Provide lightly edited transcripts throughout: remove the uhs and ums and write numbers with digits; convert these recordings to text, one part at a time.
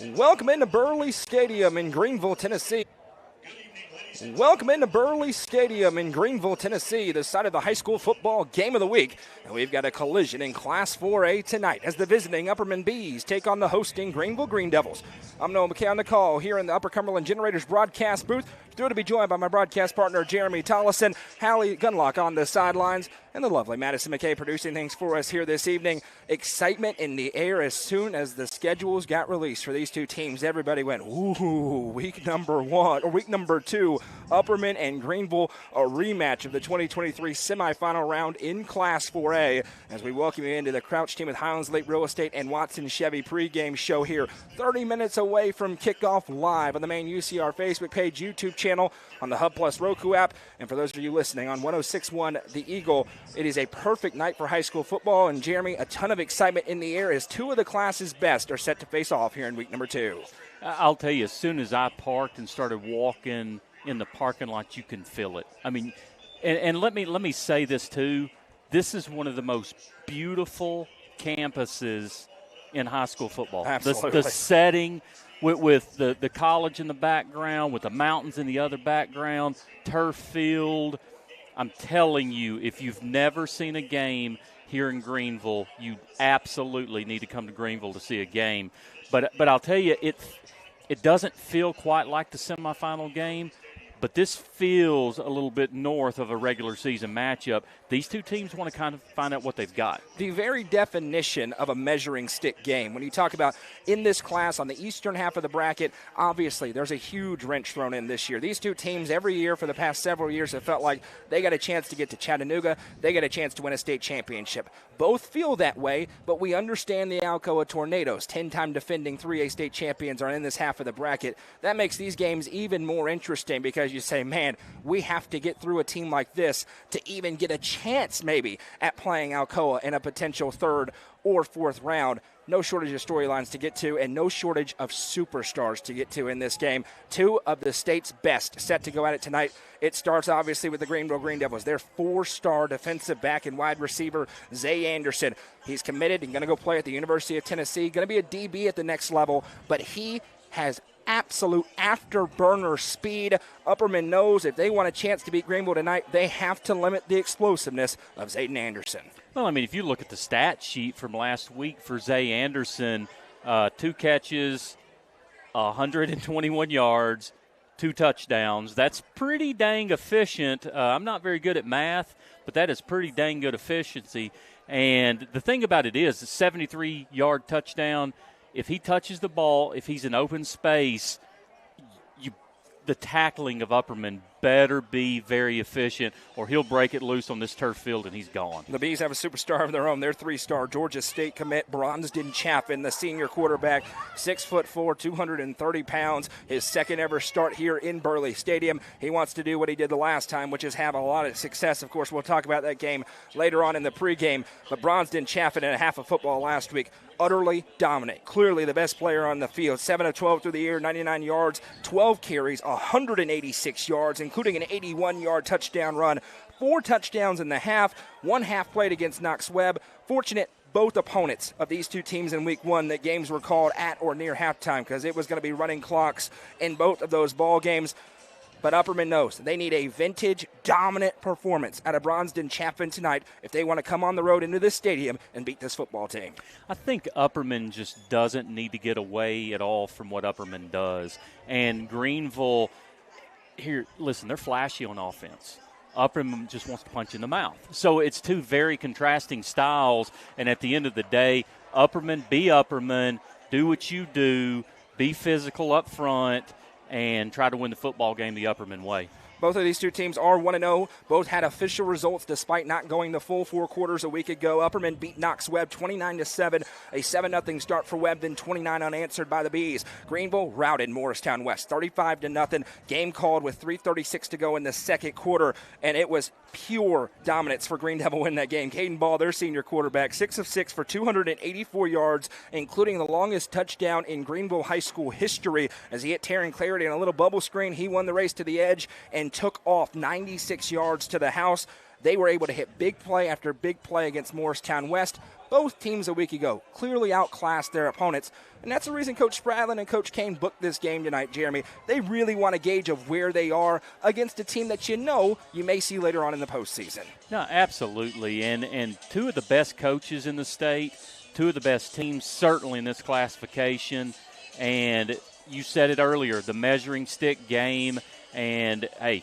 Welcome into Burley Stadium in Greenville, Tennessee. Welcome into Burley Stadium in Greenville, Tennessee, the site of the high school football game of the week. And we've got a collision in Class 4A tonight as the visiting Upperman Bees take on the hosting Greenville Green Devils. I'm Noah McKay on the call here in the Upper Cumberland Generators broadcast booth. Thrilled to be joined by my broadcast partner, Jeremy Tollison, Hallie Gunlock on the sidelines, and the lovely Madison McKay producing things for us here this evening. Excitement in the air as soon as the schedules got released for these two teams. Everybody went, ooh, week number 2, Upperman and Greenville, a rematch of the 2023 semifinal round in Class 4A. As we welcome you into the Crouch team with Highlands Lake Real Estate and Watson Chevy pregame show here, 30 minutes away from kickoff, live on the main UCR Facebook page, YouTube channel, on the Hub Plus Roku app, and for those of you listening on 106.1 The Eagle. It is a perfect night for high school football, and Jeremy, a ton of excitement in the air as two of the class's best are set to face off here in week number 2. I'll tell you, as soon as I parked and started walking in the parking lot, you can feel it. I mean, and let me say this too. This is one of the most beautiful campuses in high school football. Absolutely. The setting with the college in the background, with the mountains in the other background, turf field. I'm telling you, if you've never seen a game here in Greenville, you absolutely need to come to Greenville to see a game. But I'll tell you, it doesn't feel quite like the semifinal game, but this feels a little bit north of a regular season matchup. These two teams want to kind of find out what they've got. The very definition of a measuring stick game. When you talk about in this class on the eastern half of the bracket, obviously there's a huge wrench thrown in this year. These two teams every year for the past several years have felt like they got a chance to get to Chattanooga. They got a chance to win a state championship. Both feel that way, but we understand the Alcoa Tornadoes, 10-time defending 3A state champions, are in this half of the bracket. That makes these games even more interesting because you say, man, we have to get through a team like this to even get a chance maybe at playing Alcoa in a potential third or fourth round. No shortage of storylines to get to and no shortage of superstars to get to in this game. Two of the state's best set to go at it tonight. It starts obviously with the Greenville Green Devils. Their 4-star defensive back and wide receiver, Zay Anderson. He's committed and going to go play at the University of Tennessee. Going to be a DB at the next level, but he has absolute afterburner speed. Upperman knows if they want a chance to beat Greenville tonight, they have to limit the explosiveness of Zayden Anderson. Well, I mean, if you look at the stat sheet from last week for Zay Anderson, 2 catches, 121 yards, 2 touchdowns. That's pretty dang efficient. I'm not very good at math, but that is pretty dang good efficiency. And the thing about it is, a 73-yard touchdown, if he touches the ball, if he's in open space, the tackling of Upperman better be very efficient or he'll break it loose on this turf field and he's gone. The Bees have a superstar of their own. Their 3-star Georgia State commit, Bronsden Chaffin, the senior quarterback, 6'4", 230 pounds. His second ever start here in Burley Stadium. He wants to do what he did the last time, which is have a lot of success. Of course, we'll talk about that game later on in the pregame. But Bronsden Chaffin in a half of football last week, utterly dominant. Clearly the best player on the field. 7 of 12 through the air, 99 yards, 12 carries, 186 yards, including an 81-yard touchdown run. 4 touchdowns in the half, 1 half played against Knox Webb. Fortunate both opponents of these two teams in week 1 that games were called at or near halftime because it was going to be running clocks in both of those ball games. But Upperman knows they need a vintage, dominant performance out of Bronsden Chaffin tonight if they want to come on the road into this stadium and beat this football team. I think Upperman just doesn't need to get away at all from what Upperman does. And Greenville, here, listen, they're flashy on offense. Upperman just wants to punch in the mouth. So it's two very contrasting styles. And at the end of the day, Upperman, be Upperman, do what you do, be physical up front, and try to win the football game the Upperman way. Both of these two teams are 1-0. Both had official results despite not going the full 4 quarters a week ago. Upperman beat Knox Webb 29-7, a 7-0 start for Webb, then 29 unanswered by the Bees. Greenville routed Morristown West 35-0. Game called with 3:36 to go in the second quarter, and it was pure dominance for Greeneville in that game. Caden Ball, their senior quarterback, 6 of 6 for 284 yards, including the longest touchdown in Greenville high school history as he hit Taryn Clarity on a little bubble screen. He won the race to the edge and took off 96 yards to the house. They were able to hit big play after big play against Morristown West. Both teams a week ago clearly outclassed their opponents, and that's the reason Coach Spradlin and Coach Kane booked this game tonight, Jeremy. They really want a gauge of where they are against a team that you may see later on in the postseason. No, absolutely, and two of the best coaches in the state, two of the best teams certainly in this classification, and you said it earlier, the measuring stick game, and hey,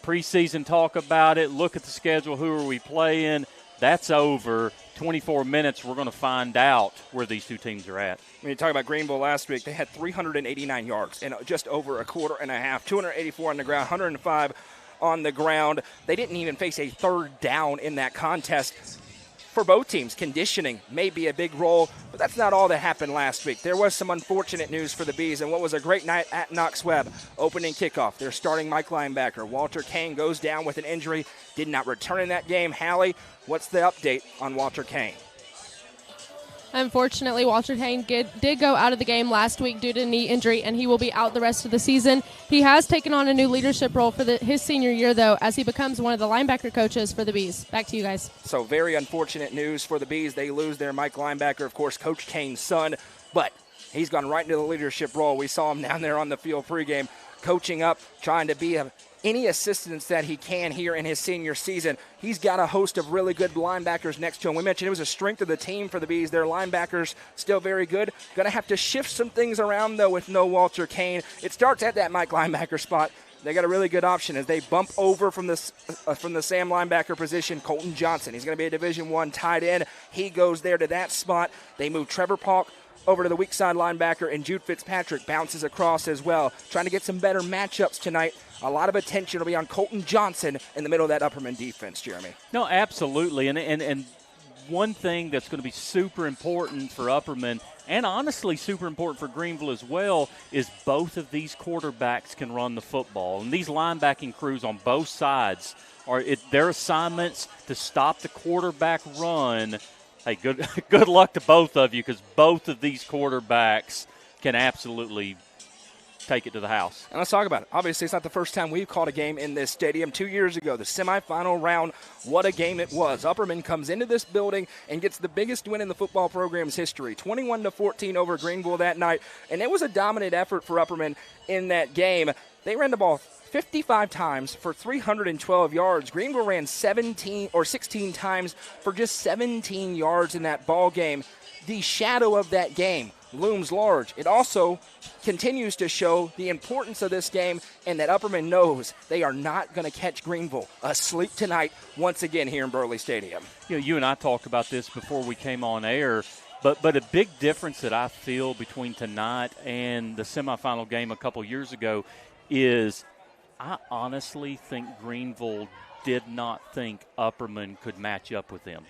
preseason talk about it, look at the schedule, who are we playing, that's over. 24 minutes, we're going to find out where these two teams are at. When you talk about Greenville last week, they had 389 yards in just over a quarter and a half, 284 on the ground, 105 on the ground. They didn't even face a third down in that contest. For both teams, conditioning may be a big role, but that's not all that happened last week. There was some unfortunate news for the Bees, and what was a great night at Knox Webb. Opening kickoff, their starting Mike linebacker, Walter Kane, goes down with an injury, did not return in that game. Hallie, what's the update on Walter Kane? Unfortunately, Walter Kane did go out of the game last week due to knee injury, and he will be out the rest of the season. He has taken on a new leadership role for his senior year, though, as he becomes one of the linebacker coaches for the Bees. Back to you guys. So very unfortunate news for the Bees. They lose their Mike linebacker, of course, Coach Kane's son, but he's gone right into the leadership role. We saw him down there on the field pregame, coaching up, trying to be any assistance that he can here in his senior season. He's got a host of really good linebackers next to him. We mentioned it was a strength of the team for the Bees. Their linebackers still very good. Going to have to shift some things around, though, with no Walter Kane. It starts at that Mike linebacker spot. They got a really good option as they bump over from the Sam linebacker position, Colton Johnson. He's going to be a Division I tight end. He goes there to that spot. They move Trevor Polk over to the weak side linebacker, and Jude Fitzpatrick bounces across as well, trying to get some better matchups tonight. A lot of attention will be on Colton Johnson in the middle of that Upperman defense, Jeremy. No, absolutely. And one thing that's going to be super important for Upperman, and honestly super important for Greenville as well, is both of these quarterbacks can run the football. And these linebacking crews on both sides, their assignments to stop the quarterback run. Hey, good luck to both of you, because both of these quarterbacks can absolutely take it to the house. And let's talk about it. Obviously, it's not the first time we've called a game in this stadium. 2 years ago, the semifinal round, what a game it was. Upperman comes into this building and gets the biggest win in the football program's history, 21-14 over Greenville that night. And it was a dominant effort for Upperman in that game. They ran the ball 55 times for 312 yards. Greenville ran 16 times for just 17 yards in that ball game. The shadow of that game looms large. It also continues to show the importance of this game, and that Upperman knows they are not going to catch Greenville asleep tonight once again here in Burley Stadium. You and I talked about this before we came on air, but a big difference that I feel between tonight and the semifinal game a couple years ago is I honestly think Greenville did not think Upperman could match up with them.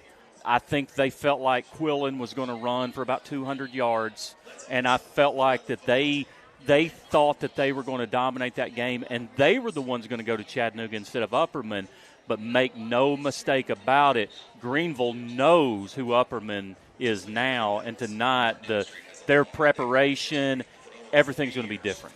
I think they felt like Quillen was going to run for about 200 yards, and I felt like that they thought that they were going to dominate that game, and they were the ones going to go to Chattanooga instead of Upperman. But make no mistake about it, Greenville knows who Upperman is now, and tonight their preparation, everything's going to be different.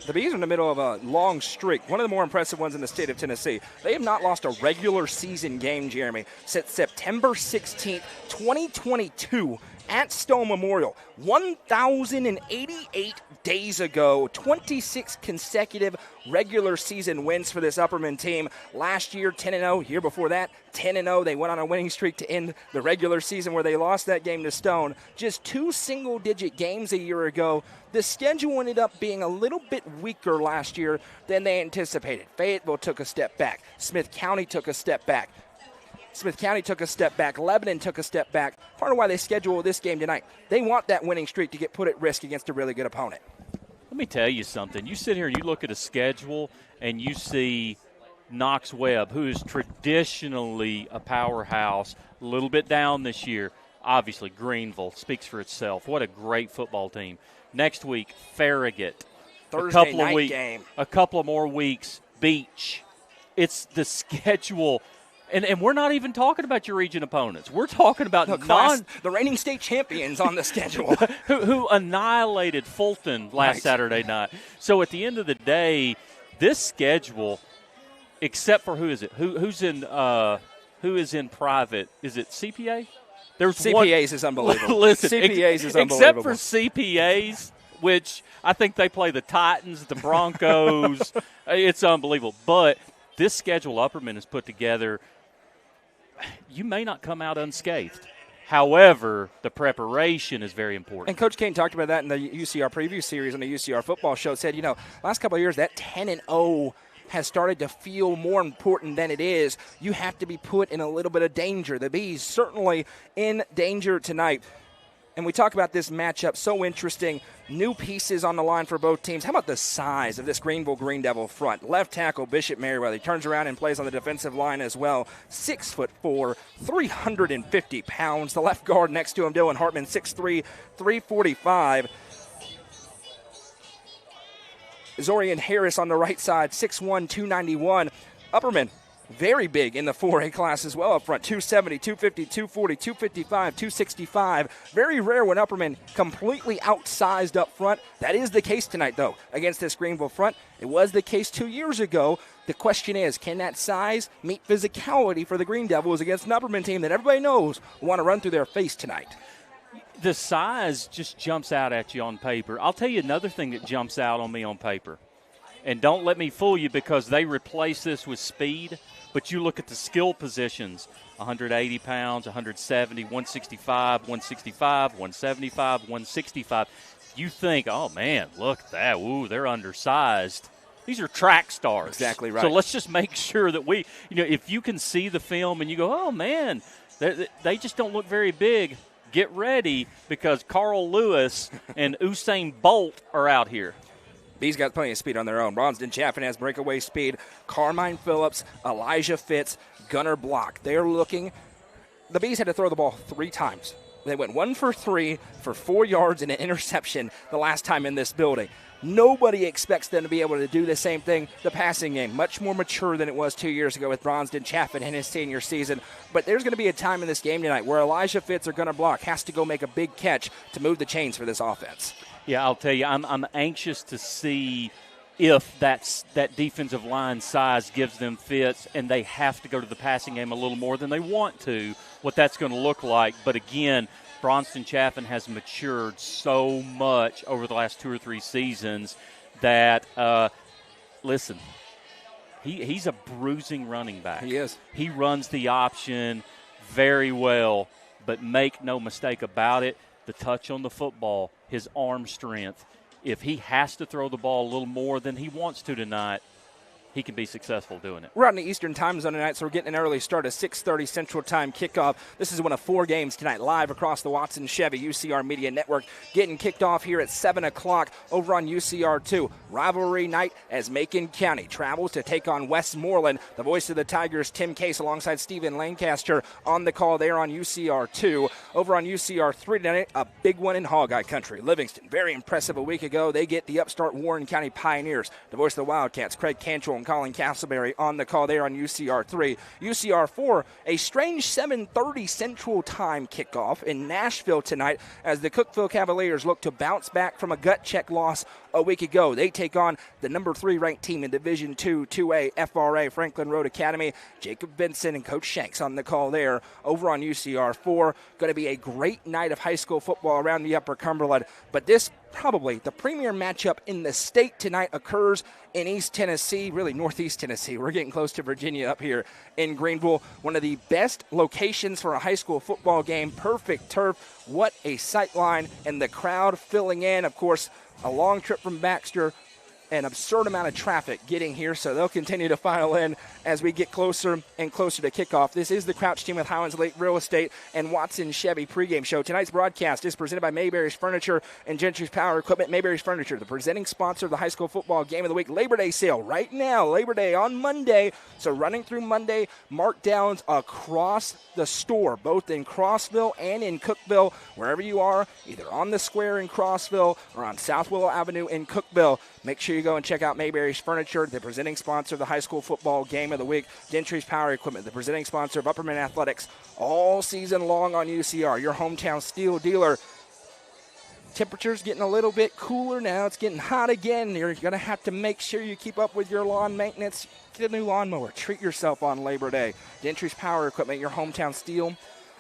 The Bees are in the middle of a long streak, one of the more impressive ones in the state of Tennessee. They have not lost a regular season game, Jeremy, since September 16th, 2022 at Stone Memorial. 1,088 days ago, 26 consecutive regular season wins for this Upperman team. Last year, 10-0. Year before that, 10-0. They went on a winning streak to end the regular season where they lost that game to Stone. Just 2 single-digit games a year ago. The schedule ended up being a little bit weaker last year than they anticipated. Fayetteville took a step back. Smith County took a step back. Lebanon took a step back. Part of why they scheduled this game tonight. They want that winning streak to get put at risk against a really good opponent. Let me tell you something. You sit here and you look at a schedule and you see Knox Webb, who is traditionally a powerhouse, a little bit down this year. Obviously, Greenville speaks for itself. What a great football team. Next week, Farragut. Thursday night game. A couple of more weeks, Beach. It's the schedule. And we're not even talking about your region opponents. We're talking about the reigning state champions on the schedule. who annihilated Fulton last Saturday night. So at the end of the day, this schedule, except for who is it? Who is in private? Is it CPA? There's CPAs is unbelievable. Listen, CPAs is unbelievable. Except for CPAs, which I think they play the Titans, the Broncos. It's unbelievable. But this schedule Upperman has put together, you may not come out unscathed. However, the preparation is very important. And Coach Kane talked about that in the UCR preview series on the UCR football show. Said, last couple of years, that 10-0 has started to feel more important than it is. You have to be put in a little bit of danger. The Bees certainly in danger tonight. And we talk about this matchup, so interesting. New pieces on the line for both teams. How about the size of this Greenville Green Devil front? Left tackle Bishop Merriweather. He turns around and plays on the defensive line as well. 6'4", 350 pounds. The left guard next to him, Dylan Hartman, 6'3", 345. Zorian Harris on the right side, 6'1", 291. Upperman, very big in the 4A class as well up front, 270, 250, 240, 255, 265. Very rare when Upperman completely outsized up front. That is the case tonight, though, against this Greenville front. It was the case 2 years ago. The question is, can that size meet physicality for the Green Devils against an Upperman team that everybody knows will want to run through their face tonight? The size just jumps out at you on paper. I'll tell you another thing that jumps out on me on paper. And don't let me fool you because they replace this with speed. But you look at the skill positions, 180 pounds, 170, 165, 165, 175, 165. You think, oh, man, look at that. Ooh, they're undersized. These are track stars. Exactly right. So let's just make sure that we, if you can see the film and you go, oh, man, they just don't look very big, get ready because Carl Lewis and Usain Bolt are out here. Bees got plenty of speed on their own. Bronston Chaffin has breakaway speed. Carmine Phillips, Elijah Fitz, Gunnar Block. They're looking. The Bees had to throw the ball 3 times. They went 1 for 3 for 4 yards and an interception the last time in this building. Nobody expects them to be able to do the same thing. The passing game, much more mature than it was 2 years ago with Bronston Chaffin in his senior season. But there's going to be a time in this game tonight where Elijah Fitz or Gunnar Block has to go make a big catch to move the chains for this offense. Yeah, I'll tell you, I'm anxious to see if that defensive line size gives them fits and they have to go to the passing game a little more than they want to, what that's going to look like. But again, Bronston Chaffin has matured so much over the last 2 or 3 seasons that, listen, he's a bruising running back. He is. He runs the option very well, but make no mistake about it, the touch on the football, his arm strength, if he has to throw the ball a little more than he wants to tonight, he can be successful doing it. We're out in the Eastern time zone tonight, so we're getting an early start, a 6:30 Central Time kickoff. This is one of 4 games tonight, live across the Watson Chevy UCR Media Network, getting kicked off here at 7 o'clock over on UCR2. Rivalry night as Macon County travels to take on Westmoreland. The voice of the Tigers, Tim Case, alongside Stephen Lancaster on the call there on UCR2. Over on UCR3 tonight, a big one in Hogeye Country. Livingston, very impressive a week ago. They get the upstart Warren County Pioneers. The voice of the Wildcats, Craig Cantrell and Colin Castleberry on the call there on UCR3. UCR4, a strange 7:30 Central Time kickoff in Nashville tonight as the Cookeville Cavaliers look to bounce back from a gut check loss a week ago. They take on the number 3 ranked team in Division II, 2A, FRA, Franklin Road Academy. Jacob Benson and Coach Shanks on the call there over on UCR4. Going to be a great night of high school football around the Upper Cumberland, but this probably the premier matchup in the state tonight occurs in East Tennessee, really Northeast Tennessee. We're getting close to Virginia up here in Greenville. One of the best locations for a high school football game. Perfect turf. What a sight line. And the crowd filling in. Of course, a long trip from Baxter. An absurd amount of traffic getting here, so they'll continue to file in as we get closer and closer to kickoff. This is the Crouch Team with Highlands Lake Real Estate and Watson Chevy pregame show. Tonight's broadcast is presented by Mayberry's Furniture and Gentry's Power Equipment. Mayberry's Furniture, the presenting sponsor of the high school football game of the week. Labor Day sale right now. Labor Day on Monday. So running through Monday, markdowns across the store, both in Crossville and in Cookeville. Wherever you are, either on the square in Crossville or on South Willow Avenue in Cookeville, make sure you go and check out Mayberry's Furniture, the presenting sponsor of the high school football game of the week. Gentry's Power Equipment, the presenting sponsor of Upperman Athletics, all season long on UCR, your hometown steel dealer. Temperature's getting a little bit cooler now. It's getting hot again. You're going to have to make sure you keep up with your lawn maintenance. Get a new lawnmower. Treat yourself on Labor Day. Gentry's Power Equipment, your hometown steel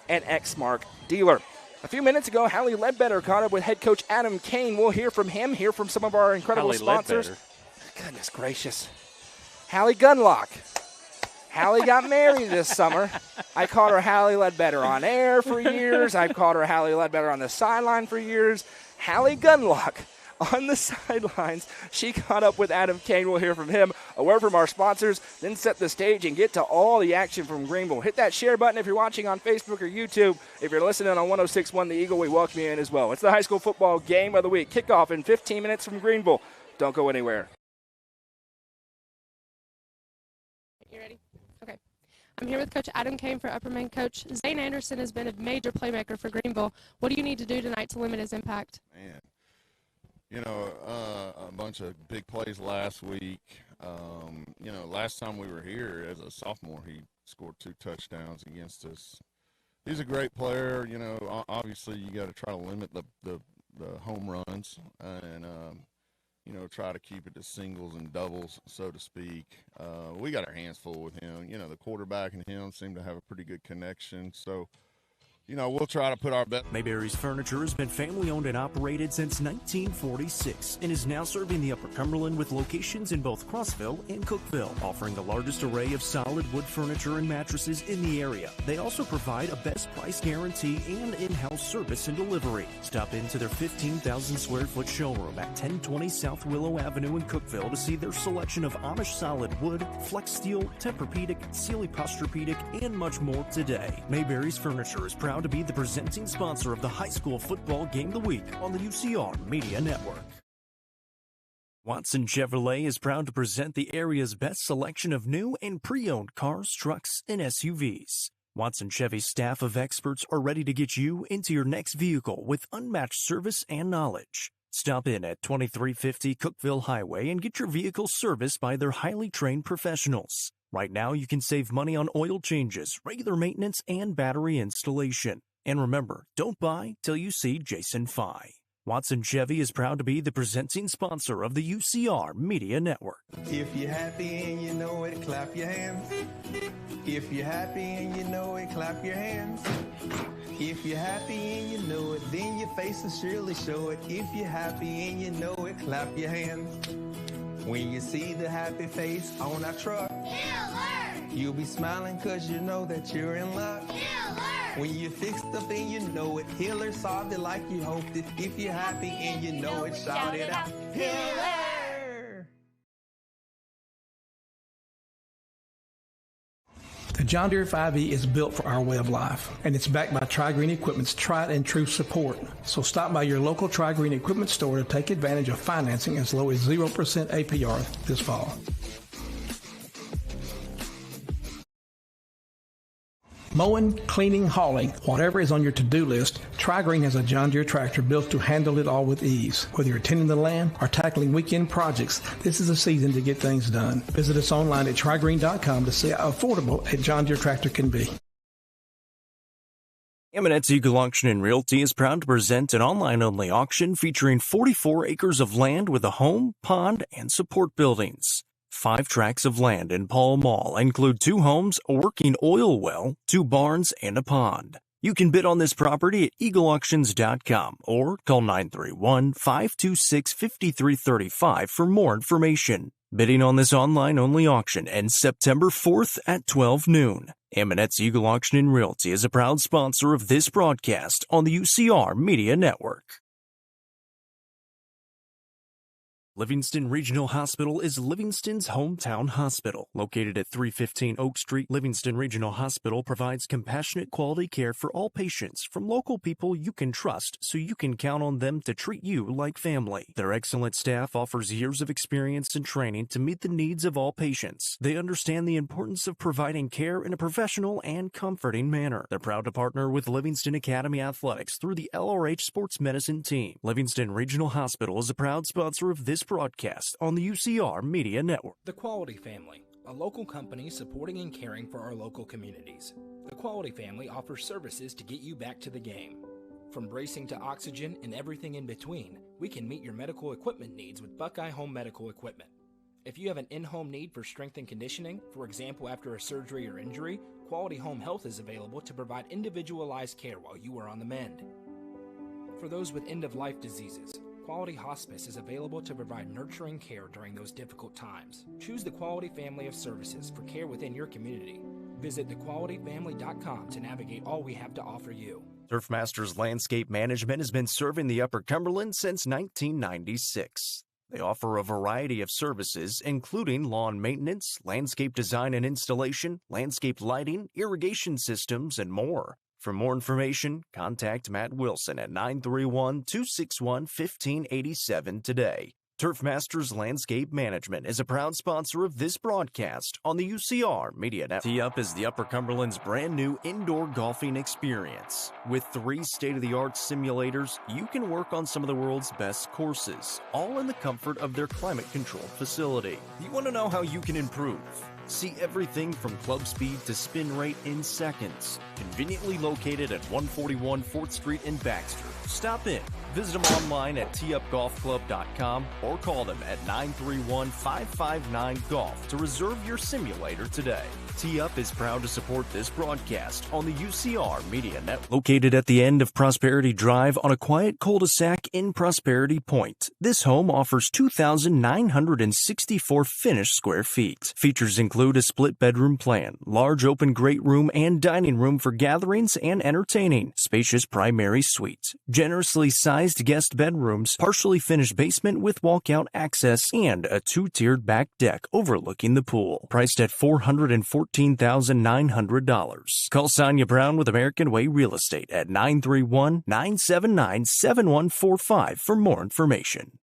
and Exmark dealer. A few minutes ago, Hallie Ledbetter caught up with head coach Adam Kane. We'll hear from him, hear from some of our incredible sponsors. Ledbetter. Goodness gracious. Hallie Gunlock. Hallie got married this summer. I called her Hallie Ledbetter on air for years. I've called her Hallie Ledbetter on the sideline for years. Hallie Gunlock on the sidelines. She caught up with Adam Kane. We'll hear from him. A word from our sponsors, then set the stage and get to all the action from Greenville. Hit that share button if you're watching on Facebook or YouTube. If you're listening on 106.1 The Eagle, we welcome you in as well. It's the high school football game of the week. Kickoff in 15 minutes from Greenville. Don't go anywhere. You ready? Okay. I'm here with Coach Adam Kane for Upperman. Coach, Zane Anderson has been a major playmaker for Greenville. What do you need to do tonight to limit his impact? Man, a bunch of big plays last week. Last time we were here as a sophomore, he scored 2 touchdowns against us. He's a great player. Obviously you got to try to limit the home runs and, try to keep it to singles and doubles, so to speak. We got our hands full with him. The quarterback and him seem to have a pretty good connection. So, we'll try to put our best. Mayberry's Furniture has been family-owned and operated since 1946 and is now serving the Upper Cumberland with locations in both Crossville and Cookville, offering the largest array of solid wood furniture and mattresses in the area. They also provide a best price guarantee and in-house service and delivery. Stop into their 15,000 square foot showroom at 1020 South Willow Avenue in Cookville to see their selection of Amish solid wood, flex steel, Tempur-Pedic, Sealy Posturepedic, and much more today. Mayberry's Furniture is proud to be the presenting sponsor of the high school football game of the week on the UCR Media Network. Watson Chevrolet is proud to present the area's best selection of new and pre-owned cars, trucks, and SUVs. Watson Chevy's staff of experts are ready to get you into your next vehicle with unmatched service and knowledge. Stop in at 2350 Cookville Highway and get your vehicle serviced by their highly trained professionals. Right now, you can save money on oil changes, regular maintenance, and battery installation. And remember, don't buy till you see Jason Fye. Watson Chevy is proud to be the presenting sponsor of the UCR Media Network. If you're happy and you know it, clap your hands. If you're happy and you know it, clap your hands. If you're happy and you know it, then your face will surely show it. If you're happy and you know it, clap your hands. When you see the happy face on our truck, you'll be smiling cause you know that you're in luck. When you fixed up and you know it, Hiller solved it like you hoped it. If you're happy and you know it, shout it out. Hiller! The John Deere 5E is built for our way of life, and it's backed by Tri-Green Equipment's tried and true support. So stop by your local Tri-Green Equipment store to take advantage of financing as low as 0% APR this fall. Mowing, cleaning, hauling, whatever is on your to-do list, Tri-Green has a John Deere tractor built to handle it all with ease. Whether you're tending the land or tackling weekend projects, this is a season to get things done. Visit us online at trigreen.com to see how affordable a John Deere tractor can be. Eminence Eagle Auction and Realty is proud to present an online-only auction featuring 44 acres of land with a home, pond, and support buildings. 5 tracts of land in Pall Mall include 2 homes, a working oil well, 2 barns, and a pond. You can bid on this property at eagleauctions.com or call 931-526-5335 for more information. Bidding on this online-only auction ends September 4th at 12 noon. Eminence Eagle Auction and Realty is a proud sponsor of this broadcast on the UCR Media Network. Livingston Regional Hospital is Livingston's hometown hospital. Located at 315 Oak Street, Livingston Regional Hospital provides compassionate quality care for all patients from local people you can trust so you can count on them to treat you like family. Their excellent staff offers years of experience and training to meet the needs of all patients. They understand the importance of providing care in a professional and comforting manner. They're proud to partner with Livingston Academy Athletics through the LRH Sports Medicine team. Livingston Regional Hospital is a proud sponsor of this broadcast on the UCR Media Network. The Quality Family, a local company supporting and caring for our local communities. The Quality Family offers services to get you back to the game. From bracing to oxygen and everything in between, we can meet your medical equipment needs with Buckeye Home Medical Equipment. If you have an in-home need for strength and conditioning, for example after a surgery or injury, Quality Home Health is available to provide individualized care while you are on the mend. For those with end-of-life diseases, Quality Hospice is available to provide nurturing care during those difficult times. Choose the Quality family of services for care within your community. Visit thequalityfamily.com to navigate all we have to offer you. Turf Masters Landscape Management has been serving the Upper Cumberland since 1996. They offer a variety of services, including lawn maintenance, landscape design and installation, landscape lighting, irrigation systems, and more. For more information, contact Matt Wilson at 931-261-1587 today. Turf Masters Landscape Management is a proud sponsor of this broadcast on the UCR Media Network. Tee Up is the Upper Cumberland's brand new indoor golfing experience. With 3 state-of-the-art simulators, you can work on some of the world's best courses, all in the comfort of their climate-controlled facility. You want to know how you can improve? See everything from club speed to spin rate in seconds. Conveniently located at 141 4th Street in Baxter. Stop in. Visit them online at teupgolfclub.com or call them at 931-559-GOLF to reserve your simulator today. Tee Up is proud to support this broadcast on the UCR Media Network. Located at the end of Prosperity Drive on a quiet cul-de-sac in Prosperity Point, this home offers 2,964 finished square feet. Features include a split-bedroom plan, large open great room and dining room for gatherings and entertaining, spacious primary suite, generously sized guest bedrooms, partially finished basement with walkout access, and a 2-tiered back deck overlooking the pool. Priced at $414,900. Call Sonia Brown with American Way Real Estate at 931-979-7145 for more information.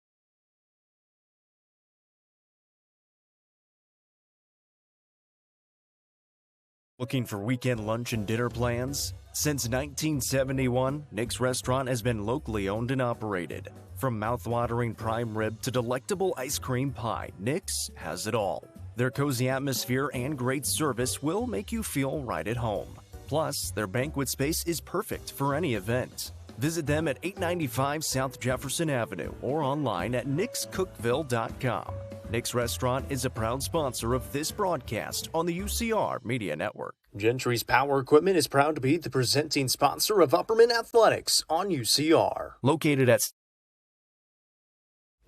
Looking for weekend lunch and dinner plans? Since 1971, Nick's Restaurant has been locally owned and operated. From mouth-watering prime rib to delectable ice cream pie, Nick's has it all. Their cozy atmosphere and great service will make you feel right at home. Plus, their banquet space is perfect for any event. Visit them at 895 South Jefferson Avenue or online at nickscookville.com. Nick's Restaurant is a proud sponsor of this broadcast on the UCR Media Network. Gentry's Power Equipment is proud to be the presenting sponsor of Upperman Athletics on UCR. Located at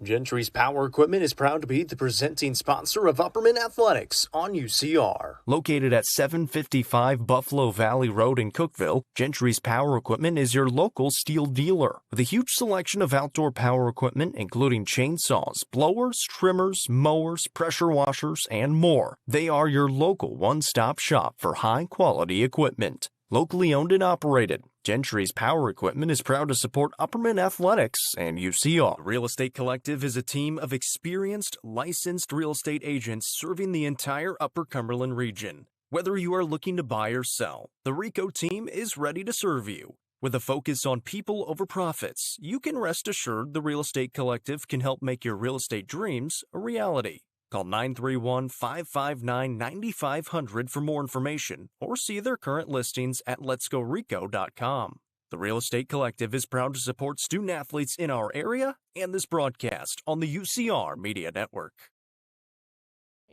Gentry's Power Equipment is proud to be the presenting sponsor of Upperman Athletics on UCR. Located at 755 Buffalo Valley Road in Cookeville, Gentry's Power Equipment is your local steel dealer. With a huge selection of outdoor power equipment, including chainsaws, blowers, trimmers, mowers, pressure washers, and more. They are your local one-stop shop for high-quality equipment. Locally owned and operated, Gentry's Power Equipment is proud to support Upperman Athletics and UCR. The Real Estate Collective is a team of experienced, licensed real estate agents serving the entire Upper Cumberland region. Whether you are looking to buy or sell, the RICO team is ready to serve you. With a focus on people over profits, you can rest assured the Real Estate Collective can help make your real estate dreams a reality. Call 931-559-9500 for more information or see their current listings at letsgorico.com. The Real Estate Collective is proud to support student athletes in our area and this broadcast on the UCR Media Network.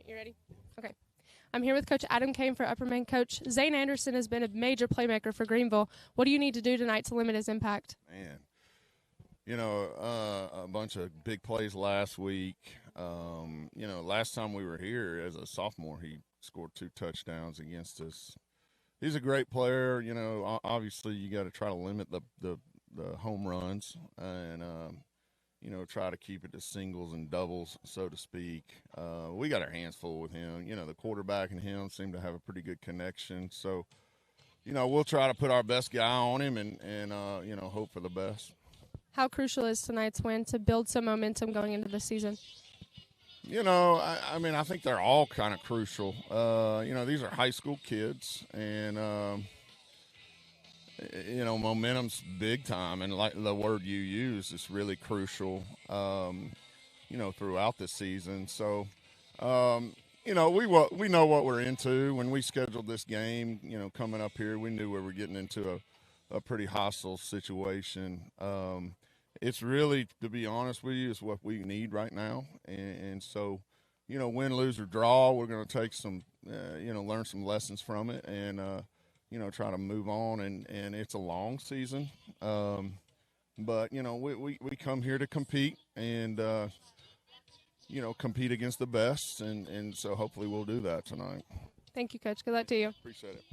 You ready? Okay. I'm here with Coach Adam Kane for Upperman. Coach, Zane Anderson has been a major playmaker for Greenville. What do you need to do tonight to limit his impact? Man, you know, a bunch of big plays last week. You know, last time we were here as a sophomore, he scored 2 touchdowns against us. He's a great player. You know, obviously you got to try to limit the home runs and, you know, try to keep it to singles and doubles, so to speak. We got our hands full with him. You know, the quarterback and him seem to have a pretty good connection. So, you know, we'll try to put our best guy on him and you know, hope for the best. How crucial is tonight's win to build some momentum going into the season? You know, I mean, I think they're all kind of crucial. You know, these are high school kids, and, you know, momentum's big time. And like the word you use is really crucial, you know, throughout the season. So, you know, we know what we're into. When we scheduled this game, you know, coming up here, we knew we were getting into a pretty hostile situation. It's really, to be honest with you, is what we need right now. And so win, lose, or draw, we're going to take some, learn some lessons from it and, try to move on. And it's a long season. But, we come here to compete and, compete against the best. And so hopefully we'll do that tonight. Thank you, Coach. Good luck to you. Appreciate it.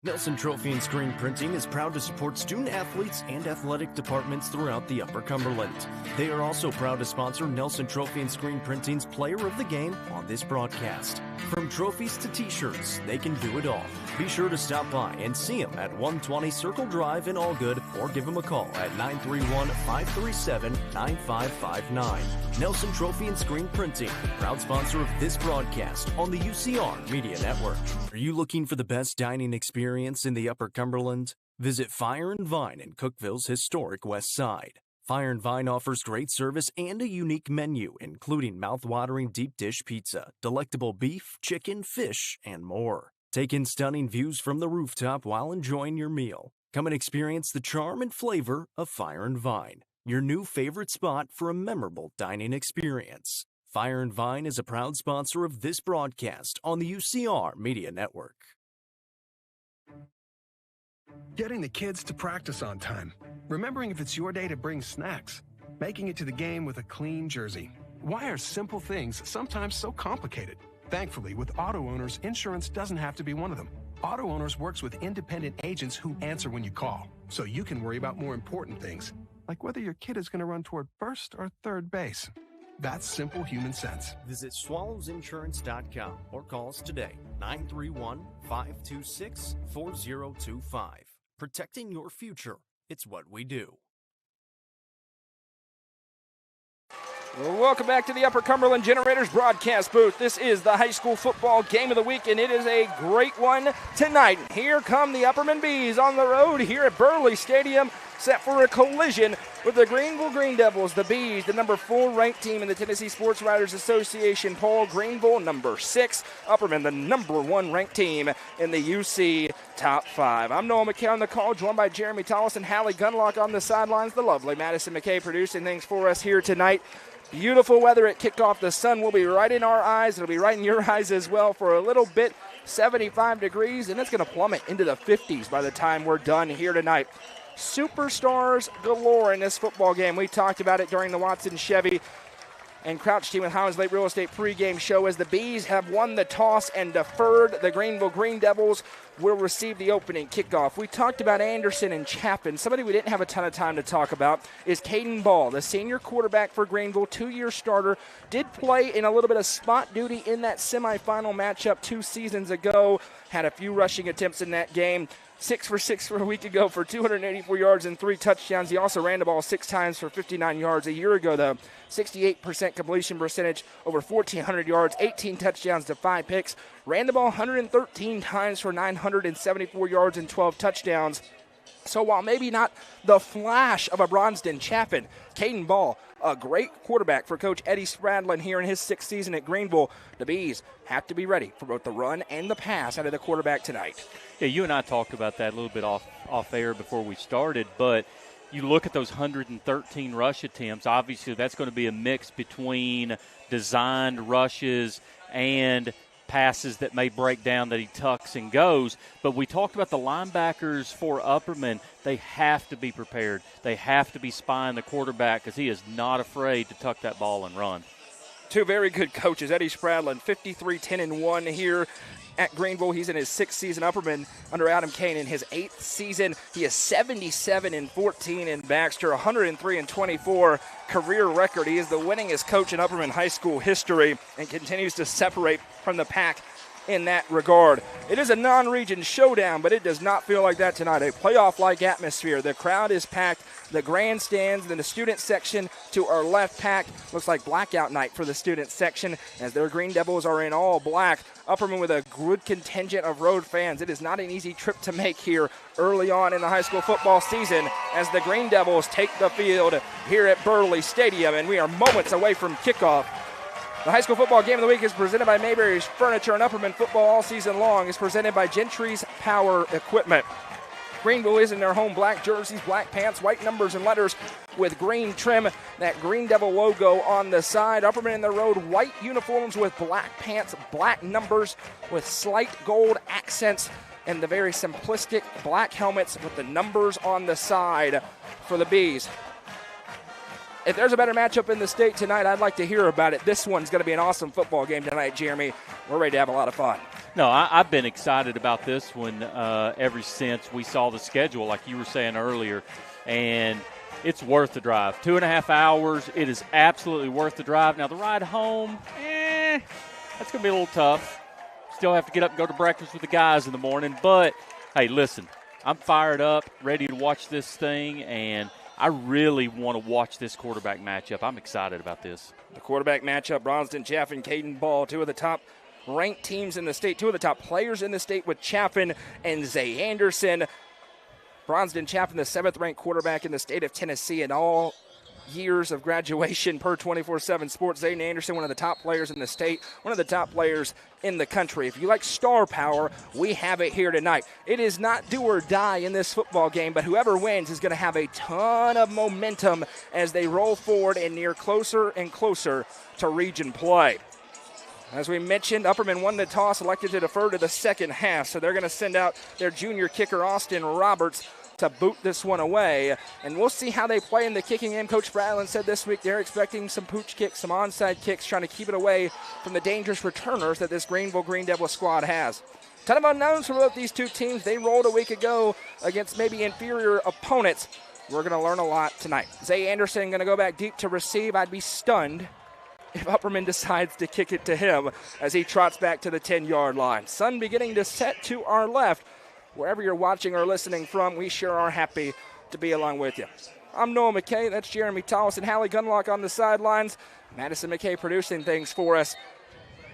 Nelson Trophy and Screen Printing is proud to support student athletes and athletic departments throughout the Upper Cumberland. They are also proud to sponsor Nelson Trophy and Screen Printing's Player of the Game on this broadcast. From trophies to t-shirts, they can do it all. Be sure to stop by and see them at 120 Circle Drive in Allgood or give them a call at 931-537-9559. Nelson Trophy and Screen Printing, proud sponsor of this broadcast on the UCR Media Network. Are you looking for the best dining experience in the Upper Cumberland? Visit Fire and Vine in Cookeville's historic West Side. Fire and Vine offers great service and a unique menu, including mouth-watering deep dish pizza, delectable beef, chicken, fish, and more. Take in stunning views from the rooftop while enjoying your meal. Come and experience the charm and flavor of Fire and Vine, your new favorite spot for a memorable dining experience. Fire and Vine is a proud sponsor of this broadcast on the UCR Media Network. Getting the kids to practice on time. Remembering if it's your day to bring snacks. Making it to the game with a clean jersey. Why are simple things sometimes so complicated? Thankfully, with auto owners, insurance doesn't have to be one of them. Auto Owners works with independent agents who answer when you call, so you can worry about more important things, like whether your kid is going to run toward first or third base. That's simple human sense. Visit swallowsinsurance.com or call us today, 931-526-4025. Protecting your future. It's what we do. Welcome back to the Upper Cumberland Generators broadcast booth. This is the high school football game of the week, and it is a great one tonight. Here come the Upperman Bees on the road here at Burley Stadium, set for a collision with the Greenville Green Devils. The Bees, the number 4 ranked team in the Tennessee Sports Writers Association poll. Greenville, number 6. Upperman, the number 1 ranked team in the UC Top 5. I'm Noah McKay on the call, joined by Jeremy Tollis and Hallie Gunlock on the sidelines. The lovely Madison McKay producing things for us here tonight. Beautiful weather at kickoff. The sun will be right in our eyes. It'll be right in your eyes as well for a little bit. 75 degrees, and it's going to plummet into the 50s by the time we're done here tonight. Superstars galore in this football game. We talked about it during the Watson Chevy and Crouch team with Highlands Lake Real Estate pregame show as the Bees have won the toss and deferred. The Greenville Green Devils will receive the opening kickoff. We talked about Anderson and Chapin. Somebody we didn't have a ton of time to talk about is Caden Ball, the senior quarterback for Greenville, 2-year starter. Did play in a little bit of spot duty in that semifinal matchup 2 seasons ago. Had a few rushing attempts in that game. 6 for 6 for a week ago for 284 yards and 3 touchdowns. He also ran the ball 6 times for 59 yards a year ago, though. 68% completion percentage, over 1,400 yards, 18 touchdowns to 5 picks. Ran the ball 113 times for 974 yards and 12 touchdowns. So while maybe not the flash of a Bronston Chapin, Caden Ball, a great quarterback for Coach Eddie Spradlin here in his 6th season at Greenville. The Bees have to be ready for both the run and the pass out of the quarterback tonight. Yeah, you and I talked about that a little bit off air before we started, but you look at those 113 rush attempts, obviously that's going to be a mix between designed rushes and passes that may break down that he tucks and goes. But we talked about the linebackers for Upperman. They have to be prepared. They have to be spying the quarterback because he is not afraid to tuck that ball and run. 2 very good coaches. Eddie Spradlin, 53-10-1 here at Greenville. He's in his 6th season. Upperman under Adam Kane in his 8th season. He is 77-14 in Baxter, 103-24 career record. He is the winningest coach in Upperman high school history and continues to separate from the pack in that regard. It is a non-region showdown, but it does not feel like that tonight. A playoff-like atmosphere. The crowd is packed. The grandstands and the student section to our left packed. Looks like blackout night for the student section as their Green Devils are in all black. Upperman with a good contingent of road fans. It is not an easy trip to make here early on in the high school football season as the Green Devils take the field here at Burley Stadium, and we are moments away from kickoff. The high school football game of the week is presented by Mayberry's Furniture, and Upperman football all season long is presented by Gentry's Power Equipment. Greenville is in their home black jerseys, black pants, white numbers and letters with green trim, that Greeneville logo on the side. Upperman in the road, white uniforms with black pants, black numbers with slight gold accents, and the very simplistic black helmets with the numbers on the side for the Bees. If there's a better matchup in the state tonight, I'd like to hear about it. This one's going to be an awesome football game tonight, Jeremy. We're ready to have a lot of fun. No, I've been excited about this one ever since we saw the schedule, like you were saying earlier, and it's worth the drive. 2.5 hours. It is absolutely worth the drive. Now, the ride home, that's going to be a little tough. Still have to get up and go to breakfast with the guys in the morning. But, hey, listen, I'm fired up, ready to watch this thing, and I really want to watch this quarterback matchup. I'm excited about this. The quarterback matchup, Bronston Chaffin, Caden Ball, two of the top ranked teams in the state, two of the top players in the state with Chaffin and Zay Anderson. Bronston Chaffin, the 7th-ranked quarterback in the state of Tennessee in all years of graduation per 24/7 Sports. Zay Anderson, one of the top players in the state, one of the top players in the country. If you like star power, we have it here tonight. It is not do or die in this football game, but whoever wins is going to have a ton of momentum as they roll forward and near closer and closer to region play. As we mentioned, Upperman won the toss, elected to defer to the second half, so they're going to send out their junior kicker, Austin Roberts, to boot this one away. And we'll see how they play in the kicking game. Coach Fradlin said this week they're expecting some pooch kicks, some onside kicks, trying to keep it away from the dangerous returners that this Greenville Green Devil squad has. Ton of unknowns for both these two teams. They rolled a week ago against maybe inferior opponents. We're going to learn a lot tonight. Zay Anderson going to go back deep to receive. I'd be stunned if Upperman decides to kick it to him as he trots back to the 10-yard line. Sun beginning to set to our left. Wherever you're watching or listening from, we sure are happy to be along with you. I'm Noah McKay. That's Jeremy Tollis and Hallie Gunlock on the sidelines. Madison McKay producing things for us.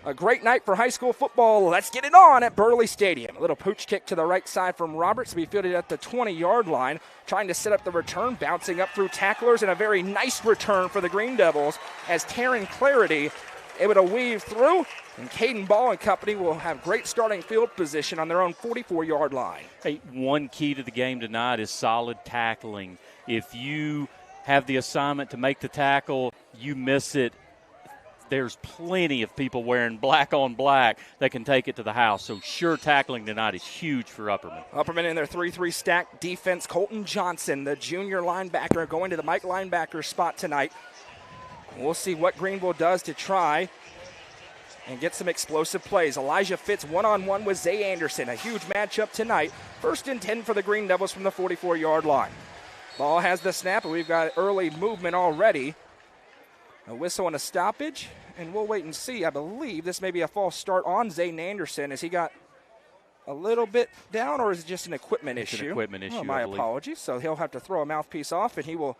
A great night for high school football. Let's get it on at Burley Stadium. A little pooch kick to the right side from Roberts to be fielded at the 20-yard line, trying to set up the return, bouncing up through tacklers, and a very nice return for the Green Devils as Taryn Clarity able to weave through, and Caden Ball and company will have great starting field position on their own 44-yard line. Hey, one key to the game tonight is solid tackling. If you have the assignment to make the tackle, you miss it, there's plenty of people wearing black on black that can take it to the house. So sure tackling tonight is huge for Upperman. Upperman in their 3-3 stack defense. Colton Johnson, the junior linebacker, going to the Mike linebacker spot tonight. We'll see what Greenville does to try and get some explosive plays. Elijah Fitz one-on-one with Zay Anderson. A huge matchup tonight. 1st and 10 for the Green Devils from the 44-yard line. Ball has the snap, and we've got early movement already. A whistle and a stoppage, and we'll wait and see. I believe this may be a false start on Zay Anderson as he got a little bit down, or is it just an equipment issue? It's an equipment issue, my apologies. So he'll have to throw a mouthpiece off, and he will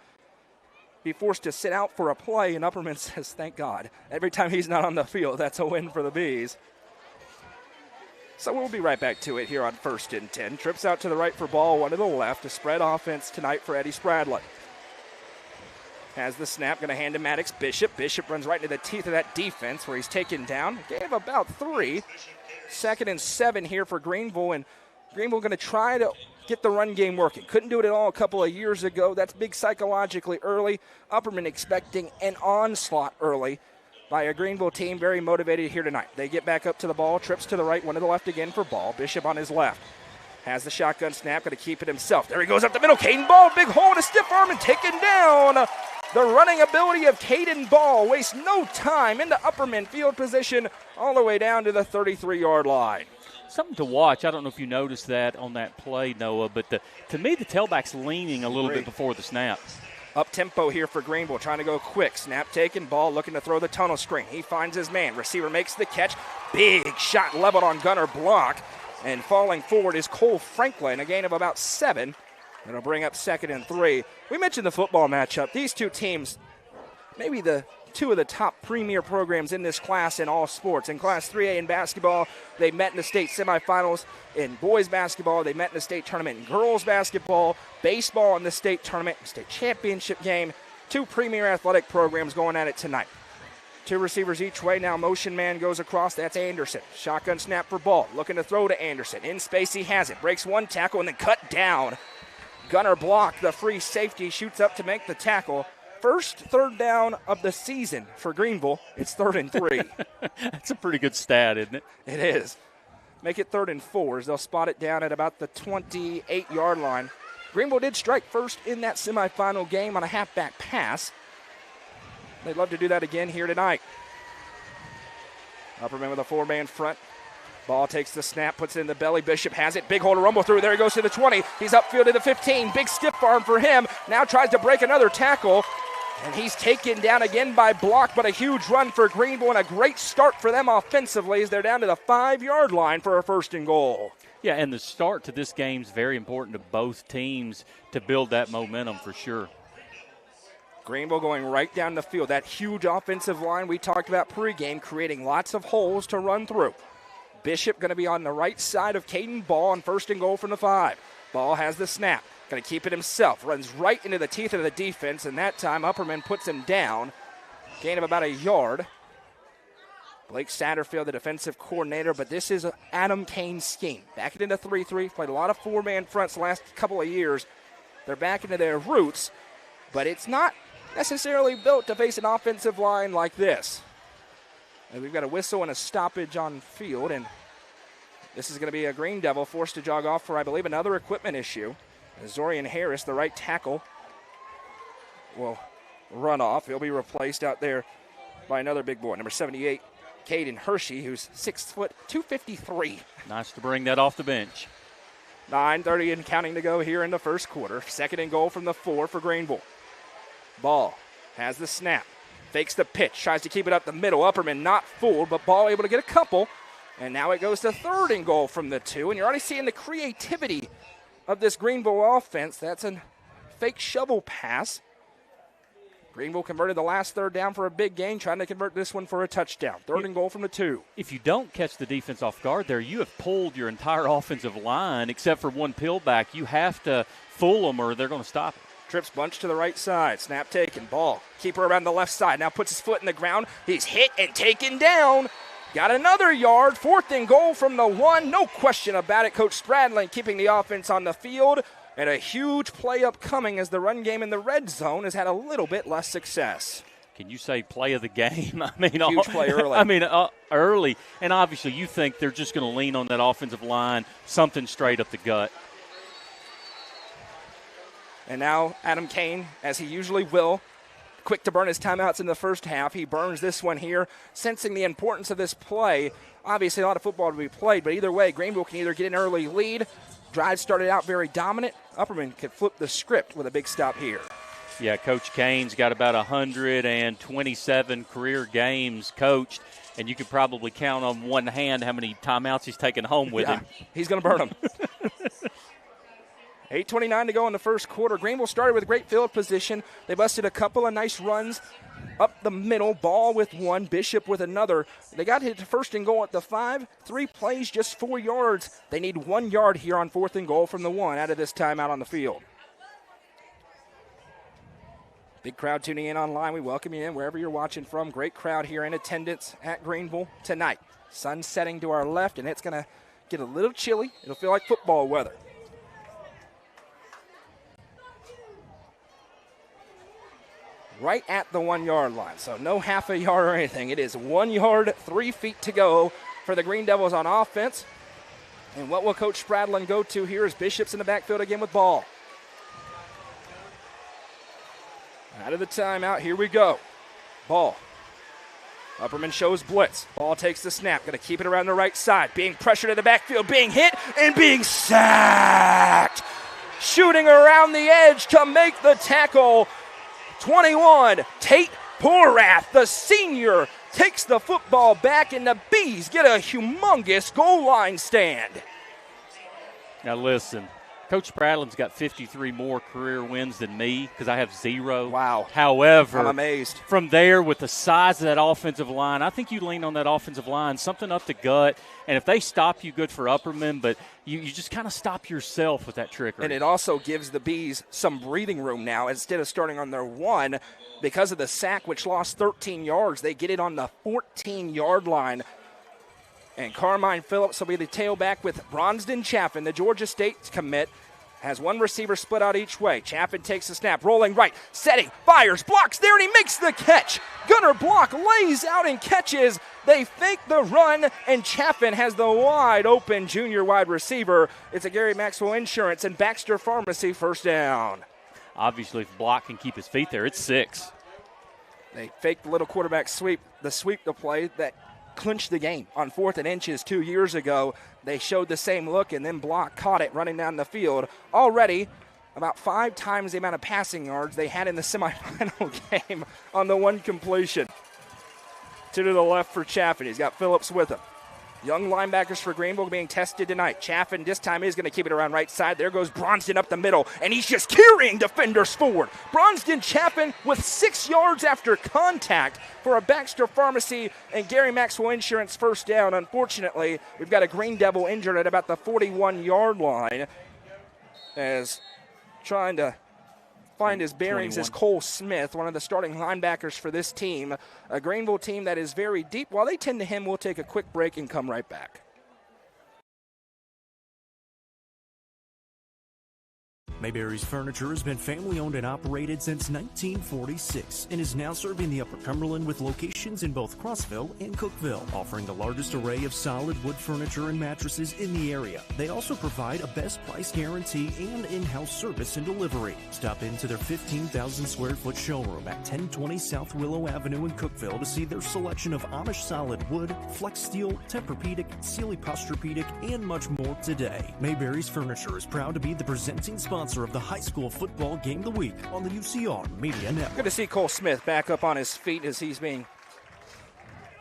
be forced to sit out for a play, and Upperman says, thank God. Every time he's not on the field, that's a win for the Bees. So we'll be right back to it here on 1st and 10. Trips out to the right for Ball, one to the left. A spread offense tonight for Eddie Spradlin. Has the snap, going to hand to Maddox Bishop. Bishop runs right into the teeth of that defense where he's taken down. Gave about 3. 2nd and 7 here for Greenville, and Greenville going to try to get the run game working. Couldn't do it at all a couple of years ago. That's big psychologically early. Upperman expecting an onslaught early by a Greenville team very motivated here tonight. They get back up to the ball, trips to the right, one to the left again for Ball. Bishop on his left. Has the shotgun snap, going to keep it himself. There he goes up the middle. Caden Ball, big hole to stiff arm and taken down. The running ability of Caden Ball wastes no time into Upperman field position all the way down to the 33-yard line. Something to watch. I don't know if you noticed that on that play, Noah, but to me the tailback's leaning a little bit before the snap. Up tempo here for Greenville, trying to go quick. Snap taken, Ball looking to throw the tunnel screen. He finds his man. Receiver makes the catch. Big shot leveled on Gunner block. And falling forward is Cole Franklin, a gain of about 7. It'll bring up 2nd and 3. We mentioned the football matchup. These two teams, maybe the two of the top premier programs in this class in all sports. In Class 3A in basketball, they met in the state semifinals. In boys basketball, they met in the state tournament. In girls basketball, baseball in the state tournament, state championship game. Two premier athletic programs going at it tonight. Two receivers each way. Now motion man goes across. That's Anderson. Shotgun snap for Ball. Looking to throw to Anderson. In space, he has it. Breaks one tackle and then cut down. Gunner block. The free safety shoots up to make the tackle. First third down of the season for Greenville. It's 3rd and 3. That's a pretty good stat, isn't it? It is. Make it 3rd and 4 as they'll spot it down at about the 28-yard line. Greenville did strike first in that semifinal game on a halfback pass. They'd love to do that again here tonight. Upperman with a 4-man front. Ball takes the snap, puts it in the belly. Bishop has it. Big hole to rumble through. There he goes to the 20. He's upfield to the 15. Big stiff arm for him. Now tries to break another tackle. And he's taken down again by block, but a huge run for Greenville and a great start for them offensively as they're down to the 5-yard line for a 1st and goal. Yeah, and the start to this game is very important to both teams to build that momentum for sure. Greenville going right down the field. That huge offensive line we talked about pregame, creating lots of holes to run through. Bishop going to be on the right side of Caden Ball on 1st and goal from the 5. Ball has the snap. Going to keep it himself. Runs right into the teeth of the defense, and that time Upperman puts him down. Gain of about a yard. Blake Satterfield, the defensive coordinator, but this is Adam Kane's scheme. Back it into 3-3. Played a lot of 4-man fronts the last couple of years. They're back into their roots, but it's not necessarily built to face an offensive line like this. And we've got a whistle and a stoppage on field, and this is going to be a Green Devil forced to jog off for, I believe, another equipment issue. Zorian Harris, the right tackle, will run off. He'll be replaced out there by another big boy, number 78, Caden Hershey, who's 6 foot 253. Nice to bring that off the bench. 9:30 and counting to go here in the first quarter. 2nd and goal from the 4 for Greenville. Ball has the snap, fakes the pitch, tries to keep it up the middle. Upperman not fooled, but Ball able to get a couple. And now it goes to 3rd and goal from the 2. And you're already seeing the creativity of this Greenville offense. That's a fake shovel pass. Greenville converted the last 3rd down for a big gain, trying to convert this one for a touchdown. 3rd and goal from the 2. If you don't catch the defense off guard there, you have pulled your entire offensive line except for one pillback. You have to fool them or they're going to stop it. Trips bunch to the right side. Snap taken. Ball. Keeper around the left side. Now puts his foot in the ground. He's hit and taken down. Got another yard. 4th and goal from the 1. No question about it. Coach Spradlin keeping the offense on the field. And a huge play upcoming as the run game in the red zone has had a little bit less success. Can you say play of the game? I mean, huge play early. I mean, early. And obviously you think they're just going to lean on that offensive line, something straight up the gut. And now Adam Kane, as he usually will, quick to burn his timeouts in the first half. He burns this one here, sensing the importance of this play. Obviously, a lot of football to be played, but either way, Greenville can either get an early lead. Drive started out very dominant. Upperman could flip the script with a big stop here. Yeah, Coach Kane's got about 127 career games coached, and you could probably count on one hand how many timeouts he's taken home with him. He's going to burn them. 8:29 to go in the first quarter. Greenville started with great field position. They busted a couple of nice runs up the middle. Ball with one, Bishop with another. They got hit to 1st and goal at the 5. 3 plays, just 4 yards. They need 1 yard here on 4th and goal from the 1 out of this time out on the field. Big crowd tuning in online. We welcome you in wherever you're watching from. Great crowd here in attendance at Greenville tonight. Sun setting to our left, and it's going to get a little chilly. It'll feel like football weather. Right at the 1 yard line, so no half a yard or anything. It is 1 yard, 3 feet to go for the Green Devils on offense. And what will Coach Spradlin go to here is Bishop's in the backfield again with Ball. Out of the timeout, here we go. Ball. Upperman shows blitz. Ball takes the snap, going to keep it around the right side. Being pressured in the backfield, being hit, and being sacked. Shooting around the edge to make the tackle. 21, Tate Porath, the senior, takes the football back, and the Bees get a humongous goal line stand. Now listen, Coach Spradlin's got 53 more career wins than me because I have 0. Wow. However, I'm amazed. From there, with the size of that offensive line, I think you lean on that offensive line, something up the gut. And if they stop you, good for Upperman, but you just kind of stop yourself with that trickery. And it also gives the Bees some breathing room now. Instead of starting on their 1, Because of the sack, which lost 13 yards, they get it on the 14-yard line. And Carmine Phillips will be the tailback with Bronston Chaffin, the Georgia State commit. Has one receiver split out each way. Chaffin takes the snap, rolling right, setting, fires, blocks there, and he makes the catch. Gunnar Block lays out and catches. They fake the run, and Chaffin has the wide open junior wide receiver. It's a Gary Maxwell Insurance and Baxter Pharmacy first down. Obviously, if Block can keep his feet there, it's 6. They fake the little quarterback sweep, the play that clinched the game on 4th and inches 2 years ago. They showed the same look, and then Block caught it running down the field. Already about 5 times the amount of passing yards they had in the semifinal game on the one completion. 2 to the left for Chaffin. He's got Phillips with him. Young linebackers for Greenville being tested tonight. Chaffin this time is going to keep it around right side. There goes Bronston up the middle, and he's just carrying defenders forward. Bronston Chaffin with 6 yards after contact for a Baxter Pharmacy and Gary Maxwell Insurance first down. Unfortunately, we've got a Green Devil injured at about the 41-yard line, as trying to find his bearings 21. is Cole Smith, one of the starting linebackers for this team. A Greenville team that is very deep. While they tend to him, we'll take a quick break and come right back. Mayberry's Furniture has been family-owned and operated since 1946 and is now serving the Upper Cumberland with locations in both Crossville and Cookville, offering the largest array of solid wood furniture and mattresses in the area. They also provide a best price guarantee and in-house service and delivery. Stop into their 15,000 square foot showroom at 1020 South Willow Avenue in Cookville to see their selection of Amish solid wood, flex steel, Tempur-Pedic, Sealy Posturepedic, and much more today. Mayberry's Furniture is proud to be the presenting sponsor of the high school football game of the week on the UCR Media Network. Good to see Cole Smith back up on his feet as he's being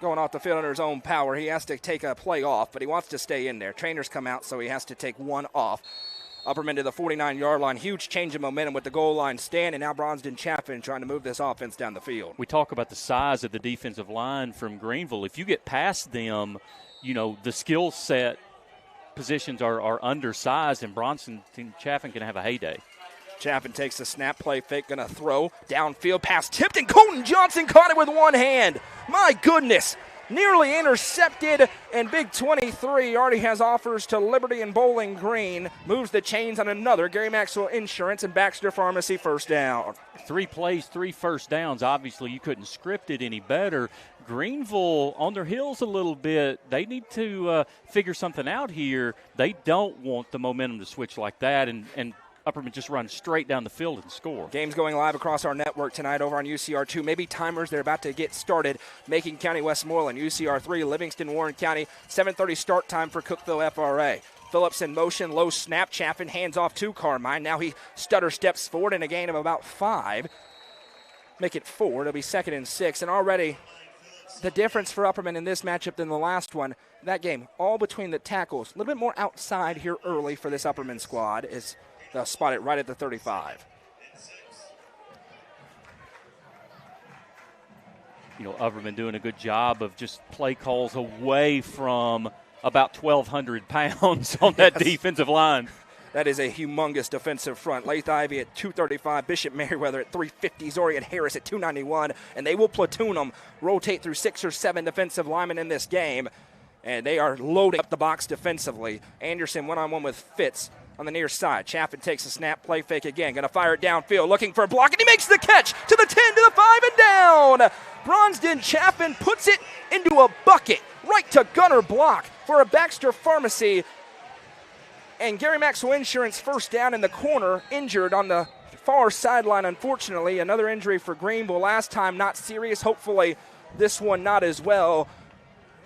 going off the field under his own power. He has to take a play off, but he wants to stay in there. Trainers come out, so he has to take one off. Upperman to the 49-yard line. Huge change of momentum with the goal line stand, and now Bronston Chaffin trying to move this offense down the field. We talk about the size of the defensive line from Greenville. If you get past them, the skill set positions are undersized, and Bronston Chaffin can have a heyday. Chaffin takes the snap, play fake, going to throw. Downfield pass tipped, and Colton Johnson caught it with one hand. My goodness. Nearly intercepted, and Big 23 already has offers to Liberty and Bowling Green. Moves the chains on another Gary Maxwell Insurance and Baxter Pharmacy first down. 3 plays, 3 first downs. Obviously, you couldn't script it any better. Greenville on their heels a little bit. They need to figure something out here. They don't want the momentum to switch like that, and Upperman just run straight down the field and score. Game's going live across our network tonight over on UCR2. Maybe timers, they're about to get started. Macon County, Westmoreland, UCR3, Livingston, Warren County. 7:30 start time for Cookville FRA. Phillips in motion, low snap. Chaffin hands off to Carmine. Now he stutter steps forward in a gain of about 5. Make it 4. It'll be 2nd and 6. And already the difference for Upperman in this matchup than the last one, that game, all between the tackles. A little bit more outside here early for this Upperman squad is they'll spot it right at the 35. Upperman doing a good job of just play calls away from about 1,200 pounds on that defensive line. That is a humongous defensive front. Lath Ivy at 235, Bishop Merriweather at 350, Zorian Harris at 291, and they will platoon them, rotate through 6 or 7 defensive linemen in this game, and they are loading up the box defensively. Anderson one-on-one with Fitz on the near side. Chaffin takes a snap, play fake again, going to fire it downfield, looking for a block, and he makes the catch to the 10, to the 5, and down. Bronston Chaffin puts it into a bucket, right to Gunnar Block for a Baxter Pharmacy. And Gary Maxwell Insurance first down in the corner, injured on the far sideline, unfortunately. Another injury for Greenville. Last time not serious. Hopefully this one not as well.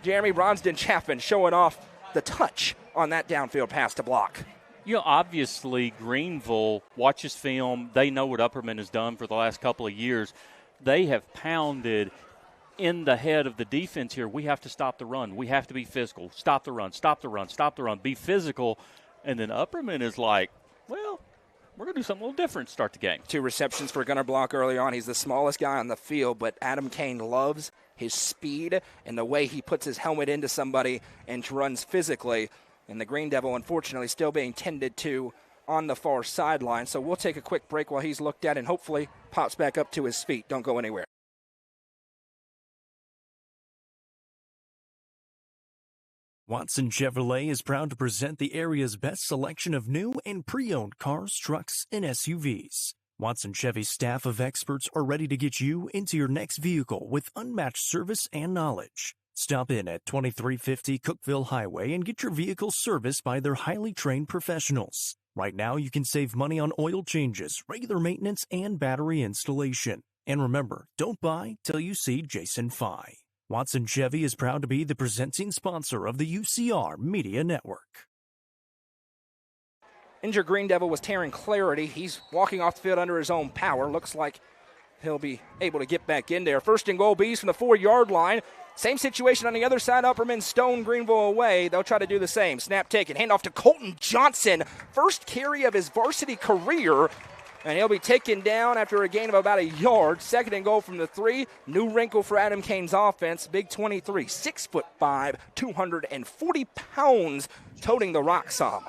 Jeremy Bronston Chaffin showing off the touch on that downfield pass to Block. Obviously Greenville watches film. They know what Upperman has done for the last couple of years. They have pounded in the head of the defense here. We have to stop the run. We have to be physical. Stop the run, stop the run, stop the run. Be physical. And then Upperman is like, well, we're going to do something a little different to start the game. 2 receptions for Gunnar Block early on. He's the smallest guy on the field, but Adam Kane loves his speed and the way he puts his helmet into somebody and runs physically. And the Green Devil, unfortunately, still being tended to on the far sideline. So we'll take a quick break while he's looked at and hopefully pops back up to his feet. Don't go anywhere. Watson Chevrolet is proud to present the area's best selection of new and pre-owned cars, trucks, and SUVs. Watson Chevy's staff of experts are ready to get you into your next vehicle with unmatched service and knowledge. Stop in at 2350 Cookeville Highway and get your vehicle serviced by their highly trained professionals. Right now, you can save money on oil changes, regular maintenance, and battery installation. And remember, don't buy till you see Jason Fye. Watson Chevy is proud to be the presenting sponsor of the UCR Media Network. Injured Greeneville was Taryn Clarity. He's walking off the field under his own power. Looks like he'll be able to get back in there. First and goal, Bees from the 4-yard line. Same situation on the other side. Upperman stone Greenville away. They'll try to do the same. Snap taken. Handoff to Colton Johnson. First carry of his varsity career. And he'll be taken down after a gain of about a yard. Second and goal from the 3. New wrinkle for Adam Kane's offense. Big 23, 6'5", 240 pounds, toting the rock song.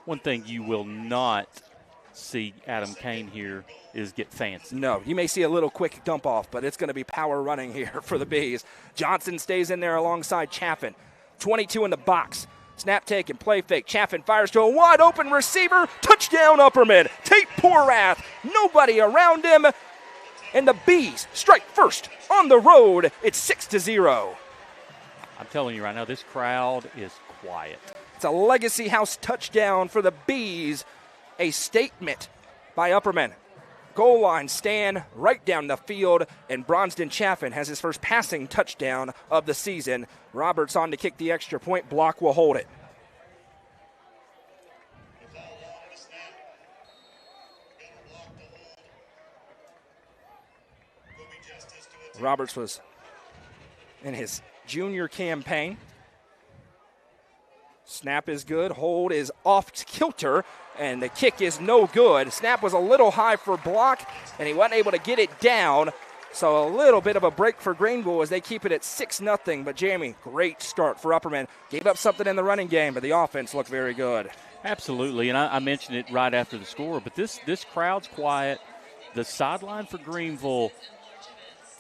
One thing you will not see Adam Kane here is get fancy. No, you may see a little quick dump off, but it's going to be power running here for the Bees. Johnson stays in there alongside Chaffin. 22 in the box. Snap taken, play fake. Chaffin fires to a wide open receiver. Touchdown Upperman. Tate Porath. Nobody around him. And the Bees strike first on the road. It's 6-0. I'm telling you right now, this crowd is quiet. It's a Legacy House touchdown for the Bees. A statement by Upperman. Goal line stand right down the field, and Bronston Chaffin has his first passing touchdown of the season. Roberts on to kick the extra point. Block will hold it. Roberts was in his junior campaign. Snap is good. Hold is off kilter, and the kick is no good. Snap was a little high for block, and he wasn't able to get it down. So a little bit of a break for Greenville as they keep it at 6-0. But Jamie, great start for Upperman. Gave up something in the running game, but the offense looked very good. Absolutely, and I mentioned it right after the score, but this crowd's quiet. The sideline for Greenville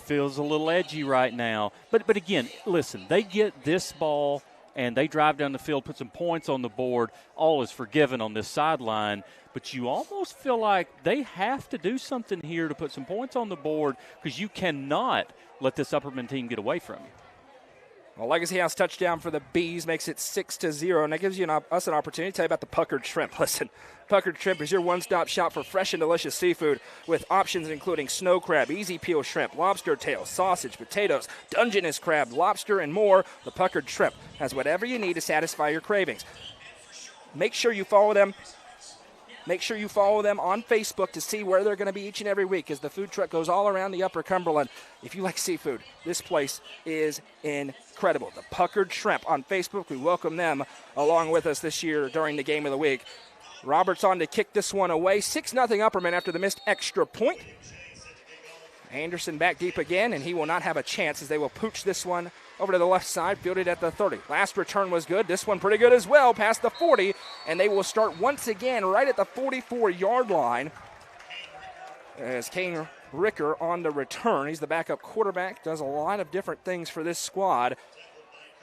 feels a little edgy right now. But again, listen, they get this ball and they drive down the field, put some points on the board. All is forgiven on this sideline. But you almost feel like they have to do something here to put some points on the board because you cannot let this Upperman team get away from you. Well, Legacy House touchdown for the Bees makes it 6-0, and that gives us an opportunity to tell you about the Puckered Shrimp. Listen, Puckered Shrimp is your one-stop shop for fresh and delicious seafood with options including snow crab, easy peel shrimp, lobster tail, sausage, potatoes, Dungeness crab, lobster, and more. The Puckered Shrimp has whatever you need to satisfy your cravings. Make sure you follow them. Make sure you follow them on Facebook to see where they're going to be each and every week as the food truck goes all around the Upper Cumberland. If you like seafood, this place is incredible. The Puckered Shrimp on Facebook. We welcome them along with us this year during the game of the week. Roberts on to kick this one away. 6-0 Upperman after the missed extra point. Anderson back deep again, and he will not have a chance as they will pooch this one over to the left side, fielded at the 30. Last return was good. This one pretty good as well, past the 40, and they will start once again right at the 44-yard line as Kane Ricker on the return. He's the backup quarterback, does a lot of different things for this squad.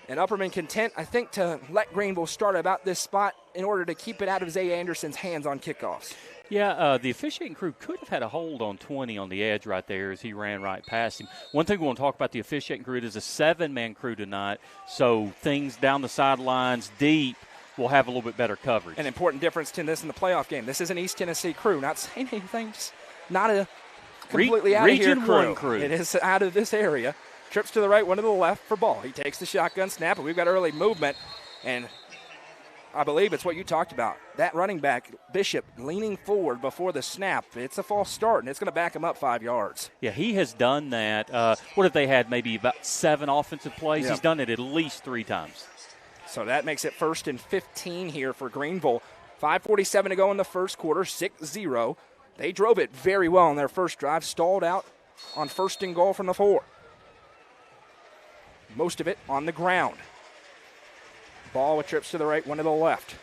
And Upperman content, I think, to let Greenville start about this spot in order to keep it out of Zay Anderson's hands on kickoffs. Yeah, the officiating crew could have had a hold on 20 on the edge right there as he ran right past him. One thing we want to talk about the officiating crew, it is a 7-man crew tonight, so things down the sidelines deep will have a little bit better coverage. An important difference to this in the playoff game. This is an East Tennessee crew. Not saying anything, just not a completely out of here crew. It is out of this area. Trips to the right, one to the left for ball. He takes the shotgun snap, and we've got early movement, and I believe it's what you talked about. That running back, Bishop, leaning forward before the snap. It's a false start, and it's going to back him up 5 yards. Yeah, he has done that. What if they had maybe about 7 offensive plays? Yep. He's done it at least 3 times. So that makes it 1st and 15 here for Greenville. 5:47 to go in the first quarter, 6-0. They drove it very well on their first drive, stalled out on 1st and goal from the 4. Most of it on the ground. Ball with trips to the right, one to the left.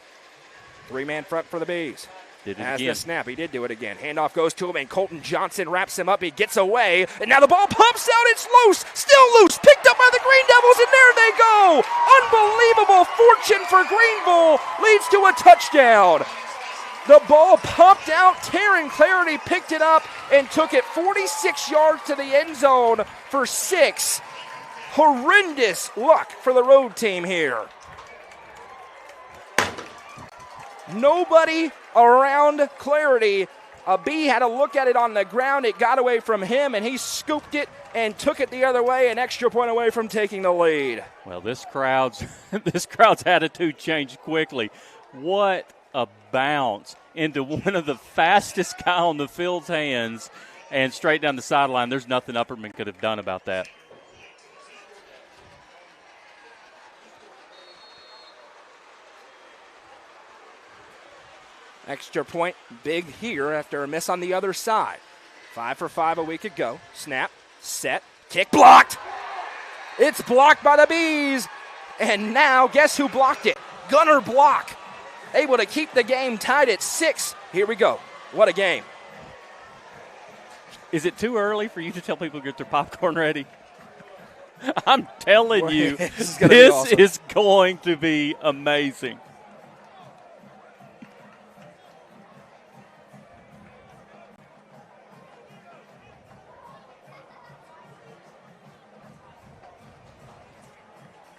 3-man front for the Bees. Did it As again. the snap, he did do it again. Handoff goes to him, and Colton Johnson wraps him up. He gets away, and now the ball pumps out. It's loose, still loose, picked up by the Green Devils, and there they go. Unbelievable fortune for Greenville leads to a touchdown. The ball pumped out. Taryn Clarity picked it up and took it 46 yards to the end zone for 6. Horrendous luck for the road team here. Nobody around Clarity. A B had a look at it on the ground. It got away from him, and he scooped it and took it the other way, an extra point away from taking the lead. Well, this crowd's attitude changed quickly. What a bounce into one of the fastest guy on the field's hands and straight down the sideline. There's nothing Upperman could have done about that. Extra point, big here after a miss on the other side. 5 for 5 a week ago. Snap, set, kick, blocked. It's blocked by the Bees. And now, guess who blocked it? Gunner Block. Able to keep the game tied at 6. Here we go. What a game. Is it too early for you to tell people to get their popcorn ready? I'm telling you, this is going to be amazing.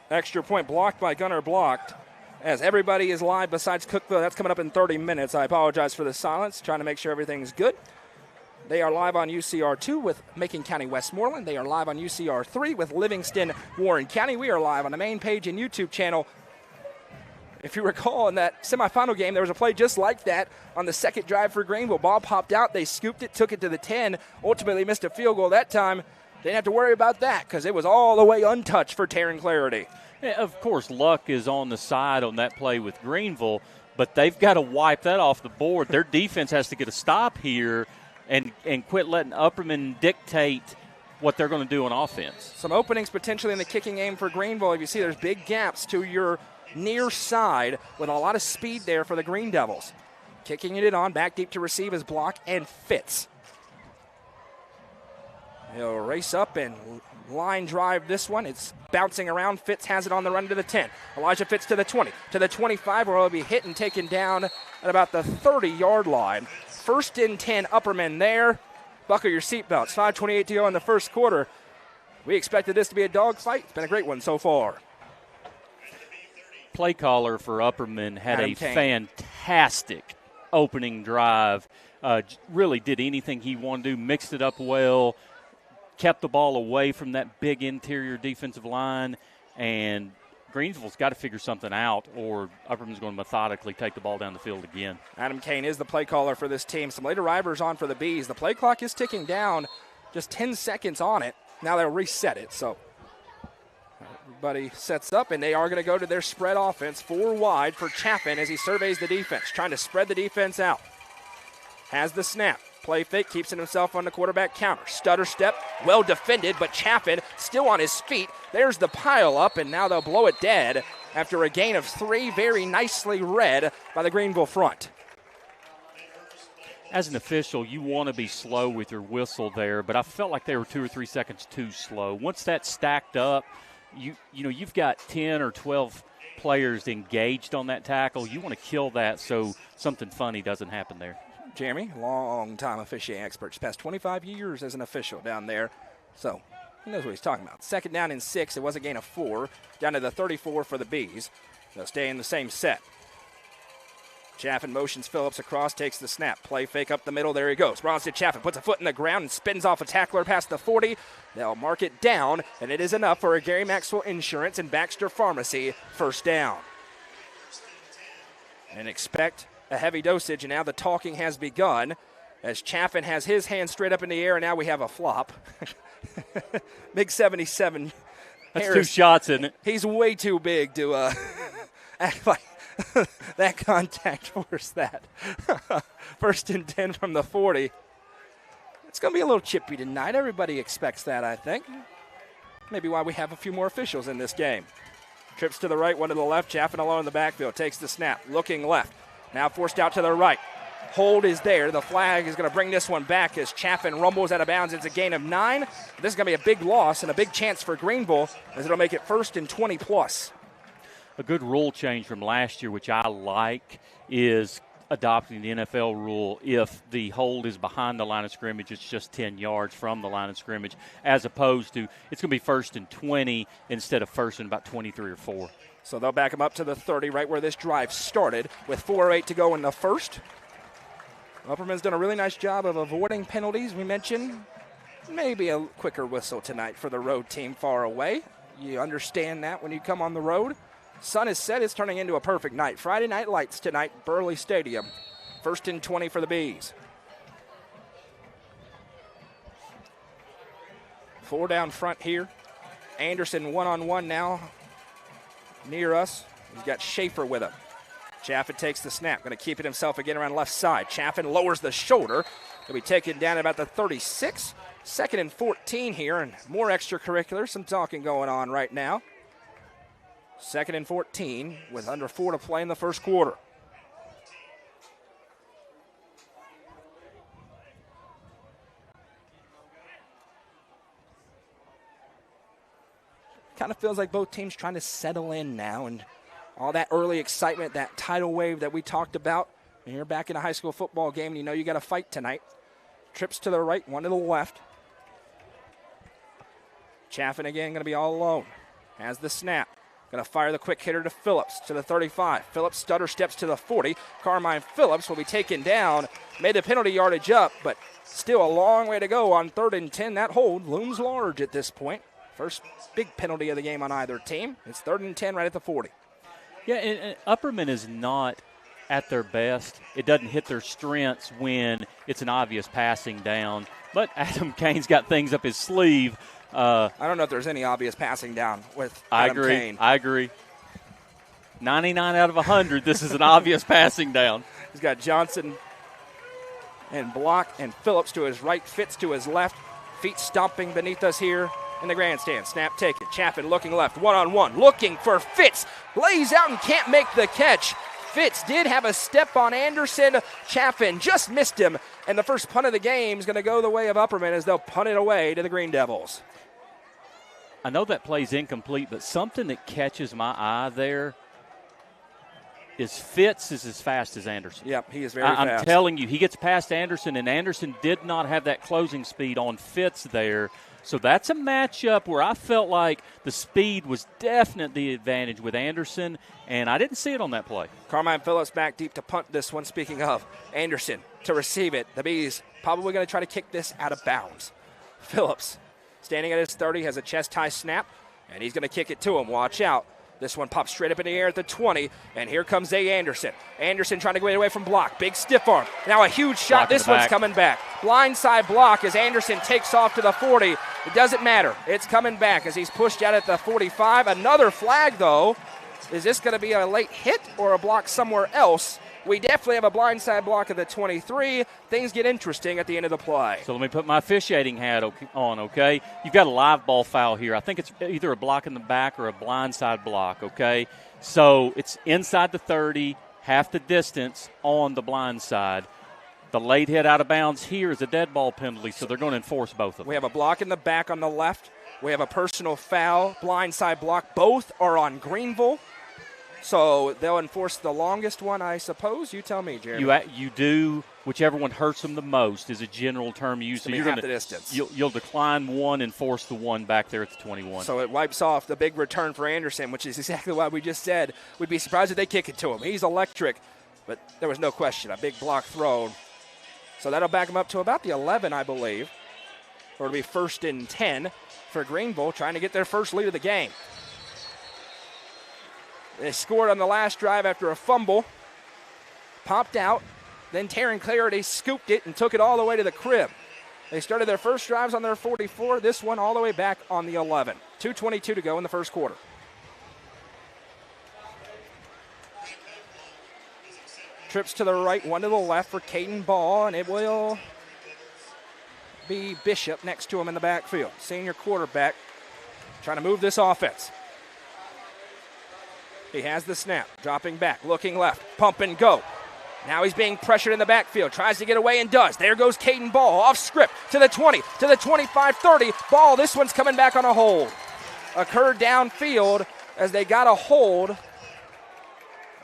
Extra point blocked by Gunner Blocked. As everybody is live besides Cookville. That's coming up in 30 minutes. I apologize for the silence. Trying to make sure everything's good. They are live on UCR2 with Macon County Westmoreland. They are live on UCR3 with Livingston Warren County. We are live on the main page and YouTube channel. If you recall, in that semifinal game, there was a play just like that on the second drive for Greenville. Ball popped out. They scooped it, took it to the 10. Ultimately missed a field goal that time. Didn't have to worry about that because it was all the way untouched for Taryn Clarity. Yeah, of course, luck is on the side on that play with Greenville, but they've got to wipe that off the board. Their defense has to get a stop here and quit letting Upperman dictate what they're going to do on offense. Some openings potentially in the kicking game for Greenville. If you see, there's big gaps to your near side with a lot of speed there for the Green Devils. Kicking it on, back deep to receive his block, and Fitz. He'll race up and line drive this one. It's bouncing around. Fitz has it on the run to the 10. Elijah Fitz to the 20, to the 25, where he'll be hit and taken down at about the 30-yard line. 1st and 10, Upperman there. Buckle your seatbelts. 5:28 to go in the first quarter. We expected this to be a dogfight. It's been a great one so far. Play caller for Upperman had Adam a Kane. fantastic opening drive. Really did anything he wanted to do, mixed it up well, kept the ball away from that big interior defensive line, and Greenville's got to figure something out or Upperman's going to methodically take the ball down the field again. Adam Kane is the play caller for this team. Some late arrivers on for the Bees. The play clock is ticking down, just 10 seconds on it. Now they'll reset it, so everybody sets up, and they are going to go to their spread offense. 4 wide for Chaffin as he surveys the defense, trying to spread the defense out. Has the snap. Play fake, keeps it himself on the quarterback counter. Stutter step, well defended, but Chaffin still on his feet. There's the pile up, and now they'll blow it dead after a gain of 3, very nicely read by the Greenville front. As an official, you want to be slow with your whistle there, but I felt like they were 2 or 3 seconds too slow. Once that's stacked up, you've got 10 or 12 players engaged on that tackle. You want to kill that so something funny doesn't happen there. Jeremy, long-time officiating expert. Past 25 years as an official down there, so he knows what he's talking about. 2nd down and 6. It was a gain of 4. Down to the 34 for the Bees. They'll stay in the same set. Chaffin motions Phillips across, takes the snap. Play fake up the middle. There he goes. Bronson Chaffin puts a foot in the ground and spins off a tackler past the 40. They'll mark it down, and it is enough for a Gary Maxwell Insurance and Baxter Pharmacy 1st down. And expect a heavy dosage, and now the talking has begun as Chaffin has his hand straight up in the air, and now we have a flop. Big 77. That's Harris, 2 shots, isn't it? He's way too big to act like that contact forced that. 1st and 10 from the 40. It's going to be a little chippy tonight. Everybody expects that, I think. Maybe why we have a few more officials in this game. Trips to the right, one to the left. Chaffin alone in the backfield. Takes the snap. Looking left. Now forced out to the right. hold is there. The flag is going to bring this one back as Chaffin rumbles out of bounds. It's a gain of 9. This is going to be a big loss and a big chance for Greenville as it'll make it 1st and 20 plus. A good rule change from last year, which I like, is adopting the NFL rule. If the hold is behind the line of scrimmage, it's just 10 yards from the line of scrimmage, as opposed to it's going to be 1st and 20 instead of 1st and about 23 or 4. So they'll back him up to the 30, right where this drive started, with 4:08 to go in the first. Upperman's done a really nice job of avoiding penalties. We mentioned maybe a quicker whistle tonight for the road team far away. You understand that when you come on the road. Sun is set. It's turning into a perfect night. Friday night lights tonight, Burley Stadium. 1st and 20 for the Bees. 4 down front here. Anderson one-on-one now near us. He's got Schaefer with him. Chaffin takes the snap. Going to keep it himself again around left side. Chaffin lowers the shoulder. He'll be taken down at about the 36. 2nd and 14 here, and more extracurricular. Some talking going on right now. 2nd and 14 with under 4 to play in the first quarter. Kind of feels like both teams trying to settle in now, and all that early excitement, that tidal wave that we talked about. And you're back in a high school football game, and you know you got to fight tonight. Trips to the right, one to the left. Chaffin again going to be all alone. Has the snap. Going to fire the quick hitter to Phillips to the 35. Phillips stutter steps to the 40. Carmine Phillips will be taken down. Made the penalty yardage up, but still a long way to go on 3rd and 10. That hold looms large at this point. First big penalty of the game on either team. It's 3rd and 10 right at the 40. Yeah, and Upperman is not at their best. It doesn't hit their strengths when it's an obvious passing down. But Adam Kane's got things up his sleeve. I don't know if there's any obvious passing down with Adam Kane. I agree. 99 out of 100, this is an obvious passing down. He's got Johnson and Block and Phillips to his right, Fitz to his left. Feet stomping beneath us here in the grandstand. Snap taken. Chaffin looking left, one-on-one, looking for Fitz. Lays out and can't make the catch. Fitz did have a step on Anderson. Chaffin just missed him. And the first punt of the game is going to go the way of Upperman as they'll punt it away to the Green Devils. I know that play's incomplete, but something that catches my eye there is Fitz is as fast as Anderson. Yep, he is very fast. I'm telling you, he gets past Anderson, and Anderson did not have that closing speed on Fitz there. So that's a matchup where I felt like the speed was definitely the advantage with Anderson, and I didn't see it on that play. Carmine Phillips back deep to punt this one. Speaking of Anderson to receive it, the Bees probably going to try to kick this out of bounds. Phillips standing at his 30 has a chest-high snap, and he's going to kick it to him. Watch out. This one pops straight up in the air at the 20, and here comes Zay Anderson. Anderson trying to get away from block. Big stiff arm. Now a huge shot. This one's coming back. Blindside block as Anderson takes off to the 40. It doesn't matter. It's coming back as he's pushed out at the 45. Another flag, though. Is this going to be a late hit or a block somewhere else? We definitely have a blindside block at the 23. Things get interesting at the end of the play. So let me put my officiating hat on, okay? You've got a live ball foul here. I think it's either a block in the back or a blindside block, okay? So it's inside the 30, half the distance on the blind side. The late hit out of bounds here is a dead ball penalty, so they're going to enforce both of them. We have a block in the back on the left. We have a personal foul, blindside block. Both are on Greenville. So they'll enforce the longest one, I suppose. You tell me, Jeremy. You do. Whichever one hurts them the most is a general term used. So you're going to the distance. You'll decline one and force the one back there at the 21. So it wipes off the big return for Anderson, which is exactly what we just said. We'd be surprised if they kick it to him. He's electric, but there was no question. A big block thrown. So that'll back him up to about the 11, I believe. Or it'll be 1st and 10 for Greenville, trying to get their first lead of the game. They scored on the last drive after a fumble. Popped out. Then Taryn Clarity scooped it and took it all the way to the crib. They started their first drives on their 44. This one all the way back on the 11. 2:22 to go in the first quarter. Trips to the right, one to the left for Caden Ball, and it will be Bishop next to him in the backfield. Senior quarterback trying to move this offense. He has the snap, dropping back, looking left, pump and go. Now he's being pressured in the backfield, tries to get away and does. There goes Caden Ball, off script to the 20, to the 25, 30. Ball, this one's coming back on a hold. Occurred downfield as they got a hold.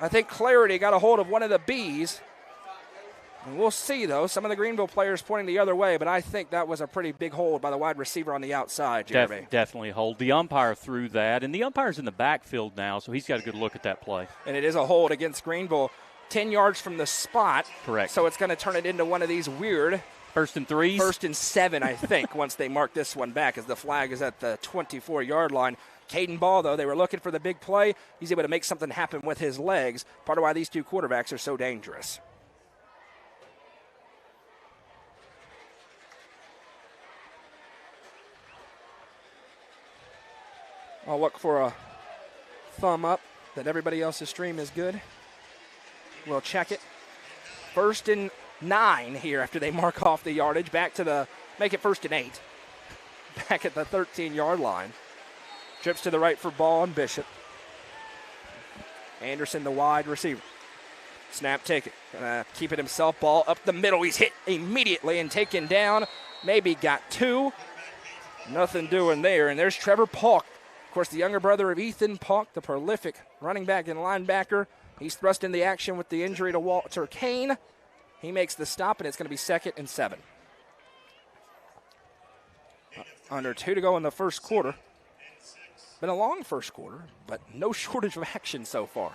I think Clarity got a hold of one of the Bs. And we'll see, though, some of the Greenville players pointing the other way, but I think that was a pretty big hold by the wide receiver on the outside, Jeremy. Definitely a hold. The umpire threw that, and the umpire's in the backfield now, so he's got a good look at that play. And it is a hold against Greenville, 10 yards from the spot. Correct. So it's going to turn it into one of these weird. 1st and 3. 1st and 7, I think, once they mark this one back, as the flag is at the 24-yard line. Caden Ball, though, they were looking for the big play. He's able to make something happen with his legs, part of why these two quarterbacks are so dangerous. I'll look for a thumb up that everybody else's stream is good. We'll check it. 1st and 9 here after they mark off the yardage. Back to make it 1st and 8. Back at the 13-yard line. Trips to the right for Ball and Bishop. Anderson, the wide receiver. Snap taken. Gonna keep it himself. Ball up the middle. He's hit immediately and taken down. Maybe got 2. Nothing doing there. And there's Trevor Paulk. Of course, the younger brother of Ethan Paulk, the prolific running back and linebacker. He's thrust in the action with the injury to Walter Kane. He makes the stop, and it's going to be 2nd and 7. Under 2 to go in the first quarter. Been a long first quarter, but no shortage of action so far.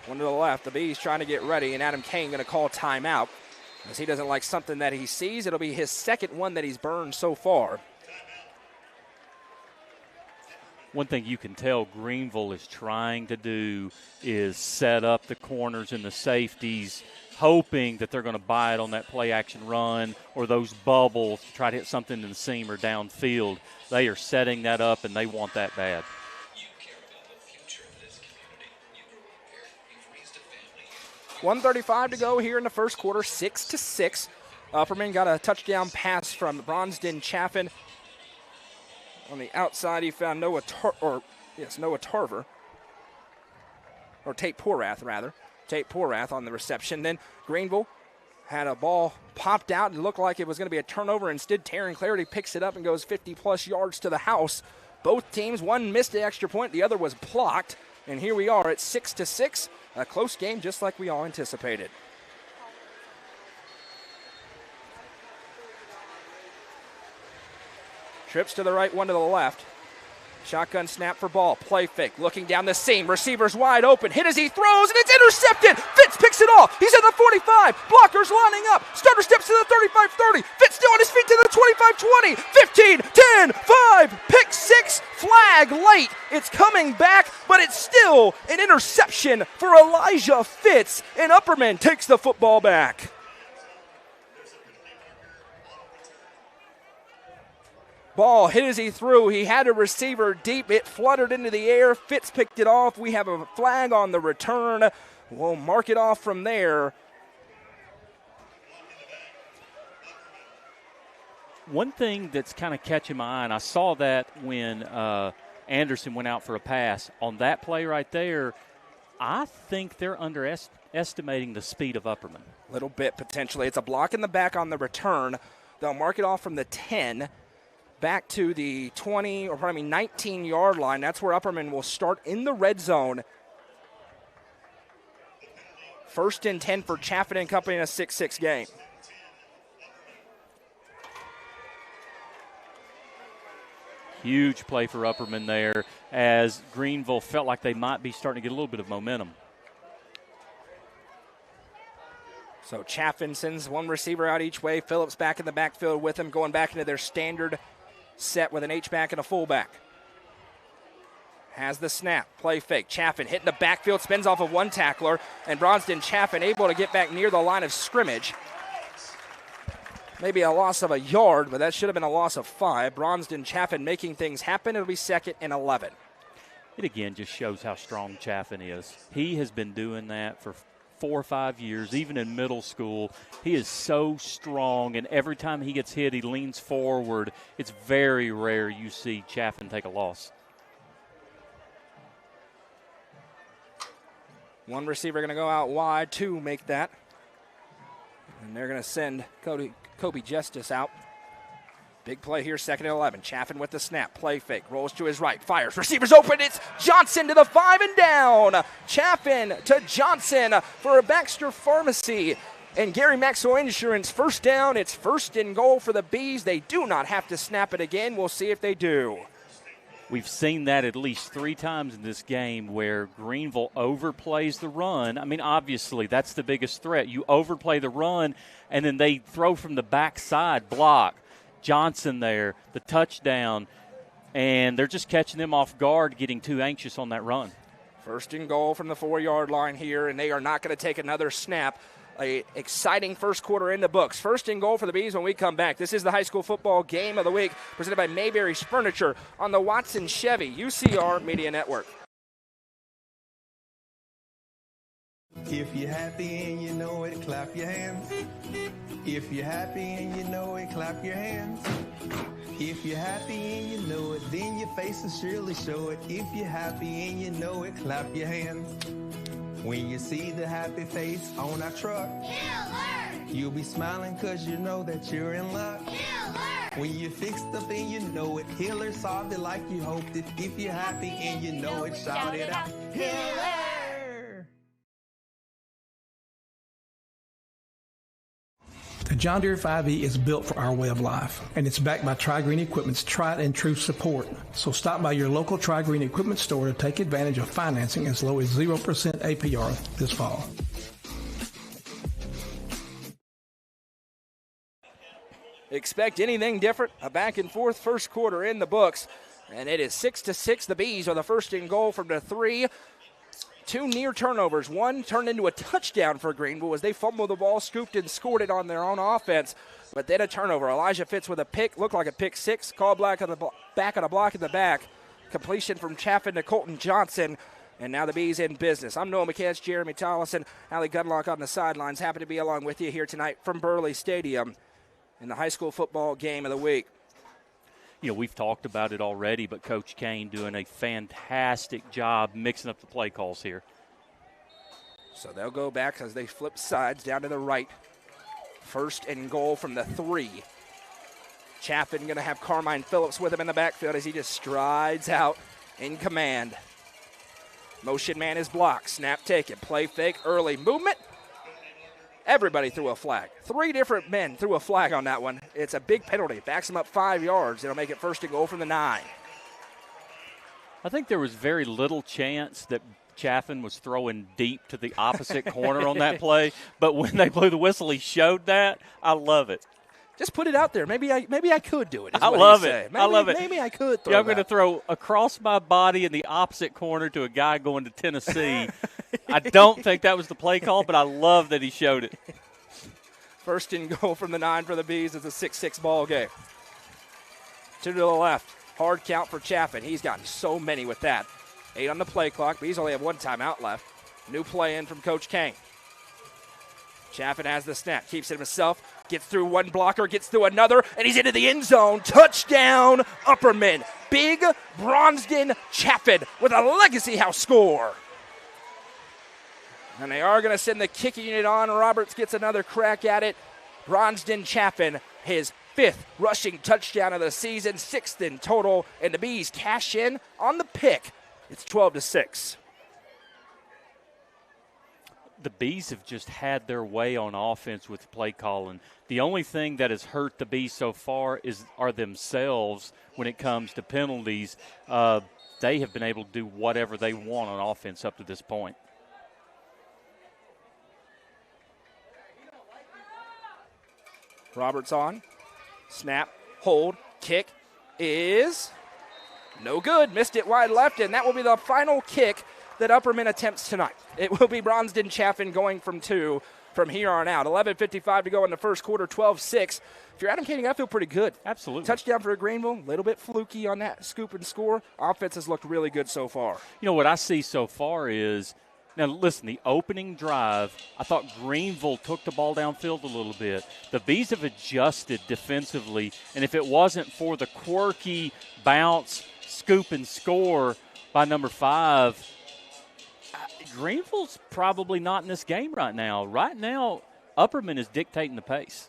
One to the left. The Bees trying to get ready, and Adam Kane going to call timeout. As he doesn't like something that he sees. It'll be his second one that he's burned so far. One thing you can tell Greenville is trying to do is set up the corners and the safeties, hoping that they're going to buy it on that play-action run or those bubbles to try to hit something in the seam or downfield. They are setting that up, and they want that bad. 1:35 to go here in the first quarter, 6-6. Upperman got a touchdown pass from Bronsden Chaffin. On the outside, he found Noah Tarver. Or Tate Porath, rather. Tate Porath on the reception. Then Greenville had a ball popped out and looked like it was going to be a turnover. Instead, Taryn Clarity picks it up and goes 50-plus yards to the house. Both teams, one missed the extra point, the other was blocked. And here we are at 6-6. A close game just like we all anticipated. Trips to the right, one to the left. Shotgun snap for Ball. Play fake. Looking down the seam. Receiver's wide open. Hit as he throws, and it's intercepted. Fitz picks it off. He's at the 45. Blockers lining up. Starter steps to the 35-30. Fitz still on his feet to the 25-20. 15, 10, 5. Pick 6. Flag late. It's coming back, but it's still an interception for Elijah Fitz. And Upperman takes the football back. Ball hit as he threw. He had a receiver deep. It fluttered into the air. Fitz picked it off. We have a flag on the return. We'll mark it off from there. One thing that's kind of catching my eye, and I saw that when Anderson went out for a pass. On that play right there, I think they're underestimating the speed of Upperman. A little bit, potentially. It's a block in the back on the return. They'll mark it off from the 10. Back to the 19-yard line. That's where Upperman will start in the red zone. 1st and 10 for Chaffin and Company in a 6-6 game. Huge play for Upperman there as Greenville felt like they might be starting to get a little bit of momentum. So Chaffin sends one receiver out each way. Phillips back in the backfield with him, going back into their standard set with an H-back and a fullback. Has the snap, play fake. Chaffin hitting the backfield, spins off of one tackler, and Bronsden Chaffin able to get back near the line of scrimmage. Maybe a loss of a yard, but that should have been a loss of 5. Bronsden Chaffin making things happen. It'll be 2nd and 11. It again just shows how strong Chaffin is. He has been doing that for 4 or 5 years, even in middle school. He is so strong, and every time he gets hit, he leans forward. It's very rare you see Chaffin take a loss. One receiver going to go out wide, two make that. And they're going to send Kobe Justice out. Big play here, 2nd and 11. Chaffin with the snap, play fake, rolls to his right, fires, receivers open, it's Johnson to the 5 and down. Chaffin to Johnson for a Baxter Pharmacy and Gary Maxwell Insurance. First down, it's 1st and goal for the Bees. They do not have to snap it again. We'll see if they do. We've seen that at least 3 times in this game where Greenville overplays the run. I mean, obviously, that's the biggest threat. You overplay the run, and then they throw from the backside block. Johnson there, the touchdown, and they're just catching them off guard, getting too anxious on that run. 1st and goal from the 4-yard line here, and they are not going to take another snap. An exciting first quarter in the books. 1st and goal for the Bees when we come back. This is the high school football game of the week presented by Mayberry's Furniture on the Watson Chevy UCR Media Network. If you're happy and you know it, clap your hands. If you're happy and you know it, clap your hands. If you're happy and you know it, then your face will surely show it. If you're happy and you know it, clap your hands. When you see the happy face on our truck, Killer! You'll be smiling cause you know that you're in luck. Killer! When you fix stuff and you know it, Killer solved it like you hoped it. If you're happy and you know it, shout it out. Killer! The John Deere 5E is built for our way of life, and it's backed by Tri-Green Equipment's tried and true support. So stop by your local Tri-Green Equipment store to take advantage of financing as low as 0% APR this fall. Expect anything different? A back and forth first quarter in the books, and it is 6-6. The Bees are the 1st and goal from the 3. 2 near turnovers. One turned into a touchdown for Greenville as they fumbled the ball, scooped and scored it on their own offense. But then a turnover. Elijah Fitz with a pick, looked like a pick 6. Call back on a block in the back. Completion from Chaffin to Colton Johnson. And now the Bees in business. I'm Noah McCants, Jeremy Tollison, Allie Gunlock on the sidelines. Happy to be along with you here tonight from Burley Stadium in the high school football game of the week. You know, we've talked about it already, but Coach Kane doing a fantastic job mixing up the play calls here. So they'll go back as they flip sides down to the right. 1st and goal from the 3. Chaffin going to have Carmine Phillips with him in the backfield as he just strides out in command. Motion man is blocked. Snap taken. Play fake. Early movement. Everybody threw a flag. 3 different men threw a flag on that one. It's a big penalty. Backs them up 5 yards. It'll make it 1st and goal from the 9. I think there was very little chance that Chaffin was throwing deep to the opposite corner on that play, but when they blew the whistle, he showed that. I love it. Just put it out there. Maybe I could do it. I love it. I love it. Maybe I could throw I'm going to throw across my body in the opposite corner to a guy going to Tennessee. I don't think that was the play call, but I love that he showed it. 1st and goal from the 9 for the Bees. It's a 6-6 ball game. 2 to the left. Hard count for Chaffin. He's gotten so many with that. 8 on the play clock. Bees only have 1 timeout left. New play in from Coach Kane. Chaffin has the snap. Keeps it himself. Gets through one blocker. Gets through another. And he's into the end zone. Touchdown, Upperman. Big Bronsden Chaffin with a Legacy House score. And they are going to send the kicking unit on. Roberts gets another crack at it. Bronsden Chaffin, his 5th rushing touchdown of the season, 6th in total. And the Bees cash in on the pick. It's 12-6. The Bees have just had their way on offense with play calling. The only thing that has hurt the Bees so far are themselves when it comes to penalties. They have been able to do whatever they want on offense up to this point. Roberts on. Snap, hold, kick is no good. Missed it wide left, and that will be the final kick that Upperman attempts tonight. It will be Bronsden Chaffin going from 2 from here on out. 11:55 to go in the first quarter, 12-6. If you're Adam Kading, I feel pretty good. Absolutely. Touchdown for Greenville, a little bit fluky on that scoop and score. Offense has looked really good so far. You know, what I see so far is, now listen, the opening drive, I thought Greenville took the ball downfield a little bit. The Bees have adjusted defensively, and if it wasn't for the quirky bounce, scoop, and score by number 5, Greenville's probably not in this game right now. Right now, Upperman is dictating the pace.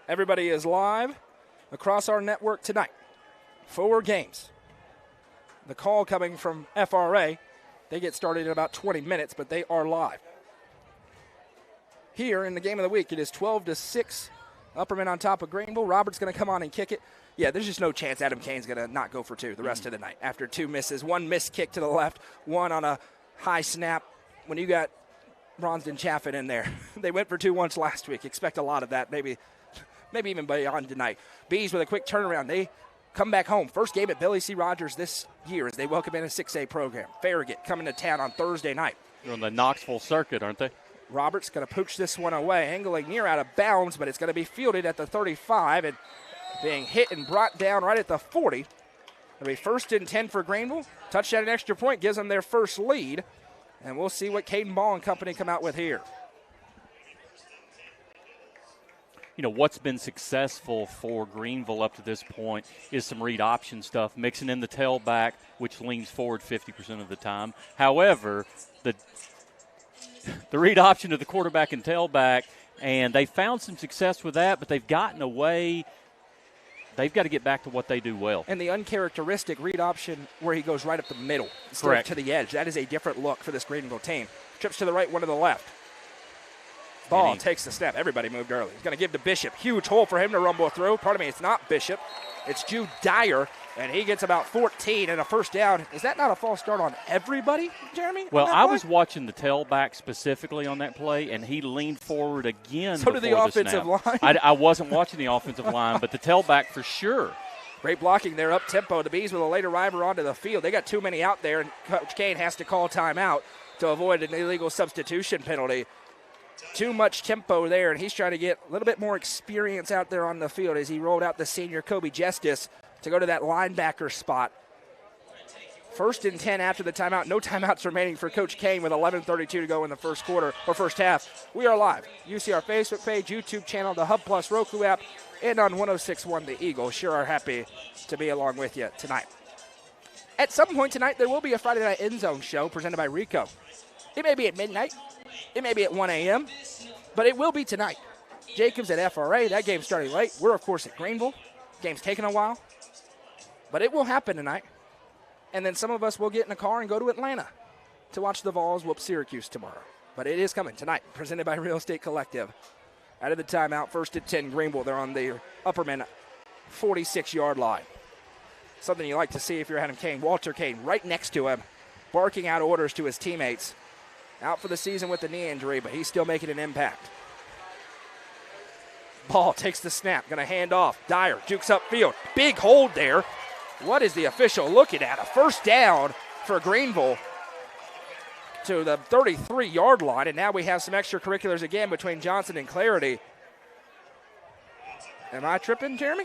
Everybody is live across our network tonight. 4 games. The call coming from FRA. They get started in about 20 minutes, but they are live. Here in the game of the week, it is 12-6. Upperman on top of Greenville. Robert's going to come on and kick it. Yeah, there's just no chance Adam Kane's going to not go for 2 the rest of the night. After 2 misses, 1 missed kick to the left, 1 on a high snap. When you got Bronston Chaffin in there, they went for 2 once last week. Expect a lot of that, maybe even beyond tonight. Bees with a quick turnaround. They come back home. First game at Billy C. Rogers this year as they welcome in a 6A program. Farragut coming to town on Thursday night. They're on the Knoxville circuit, aren't they? Roberts going to pooch this one away, angling near out of bounds, but it's going to be fielded at the 35 and being hit and brought down right at the 40. It'll be 1st and 10 for Greenville. Touchdown and extra point gives them their first lead, and we'll see what Caden Ball and company come out with here. You know, what's been successful for Greenville up to this point is some read option stuff, mixing in the tailback, which leans forward 50% of the time. However, the read option of the quarterback and tailback, and they found some success with that, but they've gotten away. They've got to get back to what they do well. And the uncharacteristic read option where he goes right up the middle instead of to the edge. That is a different look for this Greenville team. Trips to the right, 1 to the left. Ball takes the snap. Everybody moved early. He's going to give to Bishop. Huge hole for him to rumble through. Pardon me, it's not Bishop. It's Jude Dyer, and he gets about 14 and a first down. Is that not a false start on everybody, Jeremy? Well, I was watching the tailback specifically on that play, and he leaned forward again. So did the offensive line. I wasn't watching the offensive line, but the tailback for sure. Great blocking there, up tempo. The Bees with a late arriver onto the field. They got too many out there, and Coach Kane has to call timeout to avoid an illegal substitution penalty. Too much tempo there, and he's trying to get a little bit more experience out there on the field as he rolled out the senior Kobe Justice to go to that linebacker spot. 1st and 10 after the timeout. No timeouts remaining for Coach Kane with 11:32 to go in the first quarter or first half. We are live. You see our Facebook page, YouTube channel, the Hub Plus Roku app, and on 106.1 The Eagle. Sure are happy to be along with you tonight. At some point tonight, there will be a Friday Night End Zone show presented by Rico. It may be at midnight. It may be at 1 a.m., but it will be tonight. Jacobs at FRA. That game's starting late. We're, of course, at Greenville. Game's taking a while, but it will happen tonight. And then some of us will get in a car and go to Atlanta to watch the Vols whoop Syracuse tomorrow. But it is coming tonight, presented by Real Estate Collective. Out of the timeout, 1st and 10, Greenville. They're on the Upperman 46-yard line. Something you like to see if you're Adam Kane. Walter Kane right next to him, barking out orders to his teammates. Out for the season with the knee injury, but he's still making an impact. Ball takes the snap, going to hand off. Dyer jukes upfield. Big hold there. What is the official looking at? A first down for Greenville to the 33-yard line, and now we have some extracurriculars again between Johnson and Clarity. Am I tripping, Jeremy?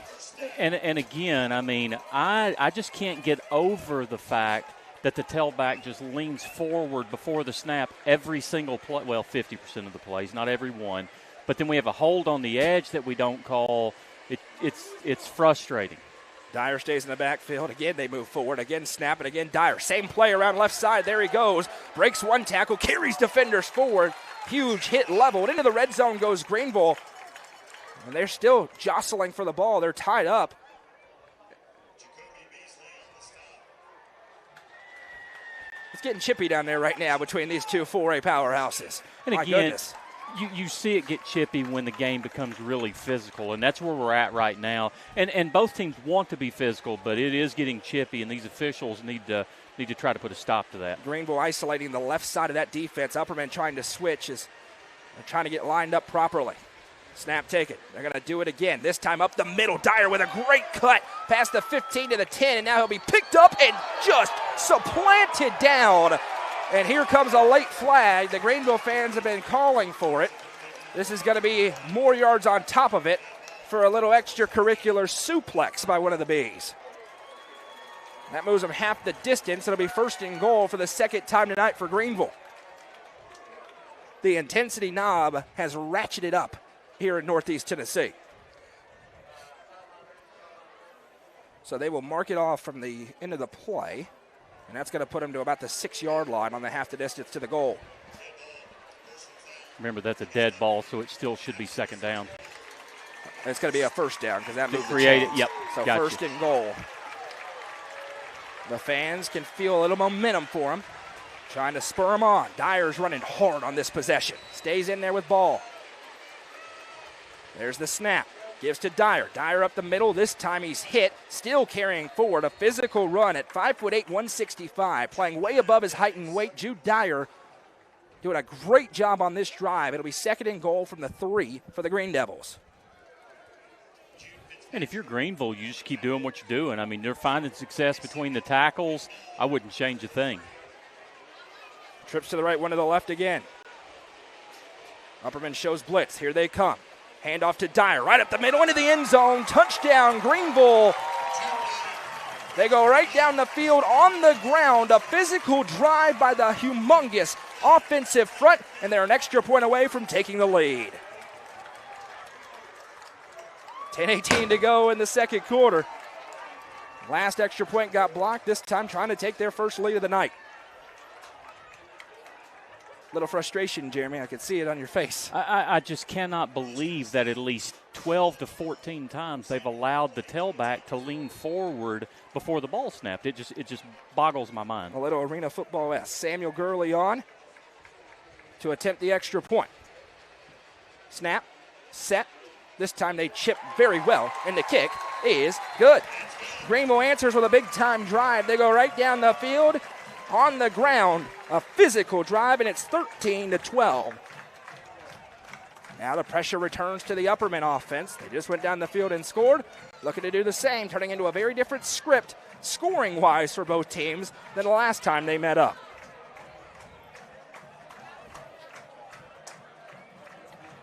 And again, I mean, I just can't get over the fact that the tailback just leans forward before the snap every single play. Well, 50% of the plays, not every one. But then we have a hold on the edge that we don't call. It's frustrating. Dyer stays in the backfield. Again, they move forward. Again, snap it. Again, Dyer. Same play around left side. There he goes. Breaks one tackle. Carries defenders forward. Huge hit leveled. Into the red zone goes Greenville. And they're still jostling for the ball. They're tied up. It's getting chippy down there right now between these two 4A powerhouses. And My again, goodness. You see it get chippy when the game becomes really physical, and that's where we're at right now. And both teams want to be physical, but it is getting chippy, and these officials need to try to put a stop to that. Greenville isolating the left side of that defense. Upperman trying to switch as they're trying to get lined up properly. Snap taken. They're going to do it again. This time up the middle. Dyer with a great cut past the 15 to the 10, and now he'll be picked up and just supplanted down. And here comes a late flag. The Greenville fans have been calling for it. This is going to be more yards on top of it for a little extracurricular suplex by one of the Bees. That moves them half the distance. It'll be 1st and goal for the second time tonight for Greenville. The intensity knob has ratcheted up here in Northeast Tennessee. So they will mark it off from the end of the play, and that's going to put them to about the 6-yard line on the half the distance to the goal. Remember, that's a dead ball, so it still should be second down. It's going to be a first down because that moved the create it. chains. Yep. So Gotcha. first and goal. The fans can feel a little momentum for him, trying to spur him on. Dyer's running hard on this possession. Stays in there with ball. There's the snap. Gives to Dyer. Dyer up the middle. This time he's hit. Still carrying forward. A physical run at 5'8", 165. Playing way above his height and weight. Jude Dyer doing a great job on this drive. It'll be second and goal from the 3 for the Green Devils. And if you're Greenville, you just keep doing what you're doing. I mean, they're finding success between the tackles. I wouldn't change a thing. Trips to the right, one to the left again. Upperman shows blitz. Here they come. Hand off to Dyer. Right up the middle into the end zone. Touchdown, Greenville. They go right down the field on the ground. A physical drive by the humongous offensive front, and they're an extra point away from taking the lead. 10:18 to go in the second quarter. Last extra point got blocked, this time trying to take their first lead of the night. Little frustration, Jeremy. I can see it on your face. I just cannot believe that at least 12 to 14 times they've allowed the tailback to lean forward before the ball snapped. It just boggles my mind. A little arena football-esque. Samuel Gurley on to attempt the extra point. Snap, set. This time they chip very well, and the kick is good. Greenville answers with a big-time drive. They go right down the field on the ground. A physical drive, and it's 13-12. Now the pressure returns to the Upperman offense. They just went down the field and scored. Looking to do the same, turning into a very different script, scoring-wise for both teams, than the last time they met up.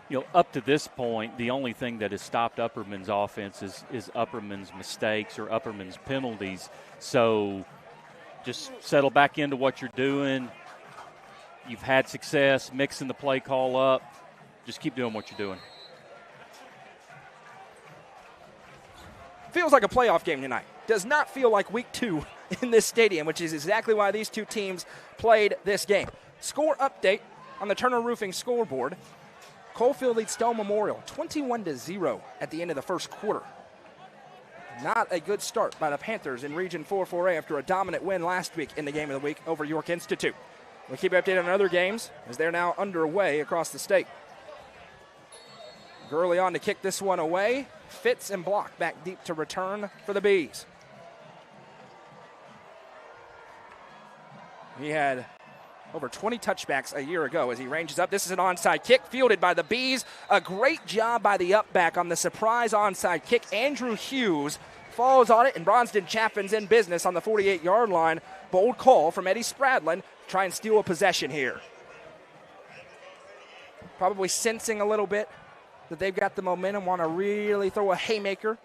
You know, up to this point, the only thing that has stopped Upperman's offense is Upperman's mistakes or Upperman's penalties. So just settle back into what you're doing. You've had success mixing the play call up. Just keep doing what you're doing. Feels like a playoff game tonight. Does not feel like week 2 in this stadium, which is exactly why these two teams played this game. Score update on the Turner Roofing scoreboard. Coalfield leads Stone Memorial 21-0 at the end of the first quarter. Not a good start by the Panthers in Region 4-4A after a dominant win last week in the game of the week over York Institute. We'll keep you updated on other games as they're now underway across the state. Gurley on to kick this one away. Fitz and block back deep to return for the Bees. He had over 20 touchbacks a year ago as he ranges up. This is an onside kick fielded by the Bees. A great job by the upback on the surprise onside kick. Andrew Hughes falls on it, and Bronston Chaffin's in business on the 48-yard line. Bold call from Eddie Spradlin to try and steal a possession here. Probably sensing a little bit that they've got the momentum, want to really throw a haymaker.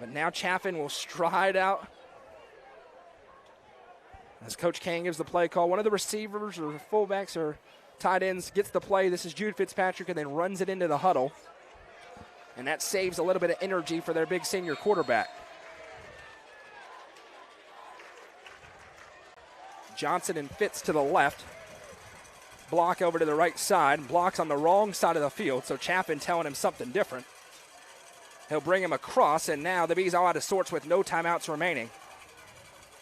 But now Chaffin will stride out as Coach Kane gives the play call. One of the receivers or fullbacks or tight ends gets the play. This is Jude Fitzpatrick, and then runs it into the huddle. And that saves a little bit of energy for their big senior quarterback. Johnson and Fitz to the left. Block over to the right side. Blocks on the wrong side of the field, so Chaffin telling him something different. He'll bring him across, and now the Bees all out of sorts with no timeouts remaining.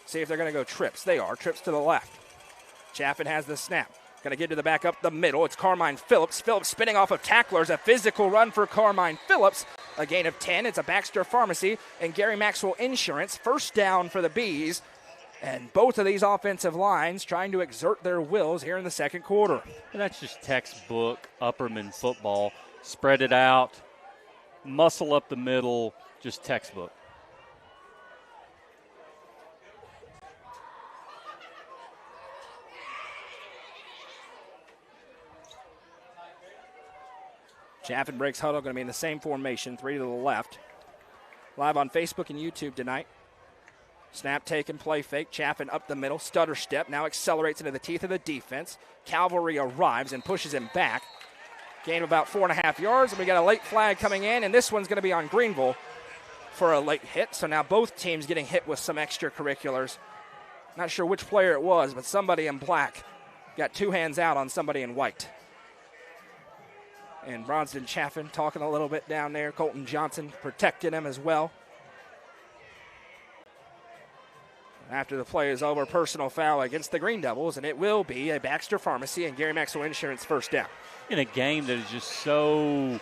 See if they're going to go trips. They are. Trips to the left. Chaffin has the snap. Going to get to the back up the middle. It's Carmine Phillips. Phillips spinning off of tacklers. A physical run for Carmine Phillips. A gain of 10. It's a Baxter Pharmacy and Gary Maxwell Insurance. First down for the Bees. And both of these offensive lines trying to exert their wills here in the second quarter. And that's just textbook Upperman football. Spread it out. Muscle up the middle. Just textbook. Chaffin breaks huddle, going to be in the same formation, 3 to the left. Live on Facebook and YouTube tonight. Snap taken, play fake. Chaffin up the middle, stutter step, now accelerates into the teeth of the defense. Cavalry arrives and pushes him back. Gain of about 4.5 yards, and we got a late flag coming in, and this one's going to be on Greenville. for a late hit. So now both teams getting hit with some extracurriculars. Not sure which player it was, but somebody in black got two hands out on somebody in white. And Bronston Chaffin talking a little bit down there. Colton Johnson protecting him as well. After the play is over, personal foul against the Green Devils, and it will be a Baxter Pharmacy and Gary Maxwell Insurance first down. In a game that is just so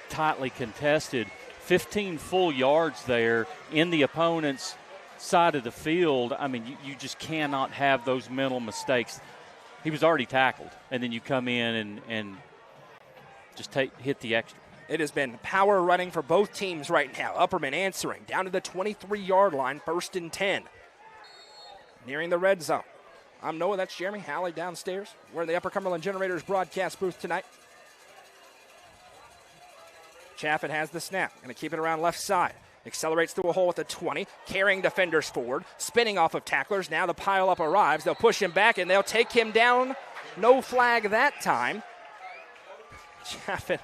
tightly contested, 15 full yards there in the opponent's side of the field. I mean, you just cannot have those mental mistakes. He was already tackled, and then you come in and just hit the extra. It has been power running for both teams right now. Upperman answering down to the 23-yard line, 1st and 10. Nearing the red zone. I'm Noah, that's Jeremy Halley downstairs. We're in the Upper Cumberland Generators broadcast booth tonight. Chaffin has the snap. Going to keep it around left side. Accelerates through a hole at the 20, carrying defenders forward, spinning off of tacklers. Now the pile-up arrives. They'll push him back, and they'll take him down. No flag that time. Chaffin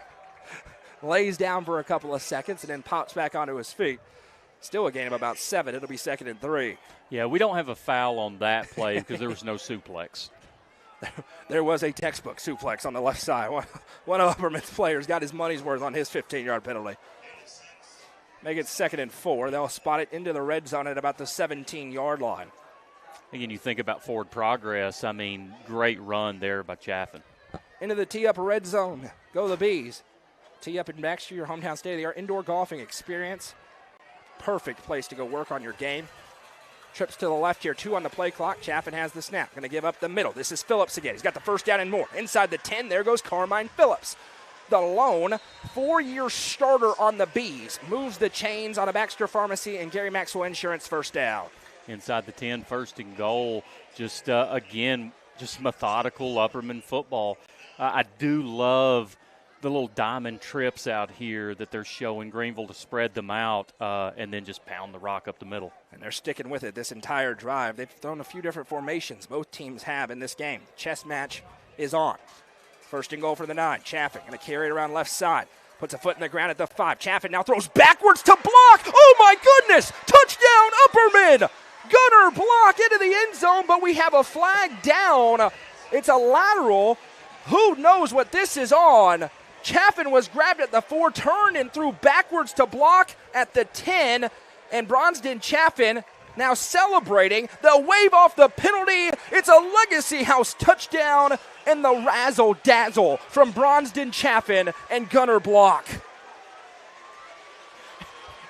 lays down for a couple of seconds and then pops back onto his feet. Still a gain of about 7. It'll be 2nd and 3. Yeah, we don't have a foul on that play because there was no suplex. There was a textbook suplex on the left side. One of Upperman's players got his money's worth on his 15-yard penalty. Make it 2nd and 4. They'll spot it into the red zone at about the 17-yard line. Again, you think about forward progress. I mean, great run there by Chaffin. Into the tee-up red zone. Go the Bees. Tee up in Baxter, your hometown state-of-the-art indoor golfing experience. Perfect place to go work on your game. Trips to the left here, 2 on the play clock. Chaffin has the snap. Going to give up the middle. This is Phillips again. He's got the first down and more. Inside the 10, there goes Carmine Phillips. The lone 4-year starter on the Bees moves the chains on a Baxter Pharmacy and Gary Maxwell Insurance first down. Inside the 10, 1st and goal. Just, again, just methodical Upperman football. I do love the little diamond trips out here that they're showing Greenville to spread them out and then just pound the rock up the middle. And they're sticking with it this entire drive. They've thrown a few different formations both teams have in this game. Chess match is on. 1st and goal for the 9. Chaffin going to carry it around left side. Puts a foot in the ground at the 5. Chaffin now throws backwards to block. Oh, my goodness. Touchdown, Upperman. Gunner block into the end zone, but we have a flag down. It's a lateral. Who knows what this is on? Chaffin was grabbed at the 4, turned and threw backwards to block at the 10. And Bronston Chaffin now celebrating. They'll wave off the penalty. It's a Legacy House touchdown and the razzle-dazzle from Bronston Chaffin and Gunner block.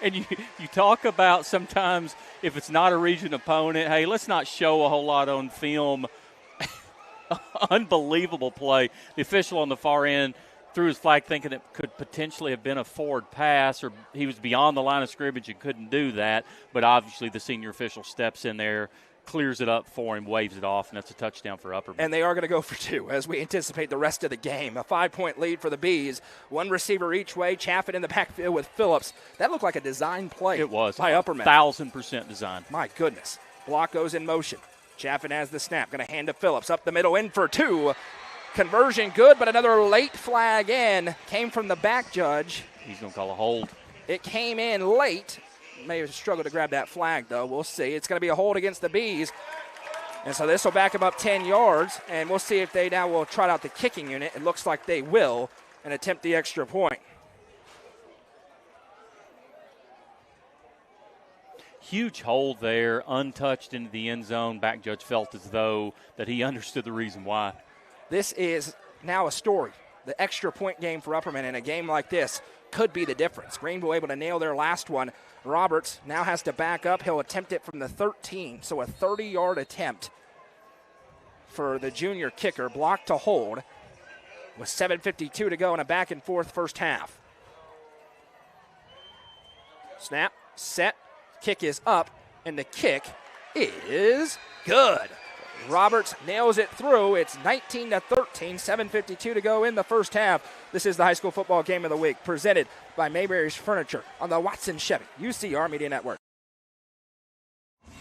And you talk about sometimes if it's not a region opponent, hey, let's not show a whole lot on film. Unbelievable play. The official on the far end threw his flag thinking it could potentially have been a forward pass or he was beyond the line of scrimmage and couldn't do that. But obviously the senior official steps in there, clears it up for him, waves it off, and that's a touchdown for Upperman. And they are going to go for 2 as we anticipate the rest of the game. A 5-point lead for the Bees. 1 receiver each way. Chaffin in the backfield with Phillips. That looked like a design play. It was. By Upperman. 1,000% design. My goodness. Block goes in motion. Chaffin has the snap. Going to hand to Phillips. Up the middle, in for 2. Conversion good, but another late flag in. Came from the back judge. He's going to call a hold. It came in late. May have struggled to grab that flag, though. We'll see. It's going to be a hold against the Bees. And so this will back them up 10 yards, and we'll see if they now will trot out the kicking unit. It looks like they will and attempt the extra point. Huge hold there, untouched into the end zone. Back judge felt as though that he understood the reason why. This is now a story. The extra point game for Upperman in a game like this could be the difference. Greenville able to nail their last one. Roberts now has to back up. He'll attempt it from the 13, so a 30-yard attempt for the junior kicker. Block to hold with 7:52 to go in a back-and-forth first half. Snap, set, kick is up, and the kick is good. Roberts nails it through. It's 19-13, 7:52 to go in the first half. This is the high school football game of the week, presented by Mayberry's Furniture on the Watson Chevy UCR Media Network.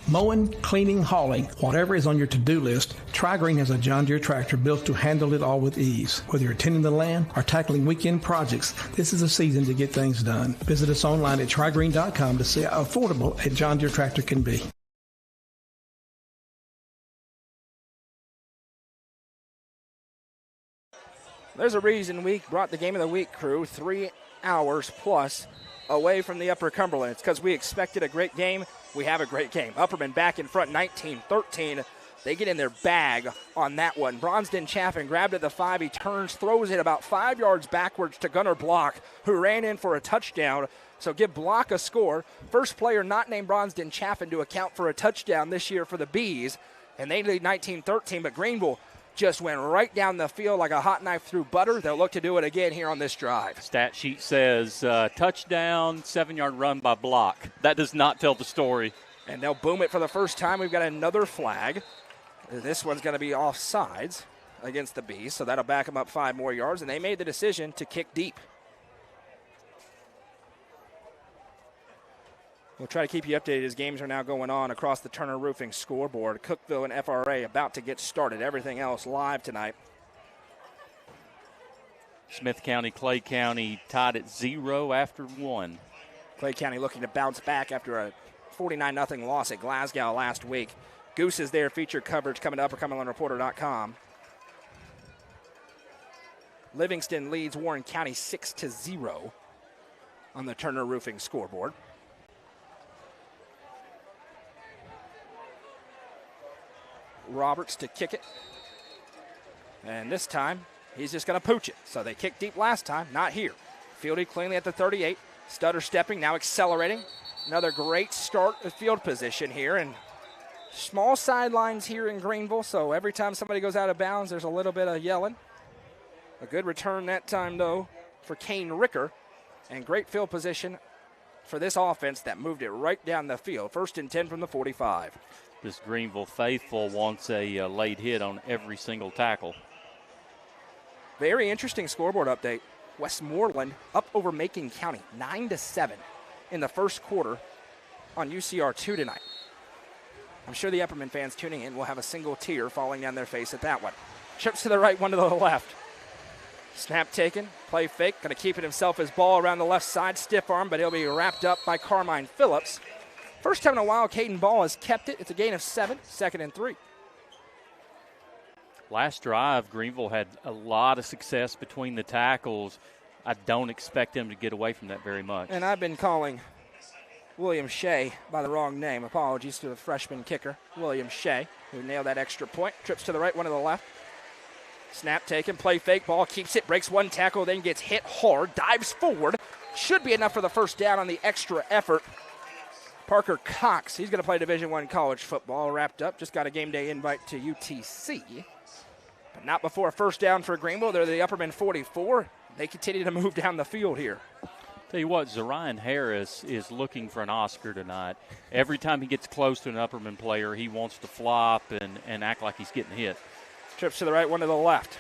Mowing, cleaning, hauling, whatever is on your to-do list, Tri-Green has a John Deere tractor built to handle it all with ease. Whether you're tending the land or tackling weekend projects, this is a season to get things done. Visit us online at trigreen.com to see how affordable a John Deere tractor can be. There's a reason we brought the Game of the Week crew 3 hours plus away from the Upper Cumberland. It's because we expected a great game. We have a great game. Upperman back in front 19-13. They get in their bag on that one. Bronsden Chaffin grabbed at the 5. He turns, throws it about 5 yards backwards to Gunnar Block, who ran in for a touchdown. So give Block a score. First player not named Bronsden Chaffin to account for a touchdown this year for the Bees. And they lead 19-13, but Greenville just went right down the field like a hot knife through butter. They'll look to do it again here on this drive. Stat sheet says touchdown, 7-yard run by Block. That does not tell the story. And they'll boom it for the first time. We've got another flag. This one's going to be offsides against the Bees, so that'll back them up 5 more yards. And they made the decision to kick deep. We'll try to keep you updated as games are now going on across the Turner Roofing scoreboard. Cookeville and FRA about to get started. Everything else live tonight. Smith County, Clay County tied at 0 after 1. Clay County looking to bounce back after a 49-0 loss at Glasgow last week. Goose is there, featured coverage coming to UpperCumberlandReporter.com. Livingston leads Warren County 6-0 on the Turner Roofing scoreboard. Roberts to kick it. And this time, he's just going to pooch it. So they kicked deep last time, not here. Fielded cleanly at the 38. Stutter stepping, now accelerating. Another great start of field position here. And small sidelines here in Greenville, so every time somebody goes out of bounds, there's a little bit of yelling. A good return that time, though, for Kane Ricker. And great field position for this offense that moved it right down the field. 1st and 10 from the 45. This Greenville faithful wants a late hit on every single tackle. Very interesting scoreboard update. Westmoreland up over Macon County, 9-7 in the first quarter on UCR2 tonight. I'm sure the Upperman fans tuning in will have a single tear falling down their face at that one. Trips to the right, one to the left. Snap taken, play fake, going to keep it himself his ball around the left side, stiff arm, but he'll be wrapped up by Carmine Phillips. First time in a while, Caden Ball has kept it. It's a gain of 7, 2nd and 3. Last drive, Greenville had a lot of success between the tackles. I don't expect them to get away from that very much. And I've been calling William Shea by the wrong name. Apologies to the freshman kicker, William Shea, who nailed that extra point. Trips to the right, one to the left. Snap taken, play fake, ball keeps it, breaks one tackle, then gets hit hard, dives forward. Should be enough for the first down on the extra effort. Parker Cox, he's going to play Division I college football, wrapped up. Just got a game day invite to UTC. But not before a first down for Greenville. They're the Upperman 44. They continue to move down the field here. Tell you what, Zarian Harris is looking for an Oscar tonight. Every time he gets close to an Upperman player, he wants to flop and act like he's getting hit. Trips to the right, one to the left.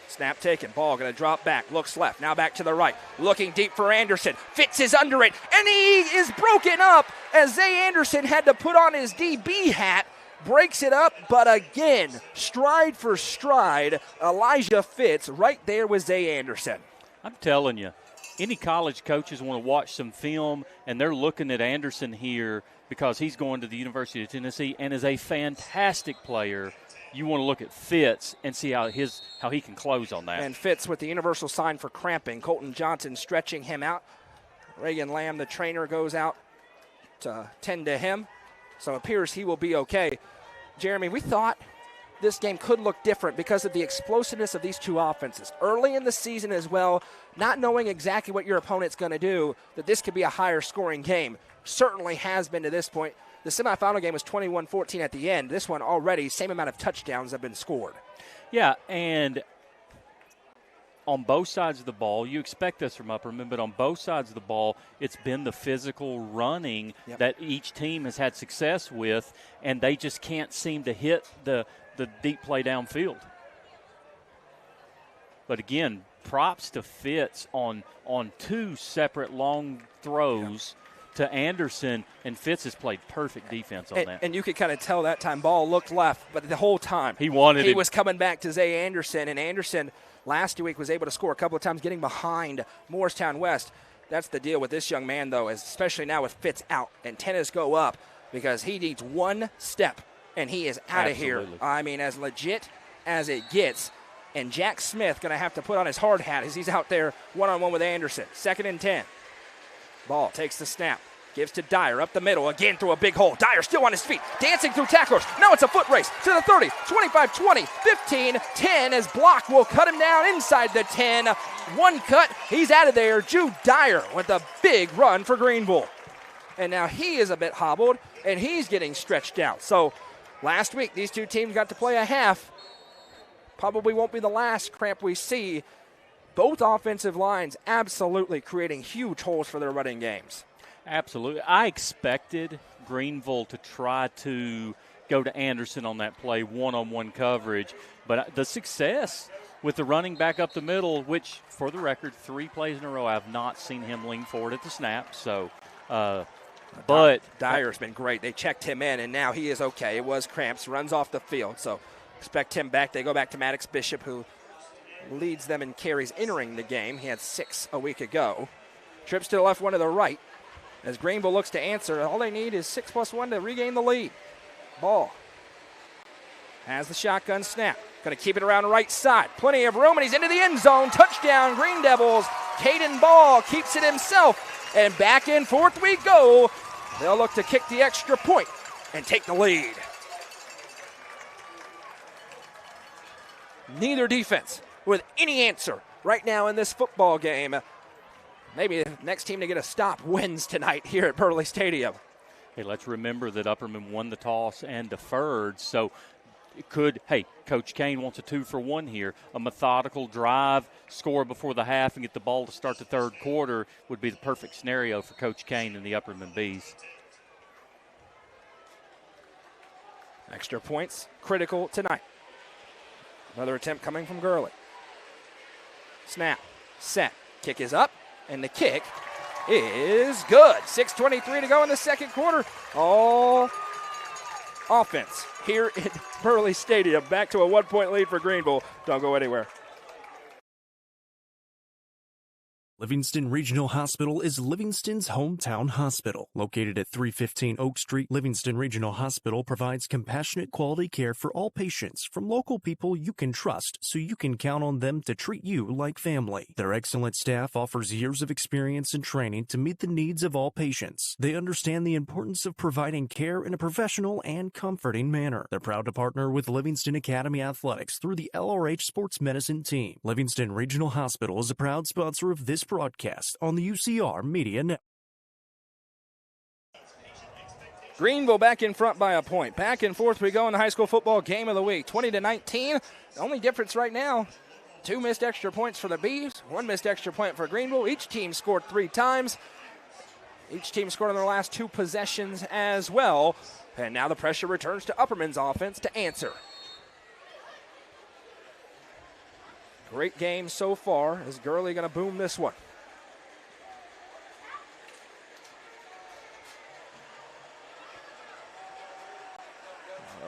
Snap taken, ball going to drop back, looks left, now back to the right. Looking deep for Anderson, Fitz is under it, and he is broken up as Zay Anderson had to put on his DB hat. Breaks it up, but again, stride for stride, Elijah Fitz right there with Zay Anderson. I'm telling you, any college coaches want to watch some film, and they're looking at Anderson here because he's going to the University of Tennessee and is a fantastic player. You want to look at Fitz and see how he can close on that. And Fitz with the universal sign for cramping. Colton Johnson stretching him out. Reagan Lamb, the trainer, goes out to tend to him. So it appears he will be okay. Jeremy, we thought this game could look different because of the explosiveness of these two offenses. Early in the season as well, not knowing exactly what your opponent's going to do, that this could be a higher scoring game. Certainly has been to this point. The semifinal game was 21-14 at the end. This one already, same amount of touchdowns have been scored. Yeah, and on both sides of the ball, you expect this from Upperman, but on both sides of the ball, it's been the physical running that each team has had success with, and they just can't seem to hit the deep play downfield. But again, props to Fitz on two separate long throws to Anderson, and Fitz has played perfect defense on that. And you could kind of tell that time ball looked left, but the whole time he was coming back to Zay Anderson, and Anderson last week was able to score a couple of times getting behind Morristown West. That's the deal with this young man, though, especially now with Fitz out. Antennas go up because he needs one step, and he is out of here. I mean, as legit as it gets. And Jack Smith going to have to put on his hard hat as he's out there one-on-one with Anderson. 2nd and 10. Ball takes the snap. Gives to Dyer up the middle, again through a big hole. Dyer still on his feet, dancing through tacklers. Now it's a foot race to the 30, 25, 20, 15, 10 as block will cut him down inside the 10. One cut, he's out of there. Jude Dyer with a big run for Greeneville. And now he is a bit hobbled, and he's getting stretched out. So last week, these two teams got to play a half. Probably won't be the last cramp we see. Both offensive lines absolutely creating huge holes for their running games. Absolutely. I expected Greeneville to try to go to Anderson on that play, one-on-one coverage. But the success with the running back up the middle, which, for the record, 3 plays in a row, I have not seen him lean forward at the snap. So, but Dyer's been great. They checked him in, and now he is okay. It was cramps, runs off the field. So expect him back. They go back to Maddox Bishop, who leads them in carries entering the game. He had 6 a week ago. Trips to the left, one to the right. As Greeneville looks to answer, all they need is 6+1 to regain the lead. Ball has the shotgun snap. Going to keep it around the right side. Plenty of room, and he's into the end zone. Touchdown, Green Devils. Caden Ball keeps it himself. And back and forth we go. They'll look to kick the extra point and take the lead. Neither defense with any answer right now in this football game. Maybe the next team to get a stop wins tonight here at Burley Stadium. Hey, let's remember that Upperman won the toss and deferred, so it could, hey, Coach Kane wants a 2-for-1 here. A methodical drive, score before the half, and get the ball to start the third quarter would be the perfect scenario for Coach Kane and the Upperman Bees. Extra points, critical tonight. Another attempt coming from Gurley. Snap, set, kick is up, and the kick is good. 6:23 to go in the second quarter. All offense here at Burley Stadium. Back to a 1-point lead for Greeneville. Don't go anywhere. Livingston Regional Hospital is Livingston's hometown hospital. Located at 315 Oak Street, Livingston Regional Hospital provides compassionate quality care for all patients from local people you can trust, so you can count on them to treat you like family. Their excellent staff offers years of experience and training to meet the needs of all patients. They understand the importance of providing care in a professional and comforting manner. They're proud to partner with Livingston Academy Athletics through the LRH Sports Medicine team. Livingston Regional Hospital is a proud sponsor of this broadcast on the UCR Media Network. Greeneville back in front by a point. Back and forth we go in the high school football game of the week. 20-19. The only difference right now, 2 missed extra points for the Bees, 1 missed extra point for Greeneville. Each team scored 3 times. Each team scored on their last 2 possessions as well. And now the pressure returns to Upperman's offense to answer. Great game so far. Is Gurley going to boom this one?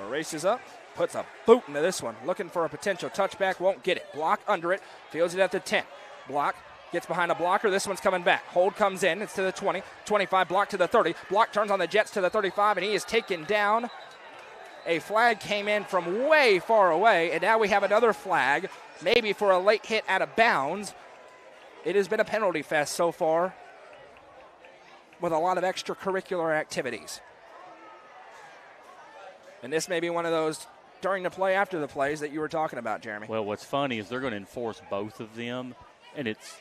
Races up, puts a boot into this one. Looking for a potential touchback, won't get it. Block under it, fields it at the 10. Block, gets behind a blocker. This one's coming back. Hold comes in, it's to the 20. 25, block to the 30. Block turns on the Jets to the 35, and he is taken down. A flag came in from way far away, and now we have another flag, maybe for a late hit out of bounds. It has been a penalty fest so far with a lot of extracurricular activities. And this may be one of those during the play, after the plays that you were talking about, Jeremy. Well, what's funny is they're going to enforce both of them, and it's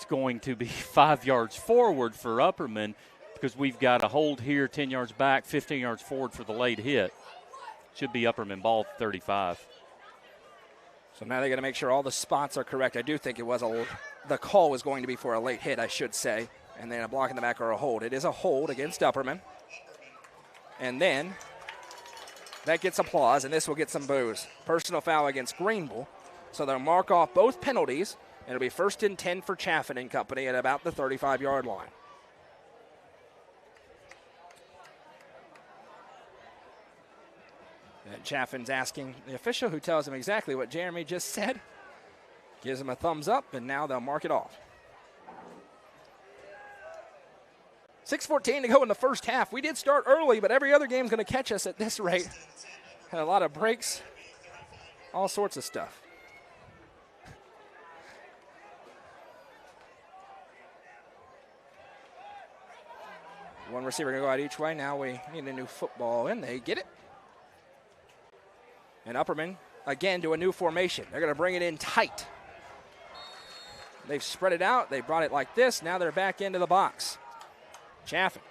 going to be 5 yards forward for Upperman because we've got a hold here 10 yards back, 15 yards forward for the late hit. Should be Upperman ball 35. So now they got to make sure all the spots are correct. I do think it was the call was going to be for a late hit, I should say, and then a block in the back or a hold. It is a hold against Upperman. And then that gets applause, and this will get some boos. Personal foul against Greeneville. So they'll mark off both penalties, and it'll be 1st and 10 for Chaffin and company at about the 35-yard line. And Chaffin's asking the official, who tells him exactly what Jeremy just said. Gives him a thumbs up, and now they'll mark it off. 6:14 to go in the first half. We did start early, but every other game's going to catch us at this rate. Had a lot of breaks, all sorts of stuff. One receiver going to go out each way. Now we need a new football, and they get it. And Upperman, again, to a new formation. They're going to bring it in tight. They've spread it out. They brought it like this. Now they're back into the box. Chaffin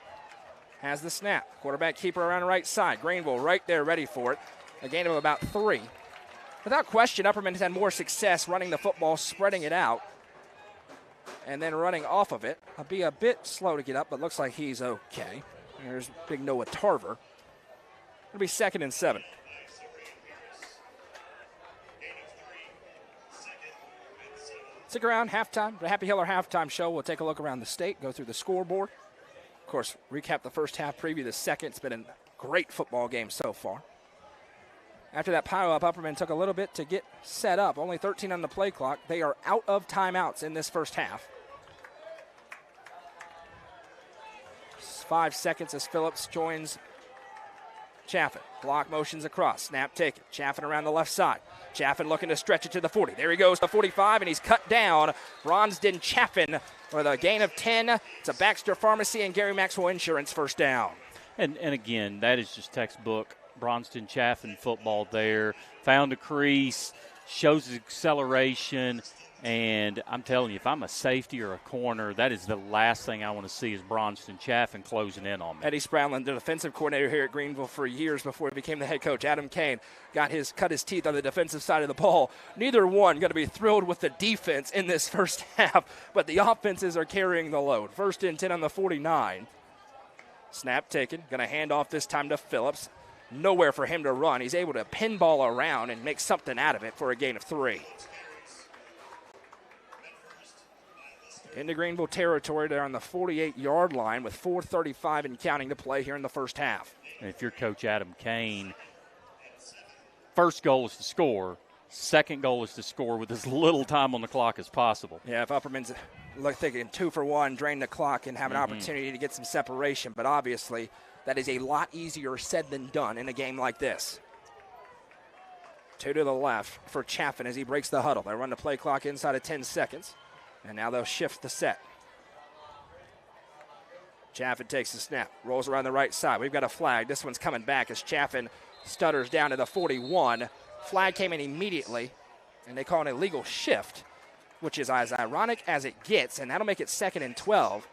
has the snap. Quarterback keeper around the right side. Greeneville right there ready for it. A gain of about 3. Without question, Upperman has had more success running the football, spreading it out, and then running off of it. I'll be a bit slow to get up, but looks like he's okay. There's big Noah Tarver. It'll be 2nd and 7. Stick around, halftime. The Happy Hiller halftime show. We'll take a look around the state, go through the scoreboard. Of course, recap the first half, preview the second. It's been a great football game so far. After that pile-up, Upperman took a little bit to get set up. Only 13 on the play clock. They are out of timeouts in this first half. 5 seconds as Phillips joins Chaffin. Block motions across. Snap taken. Chaffin around the left side. Chaffin looking to stretch it to the 40. There he goes to 45, and he's cut down. Bronsden Chaffin with a gain of 10. It's a Baxter Pharmacy and Gary Maxwell Insurance first down. And again, that is just textbook Bronsden Chaffin football there. Found a crease, shows his acceleration, and I'm telling you, if I'm a safety or a corner, that is the last thing I want to see is Bronsden Chaffin closing in on me. Eddie Spradlin, the defensive coordinator here at Greenville for years before he became the head coach. Adam Kane cut his teeth on the defensive side of the ball. Neither one going to be thrilled with the defense in this first half, but the offenses are carrying the load. 1st and 10 on the 49. Snap taken. Going to hand off this time to Phillips. Nowhere for him to run. He's able to pinball around and make something out of it for a gain of 3. Into Greenville territory. They're on the 48-yard line with 4:35 and counting to play here in the first half. And if you're Coach Adam Kane, first goal is to score. Second goal is to score with as little time on the clock as possible. Yeah, if Upperman's thinking 2 for 1, drain the clock and have an opportunity to get some separation. But obviously, that is a lot easier said than done in a game like this. 2 to the left for Chaffin as he breaks the huddle. They run the play clock inside of 10 seconds. And now they'll shift the set. Chaffin takes the snap, rolls around the right side. We've got a flag. This one's coming back as Chaffin stutters down to the 41. Flag came in immediately, and they call an illegal shift, which is as ironic as it gets, and that'll make it 2nd and 12.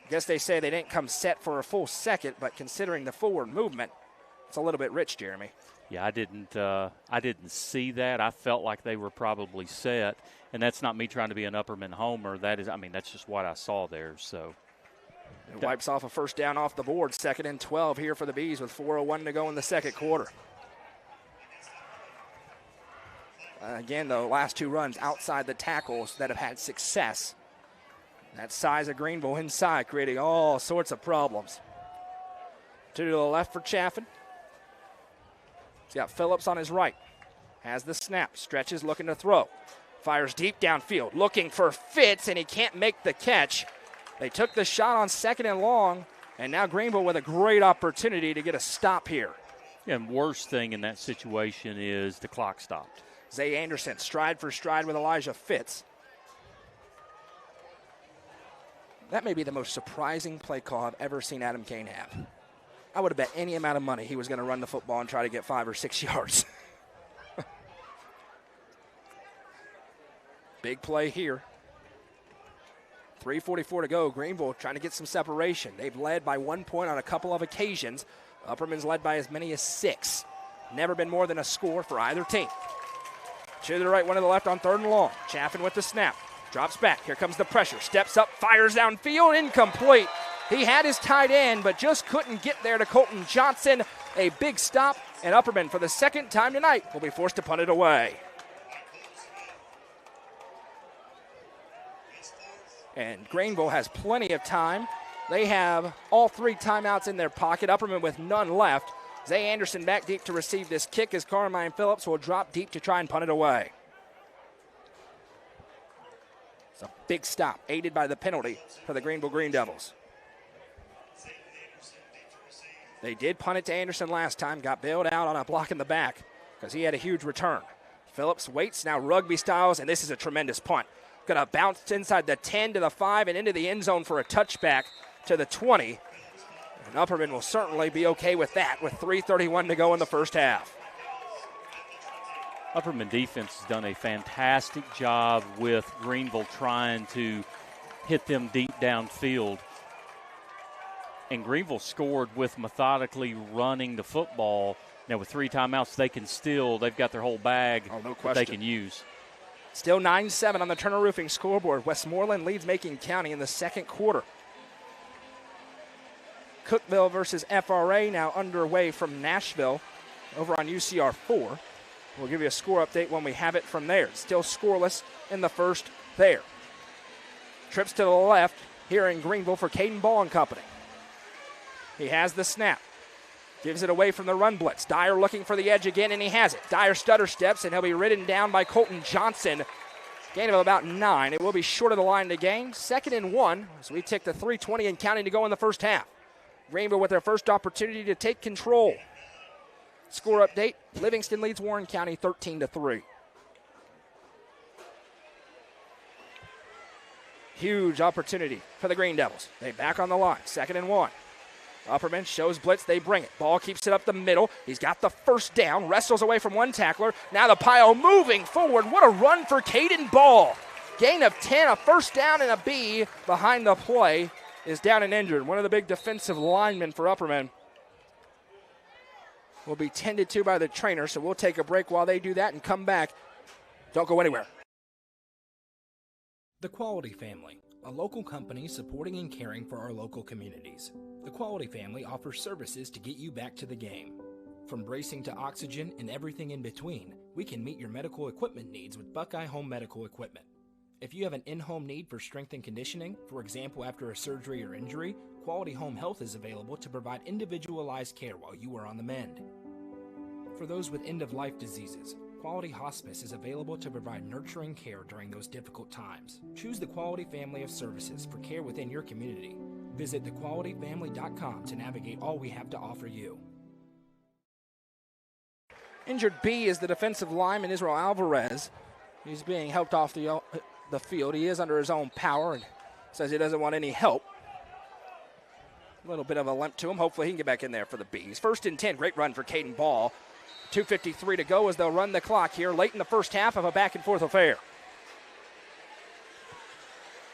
I guess they say they didn't come set for a full second, but considering the forward movement, it's a little bit rich, Jeremy. Yeah, I didn't see that. I felt like they were probably set, and that's not me trying to be an Upperman homer. That's just what I saw there. So it wipes off a first down off the board. 2nd and 12 here for the Bees with 4:01 to go in the second quarter. Again, the last 2 runs outside the tackles that have had success. That size of Greenville inside creating all sorts of problems. 2 to the left for Chaffin. He's got Phillips on his right. Has the snap. Stretches, looking to throw. Fires deep downfield. Looking for Fitz, and he can't make the catch. They took the shot on 2nd and long, and now Greenville with a great opportunity to get a stop here. And worst thing in that situation is the clock stopped. Zay Anderson, stride for stride with Elijah Fitz. That may be the most surprising play call I've ever seen Adam Kane have. I would have bet any amount of money he was going to run the football and try to get 5 or 6 yards. Big play here. 3:44 to go. Greenville trying to get some separation. They've led by 1 point on a couple of occasions. Upperman's led by as many as 6. Never been more than a score for either team. 2 to the right, 1 to the left on 3rd and long. Chaffin with the snap. Drops back. Here comes the pressure. Steps up, fires downfield, incomplete. He had his tight end, but just couldn't get there to Colton Johnson. A big stop, and Upperman, for the second time tonight, will be forced to punt it away. And Greenville has plenty of time. They have all 3 timeouts in their pocket. Upperman with none left. Zay Anderson back deep to receive this kick as Carmine Phillips will drop deep to try and punt it away. It's a big stop, aided by the penalty for the Greenville Green Devils. They did punt it to Anderson last time, got bailed out on a block in the back because he had a huge return. Phillips waits now rugby styles, and this is a tremendous punt. Going to bounce inside the 10 to the 5 and into the end zone for a touchback to the 20. And Upperman will certainly be okay with that with 3:31 to go in the first half. Upperman defense has done a fantastic job with Greenville trying to hit them deep downfield. And Greenville scored with methodically running the football. Now with 3 timeouts, they've got their whole bag that they can use. Still 9-7 on the Turner Roofing scoreboard. Westmoreland leads Macon County in the second quarter. Cookeville versus FRA now underway from Nashville over on UCR 4. We'll give you a score update when we have it from there. Still scoreless in the first there. Trips to the left here in Greenville for Caden Ball and company. He has the snap. Gives it away from the run blitz. Dyer looking for the edge again, and he has it. Dyer stutter steps, and he'll be ridden down by Colton Johnson. Gain of about 9. It will be short of the line to gain. 2nd and 1 as we tick the 3:20 and counting to go in the first half. Greenville with their first opportunity to take control. Score update, Livingston leads Warren County 13-3. Huge opportunity for the Green Devils. They back on the line, 2nd and 1. Upperman shows blitz, they bring it. Ball keeps it up the middle. He's got the first down, wrestles away from one tackler. Now the pile moving forward. What a run for Caden Ball. Gain of 10, a first down and a B behind the play is down and injured. One of the big defensive linemen for Upperman will be tended to by the trainer, so we'll take a break while they do that and come back. Don't go anywhere. The Quality Family, a local company supporting and caring for our local communities. The Quality Family offers services to get you back to the game. From bracing to oxygen and everything in between, we can meet your medical equipment needs with Buckeye Home Medical Equipment. If you have an in-home need for strength and conditioning, for example after a surgery or injury, Quality Home Health is available to provide individualized care while you are on the mend. For those with end-of-life diseases, Quality Hospice is available to provide nurturing care during those difficult times. Choose the Quality family of services for care within your community. Visit thequalityfamily.com to navigate all we have to offer you. Injured B is the defensive lineman Israel Alvarez. He's being helped off the field. He is under his own power and says he doesn't want any help. A little bit of a limp to him. Hopefully he can get back in there for the Bees. 1st and 10. Great run for Caden Ball. 2:53 to go as they'll run the clock here late in the first half of a back-and-forth affair.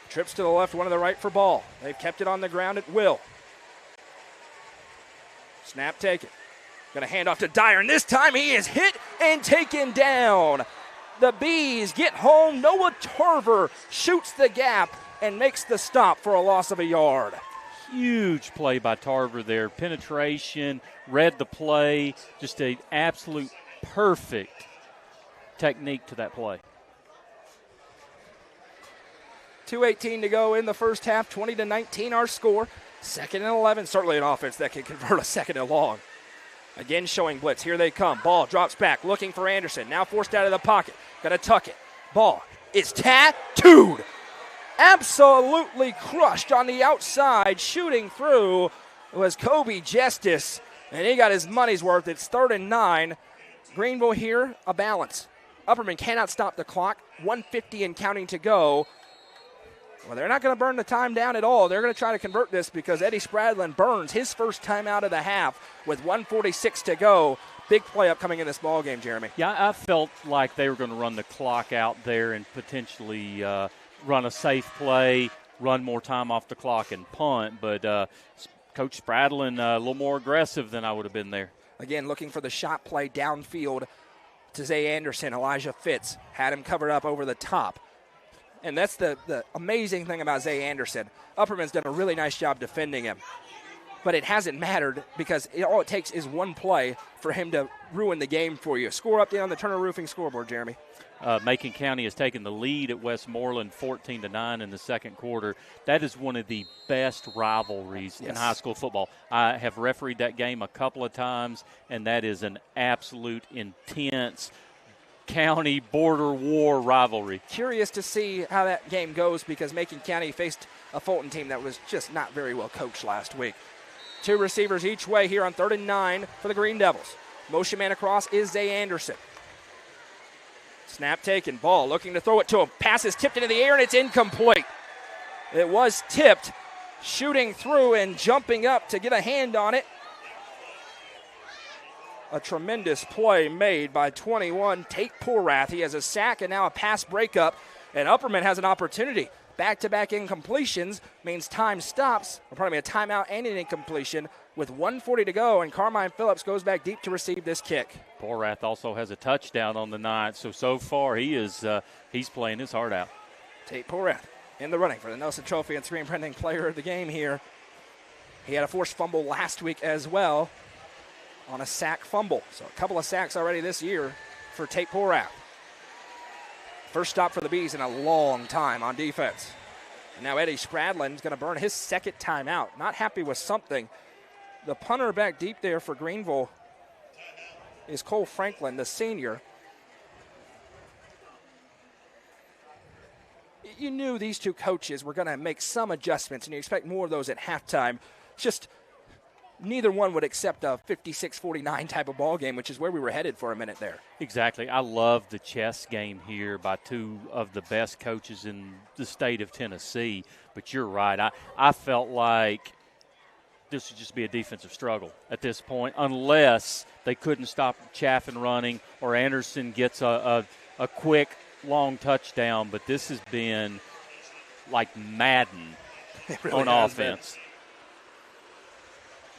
Trips to the left, one to the right for Ball. They've kept it on the ground at will. Snap taken. Going to hand off to Dyer, and this time he is hit and taken down. The Bees get home. Noah Tarver shoots the gap and makes the stop for a loss of a yard. Huge play by Tarver there. Penetration, read the play, just an absolute perfect technique to that play. 2:18 to go in the first half, 20-19 our score. 2nd and 11, certainly an offense that can convert a 2nd and long. Again showing blitz, here they come. Ball drops back, looking for Anderson, now forced out of the pocket. Gonna tuck it. Ball is tattooed. Absolutely crushed on the outside. Shooting through was Kobe Justice, and he got his money's worth. It's 3rd and 9. Greenville here, a balance. Upperman cannot stop the clock. 1:50 and counting to go. Well, they're not going to burn the time down at all. They're going to try to convert this because Eddie Spradlin burns his first time out of the half with 1:46 to go. Big play upcoming in this ball game, Jeremy. Yeah, I felt like they were going to run the clock out there and potentially run a safe play, run more time off the clock and punt. But Coach Spradlin a little more aggressive than I would have been there. Again, looking for the shot play downfield to Zay Anderson. Elijah Fitz had him covered up over the top. And that's the amazing thing about Zay Anderson. Upperman's done a really nice job defending him. but it hasn't mattered because all it takes is one play for him to ruin the game for you. Score update on the Turner Roofing scoreboard, Jeremy. Macon County has taken the lead at Westmoreland 14-9 in the second quarter. That is one of the best rivalries in high school football. I have refereed that game a couple of times, and that is an absolute intense county border war rivalry. Curious to see how that game goes because Macon County faced a Fulton team that was just not very well coached last week. 2 receivers each way here on 3rd and 9 for the Green Devils. Motion man across is Zay Anderson. Snap taken, ball looking to throw it to him. Pass is tipped into the air and it's incomplete. It was tipped, shooting through and jumping up to get a hand on it. A tremendous play made by 21, Tate Porath. He has a sack and now a pass breakup, and Upperman has an opportunity. Back-to-back incompletions means time stops, or pardon me, a timeout and an incompletion with 1:40 to go, and Carmine Phillips goes back deep to receive this kick. Porath also has a touchdown on the night, so far he's playing his heart out. Tate Porath in the running for the Nelson Trophy and screen printing player of the game here. He had a forced fumble last week as well on a sack fumble. So a couple of sacks already this year for Tate Porath. First stop for the Bees in a long time on defense. And now Eddie Spradlin's going to burn his second timeout. Not happy with something. The punter back deep there for Greenville is Cole Franklin, the senior. You knew these two coaches were going to make some adjustments, and you expect more of those at halftime. Just neither one would accept a 56-49 type of ball game, which is where we were headed for a minute there. Exactly. I love the chess game here by two of the best coaches in the state of Tennessee. But you're right. I felt like this would just be a defensive struggle at this point unless they couldn't stop Chaffin running or Anderson gets a quick, long touchdown. But this has been like Madden really on offense.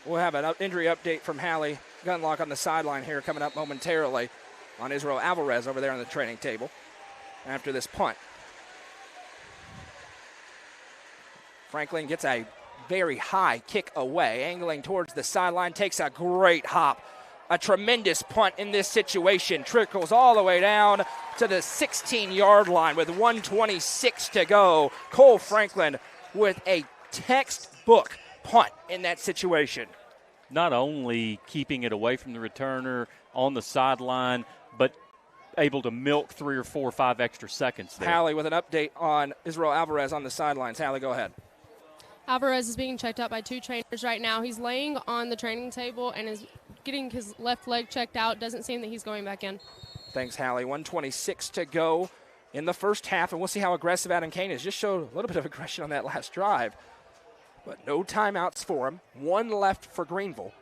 We'll have an injury update from Hallie Gunlock on the sideline here coming up momentarily on Israel Alvarez over there on the training table after this punt. Franklin gets a very high kick away, angling towards the sideline, takes a great hop. A tremendous punt in this situation. Trickles all the way down to the 16-yard line with 1:26 to go. Cole Franklin with a textbook punt in that situation. Not only keeping it away from the returner on the sideline, but able to milk 3 or 4 or 5 extra seconds there. Hallie with an update on Israel Alvarez on the sidelines. Hallie, go ahead. Alvarez is being checked out by 2 trainers right now. He's laying on the training table and is getting his left leg checked out. Doesn't seem that he's going back in. Thanks, Hallie. 1:26 to go in the first half, and we'll see how aggressive Adam Kane is. Just showed a little bit of aggression on that last drive. But no timeouts for him. 1 left for Greenville.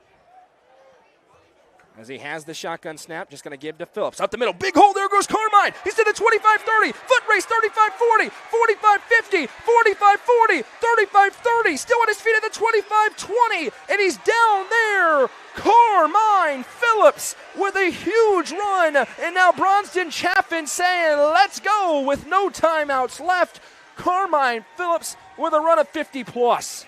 As he has the shotgun snap, just going to give to Phillips. Up the middle, big hole, there goes Carmine. He's to the 25-30, foot race, 35-40, 45-50, 45-40, 35-30. Still on his feet at the 25-20, and he's down there. Carmine Phillips with a huge run. And now Bronston Chaffin saying, let's go, with no timeouts left. Carmine Phillips with a run of 50-plus.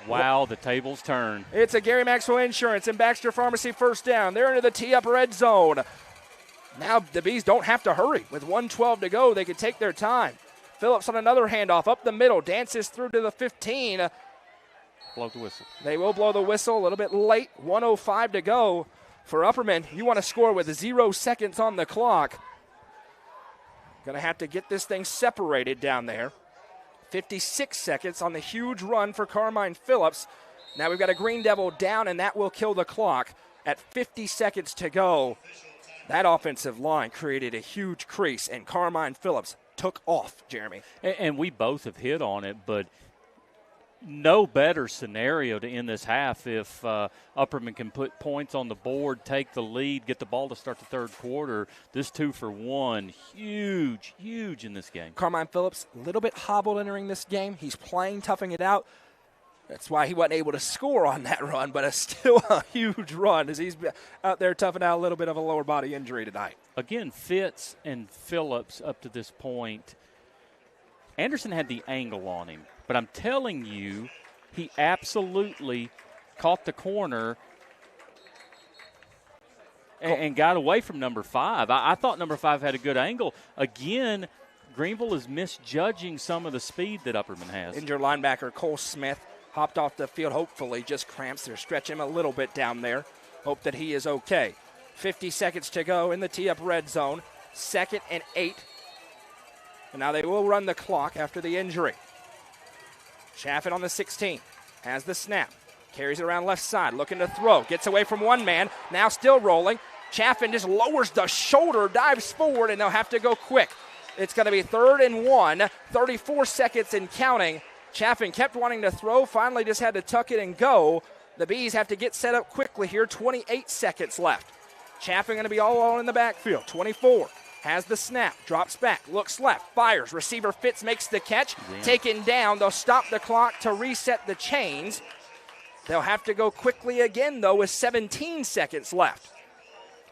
Wow, the tables turn. It's a Gary Maxwell Insurance and Baxter Pharmacy first down. They're into the tee-up red zone. Now the Bees don't have to hurry. With 1:12 to go, they can take their time. Phillips on another handoff up the middle, dances through to the 15. Blow the whistle. They will blow the whistle a little bit late. 1:05 to go for Upperman. You want to score with 0 seconds on the clock. Going to have to get this thing separated down there. 56 seconds on the huge run for Carmine Phillips. Now we've got a Green Devil down, and that will kill the clock at 50 seconds to go. That offensive line created a huge crease, and Carmine Phillips took off, Jeremy. And we both have hit on it, but no better scenario to end this half if Upperman can put points on the board, take the lead, get the ball to start the third quarter. This 2-for-1, huge, huge in this game. Carmine Phillips, a little bit hobbled entering this game. He's playing, toughing it out. That's why he wasn't able to score on that run, but it's still a huge run as he's out there toughing out a little bit of a lower body injury tonight. Again, Fitz and Phillips up to this point, Anderson had the angle on him. But I'm telling you, He absolutely caught the corner and got away from number 5. I thought number 5 had a good angle. Again, Greenville is misjudging some of the speed that Upperman has. Injured linebacker Cole Smith hopped off the field, hopefully just cramps. They're stretching him a little bit down there. Hope that he is okay. 50 seconds to go in the tee-up red zone. 2nd and 8. And now they will run the clock after the injury. Chaffin on the 16. Has the snap. Carries it around left side. Looking to throw. Gets away from one man. Now still rolling. Chaffin just lowers the shoulder, dives forward, and they'll have to go quick. It's going to be 3rd and 1. 34 seconds and counting. Chaffin kept wanting to throw. Finally just had to tuck it and go. The Bees have to get set up quickly here. 28 seconds left. Chaffin going to be all alone in the backfield. 24. Has the snap. Drops back. Looks left. Fires. Receiver Fitz makes the catch. Taken down. They'll stop the clock to reset the chains. They'll have to go quickly again, though, with 17 seconds left.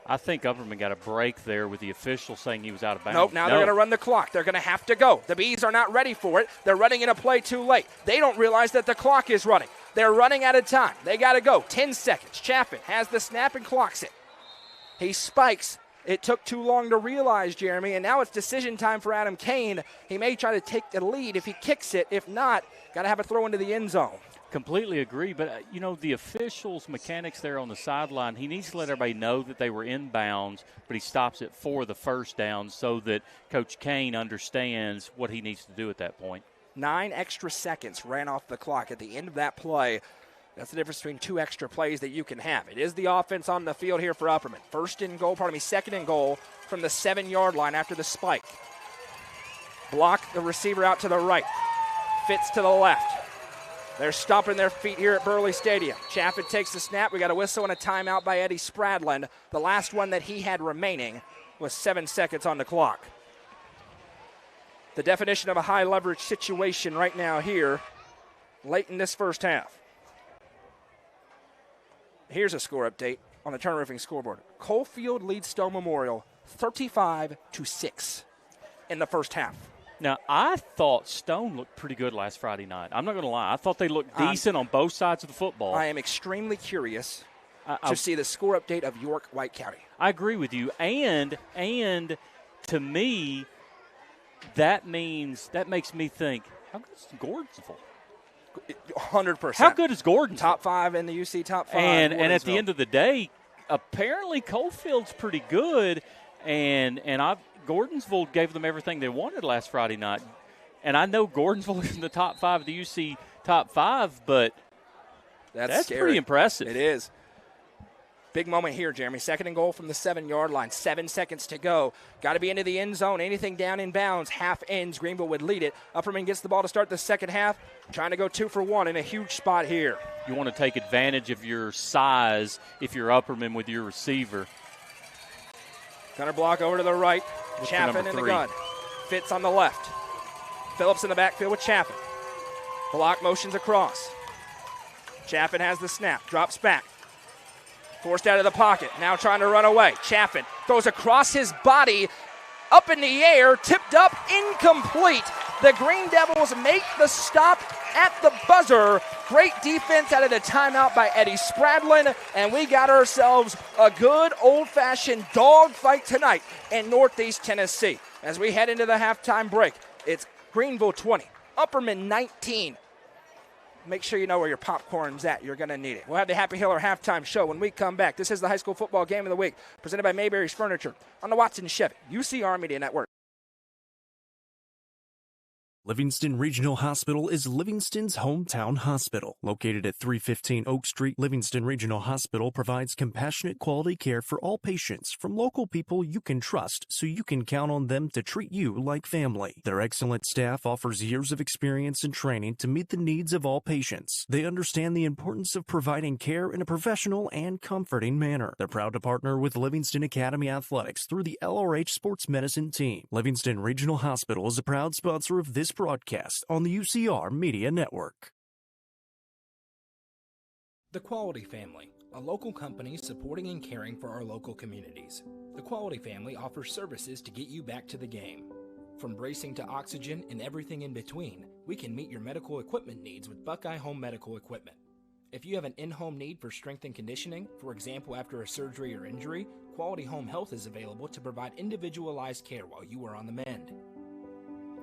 I think Upperman got a break there with the official saying he was out of bounds. Nope, now they're going to run the clock. They're going to have to go. The Bees are not ready for it. They're running in a play too late. They don't realize that the clock is running. They're running out of time. They got to go. 10 seconds. Chaffin has the snap and clocks it. He spikes. It took too long to realize, Jeremy, and now it's decision time for Adam Kane. He may try to take the lead if he kicks it. If not, got to have a throw into the end zone. Completely agree, but, the officials' mechanics there on the sideline, he needs to let everybody know that they were in bounds, but he stops it for the first down so that Coach Kane understands what he needs to do at that point. 9 extra seconds ran off the clock at the end of that play. That's the difference between 2 extra plays that you can have. It is the offense on the field here for Upperman. 2nd and goal from the 7-yard line after the spike. Block the receiver out to the right. Fitz to the left. They're stomping their feet here at Burley Stadium. Chaffin takes the snap. We got a whistle and a timeout by Eddie Spradlin. The last one that he had remaining was 7 seconds on the clock. The definition of a high leverage situation right now here, late in this first half. Here's a score update on the Turner Roofing scoreboard. Coalfield leads Stone Memorial 35-6 in the first half. Now, I thought Stone looked pretty good last Friday night. I'm not going to lie. I thought they looked decent on both sides of the football. I am extremely curious to see the score update of York-White County. I agree with you. And to me, that makes me think, how good is Gordonsville? 100%. How good is Gordonsville? Top 5 in the UC top 5. And at the end of the day, apparently Coalfield's pretty good, and Gordonsville gave them everything they wanted last Friday night. And I know Gordonsville is in the top 5 of the UC top 5, but that's pretty impressive. It is. Big moment here, Jeremy. 2nd and goal from the 7-yard line. 7 seconds to go. Got to be into the end zone. Anything down in bounds. Half ends. Greenville would lead it. Upperman gets the ball to start the second half. Trying to go 2 for 1 in a huge spot here. You want to take advantage of your size if you're Upperman with your receiver. Gunner block over to the right. Chaffin in the gun. Fitz on the left. Phillips in the backfield with Chaffin. Block motions across. Chaffin has the snap. Drops back. Forced out of the pocket. Now trying to run away. Chaffin throws across his body. Up in the air. Tipped up. Incomplete. The Green Devils make the stop at the buzzer. Great defense out of the timeout by Eddie Spradlin. And we got ourselves a good old-fashioned dogfight tonight in Northeast Tennessee. As we head into the halftime break, it's Greenville 20, Upperman 19. Make sure you know where your popcorn's at. You're going to need it. We'll have the Happy Hiller halftime show when we come back. This is the high school football game of the week, presented by Mayberry's Furniture on the Watson Chevy UCR Media Network. Livingston Regional Hospital is Livingston's hometown hospital. Located at 315 Oak Street, Livingston Regional Hospital provides compassionate quality care for all patients from local people you can trust, so you can count on them to treat you like family. Their excellent staff offers years of experience and training to meet the needs of all patients. They understand the importance of providing care in a professional and comforting manner. They're proud to partner with Livingston Academy Athletics through the LRH Sports Medicine team. Livingston Regional Hospital is a proud sponsor of this broadcast on the UCR Media Network. The Quality Family, a local company supporting and caring for our local communities. The Quality Family offers services to get you back to the game. From bracing to oxygen and everything in between, We can meet your medical equipment needs with Buckeye Home Medical Equipment. If you have an in-home need for strength and conditioning, for example after a surgery or injury, Quality Home Health is available to provide individualized care while you are on the mend.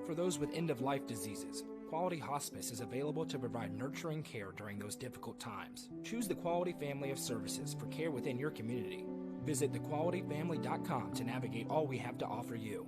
For those with end-of-life diseases, Quality Hospice is available to provide nurturing care during those difficult times. Choose the Quality family of services for care within your community. Visit thequalityfamily.com to navigate all we have to offer you.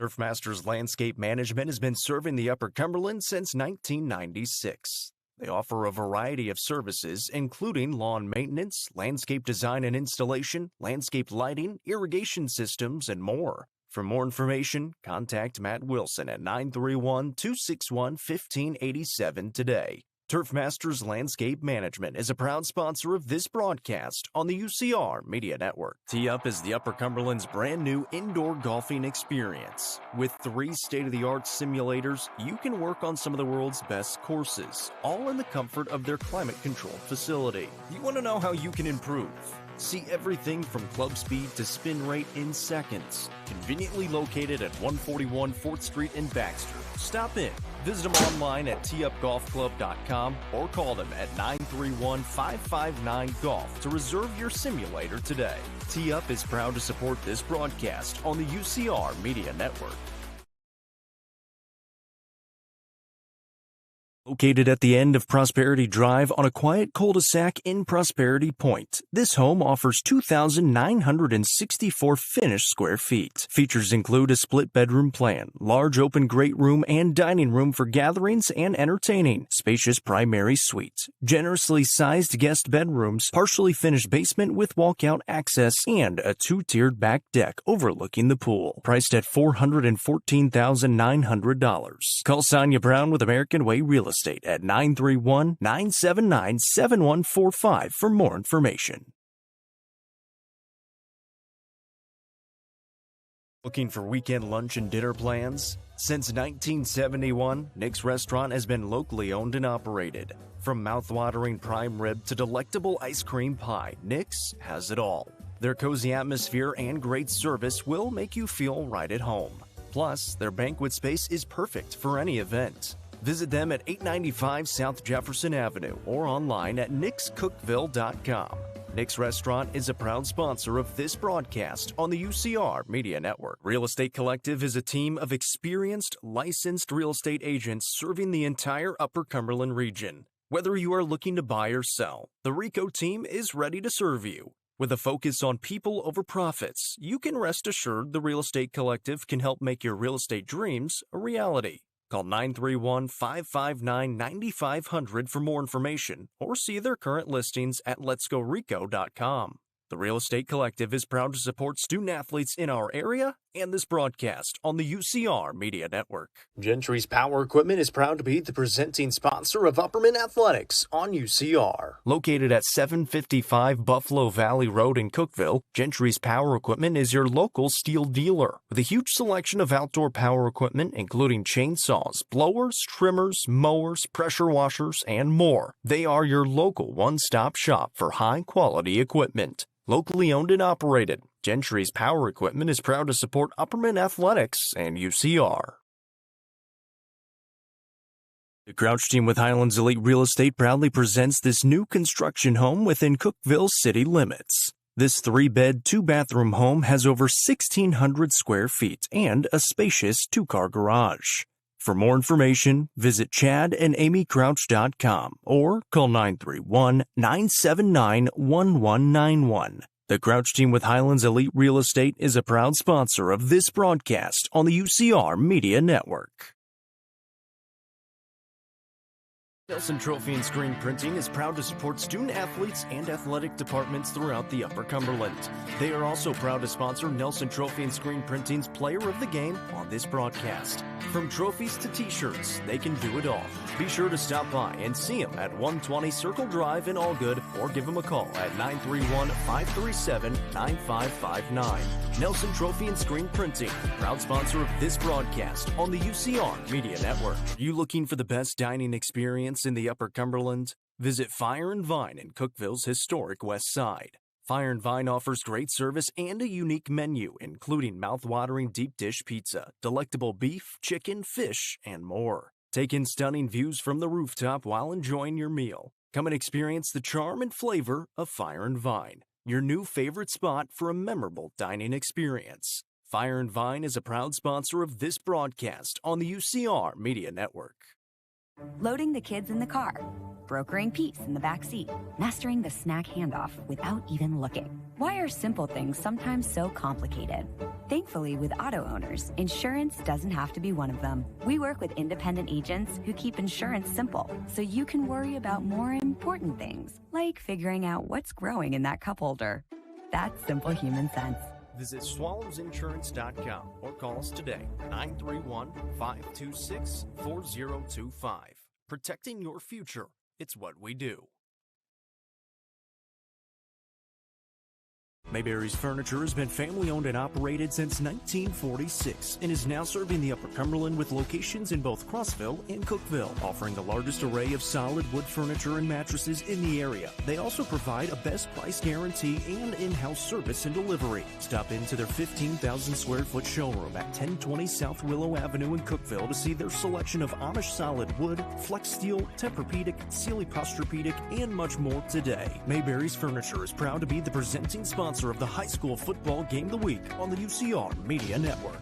Turfmasters Landscape Management has been serving the Upper Cumberland since 1996. They offer a variety of services, including lawn maintenance, landscape design and installation, landscape lighting, irrigation systems, and more. For more information, contact Matt Wilson at 931-261-1587 today. Turfmasters Landscape Management is a proud sponsor of this broadcast on the UCR Media Network. Tee Up is the Upper Cumberland's brand new indoor golfing experience. With 3 state-of-the-art simulators, you can work on some of the world's best courses, all in the comfort of their climate-controlled facility. You want to know how you can improve? See everything from club speed to spin rate in seconds. Conveniently located at 141 4th Street in Baxter. Stop in. Visit them online at teupgolfclub.com or call them at 931-559-GOLF to reserve your simulator today. Tee Up is proud to support this broadcast on the UCR Media Network. Located at the end of Prosperity Drive on a quiet cul-de-sac in Prosperity Point, this home offers 2,964 finished square feet. Features include a split-bedroom plan, large open great room and dining room for gatherings and entertaining, spacious primary suite, generously sized guest bedrooms, partially finished basement with walkout access, and a 2-tiered back deck overlooking the pool. Priced at $414,900. Call Sonia Brown with American Way Real Estate at 931-979-7145 for more information. Looking for weekend lunch and dinner plans? Since 1971, Nick's Restaurant has been locally owned and operated. From mouth-watering prime rib to delectable ice cream pie, Nick's has it all. Their cozy atmosphere and great service will make you feel right at home. Plus, their banquet space is perfect for any event. Visit them at 895 South Jefferson Avenue or online at nickscookville.com. Nick's Restaurant is a proud sponsor of this broadcast on the UCR Media Network. Real Estate Collective is a team of experienced, licensed real estate agents serving the entire Upper Cumberland region. Whether you are looking to buy or sell, the RICO team is ready to serve you. With a focus on people over profits, you can rest assured the Real Estate Collective can help make your real estate dreams a reality. Call 931-559-9500 for more information or see their current listings at letsgorico.com. The Real Estate Collective is proud to support student athletes in our area and this broadcast on the UCR Media Network. Gentry's Power Equipment is proud to be the presenting sponsor of Upperman Athletics on UCR. Located at 755 Buffalo Valley Road in Cookeville, Gentry's Power Equipment is your local steel dealer with a huge selection of outdoor power equipment including chainsaws, blowers, trimmers, mowers, pressure washers, and more. They are your local one-stop shop for high-quality equipment. Locally owned and operated, Gentry's Power Equipment is proud to support Upperman Athletics and UCR. The Crouch team with Highlands Elite Real Estate proudly presents this new construction home within Cookeville city limits. This 3-bed, 2-bathroom home has over 1,600 square feet and a spacious 2-car garage. For more information, visit chadandamycrouch.com or call 931-979-1191. The Crouch team with Highlands Elite Real Estate is a proud sponsor of this broadcast on the UCR Media Network. Nelson Trophy and Screen Printing is proud to support student athletes and athletic departments throughout the Upper Cumberland. They are also proud to sponsor Nelson Trophy and Screen Printing's Player of the Game on this broadcast. From trophies to t-shirts, they can do it all. Be sure to stop by and see them at 120 Circle Drive in Allgood or give them a call at 931-537-9559. Nelson Trophy and Screen Printing, proud sponsor of this broadcast on the UCR Media Network. Are you looking for the best dining experience in the Upper Cumberland? Visit Fire and Vine in Cookeville's historic west side. Fire and Vine offers great service and a unique menu, including mouth-watering deep dish pizza, delectable beef, chicken, fish, and more. Take in stunning views from the rooftop while enjoying your meal. Come and experience the charm and flavor of Fire and Vine, your new favorite spot for a memorable dining experience. Fire and Vine is a proud sponsor of this broadcast on the UCR Media Network. Loading the kids in the car, brokering peace in the back seat, mastering the snack handoff without even looking. Why are simple things sometimes so complicated? Thankfully, with auto owners, insurance doesn't have to be one of them. We work with independent agents who keep insurance simple, so you can worry about more important things, like figuring out what's growing in that cup holder. That's simple human sense. Visit swallowsinsurance.com or call us today, 931-526-4025. Protecting your future, it's what we do. Mayberry's Furniture has been family-owned and operated since 1946 and is now serving the Upper Cumberland with locations in both Crossville and Cookeville, offering the largest array of solid wood furniture and mattresses in the area. They also provide a best price guarantee and in-house service and delivery. Stop into their 15,000 square foot showroom at 1020 South Willow Avenue in Cookeville to see their selection of Amish solid wood, flex steel, Tempur-Pedic, Sealy Posturepedic, and much more today. Mayberry's Furniture is proud to be the presenting sponsor of the high school football game of the week on the UCR Media Network.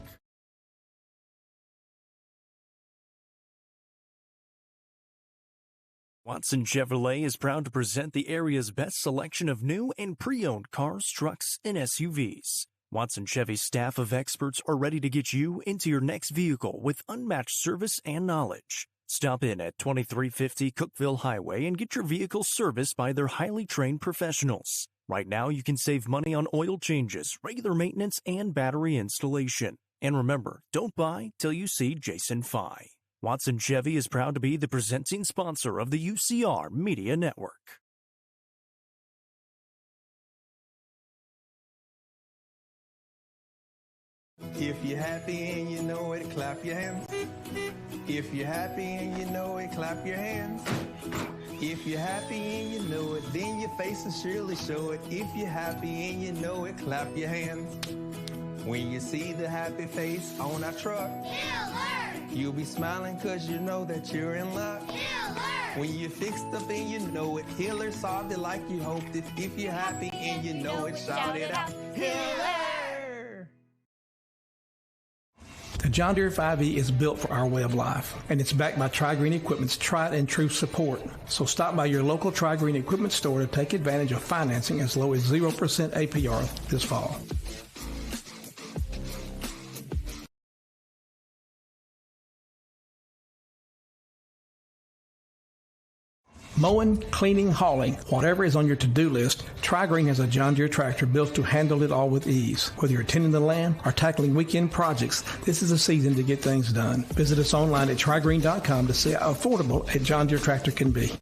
Watson Chevrolet is proud to present the area's best selection of new and pre-owned cars, trucks, and SUVs. Watson Chevy's staff of experts are ready to get you into your next vehicle with unmatched service and knowledge. Stop in at 2350 Cookeville Highway and get your vehicle serviced by their highly trained professionals. Right now, you can save money on oil changes, regular maintenance, and battery installation. And remember, don't buy till you see Jason Fye. Watson Chevy is proud to be the presenting sponsor of the UCR Media Network. If you're happy and you know it, clap your hands. If you're happy and you know it, clap your hands. If you're happy and you know it, then your face will surely show it. If you're happy and you know it, clap your hands. When you see the happy face on our truck, Hiller! You'll be smiling cause you know that you're in luck. Hiller! When you're fixed up and you know it, Hiller solved it like you hoped it. If you're happy and you know it, shout it out. Hiller! The John Deere 5E is built for our way of life, and it's backed by Tri-Green Equipment's tried and true support. So stop by your local Tri-Green Equipment store to take advantage of financing as low as 0% APR this fall. Mowing, cleaning, hauling, whatever is on your to-do list, Tri-Green has a John Deere tractor built to handle it all with ease. Whether you're tending the land or tackling weekend projects, this is a season to get things done. Visit us online at trigreen.com to see how affordable a John Deere tractor can be.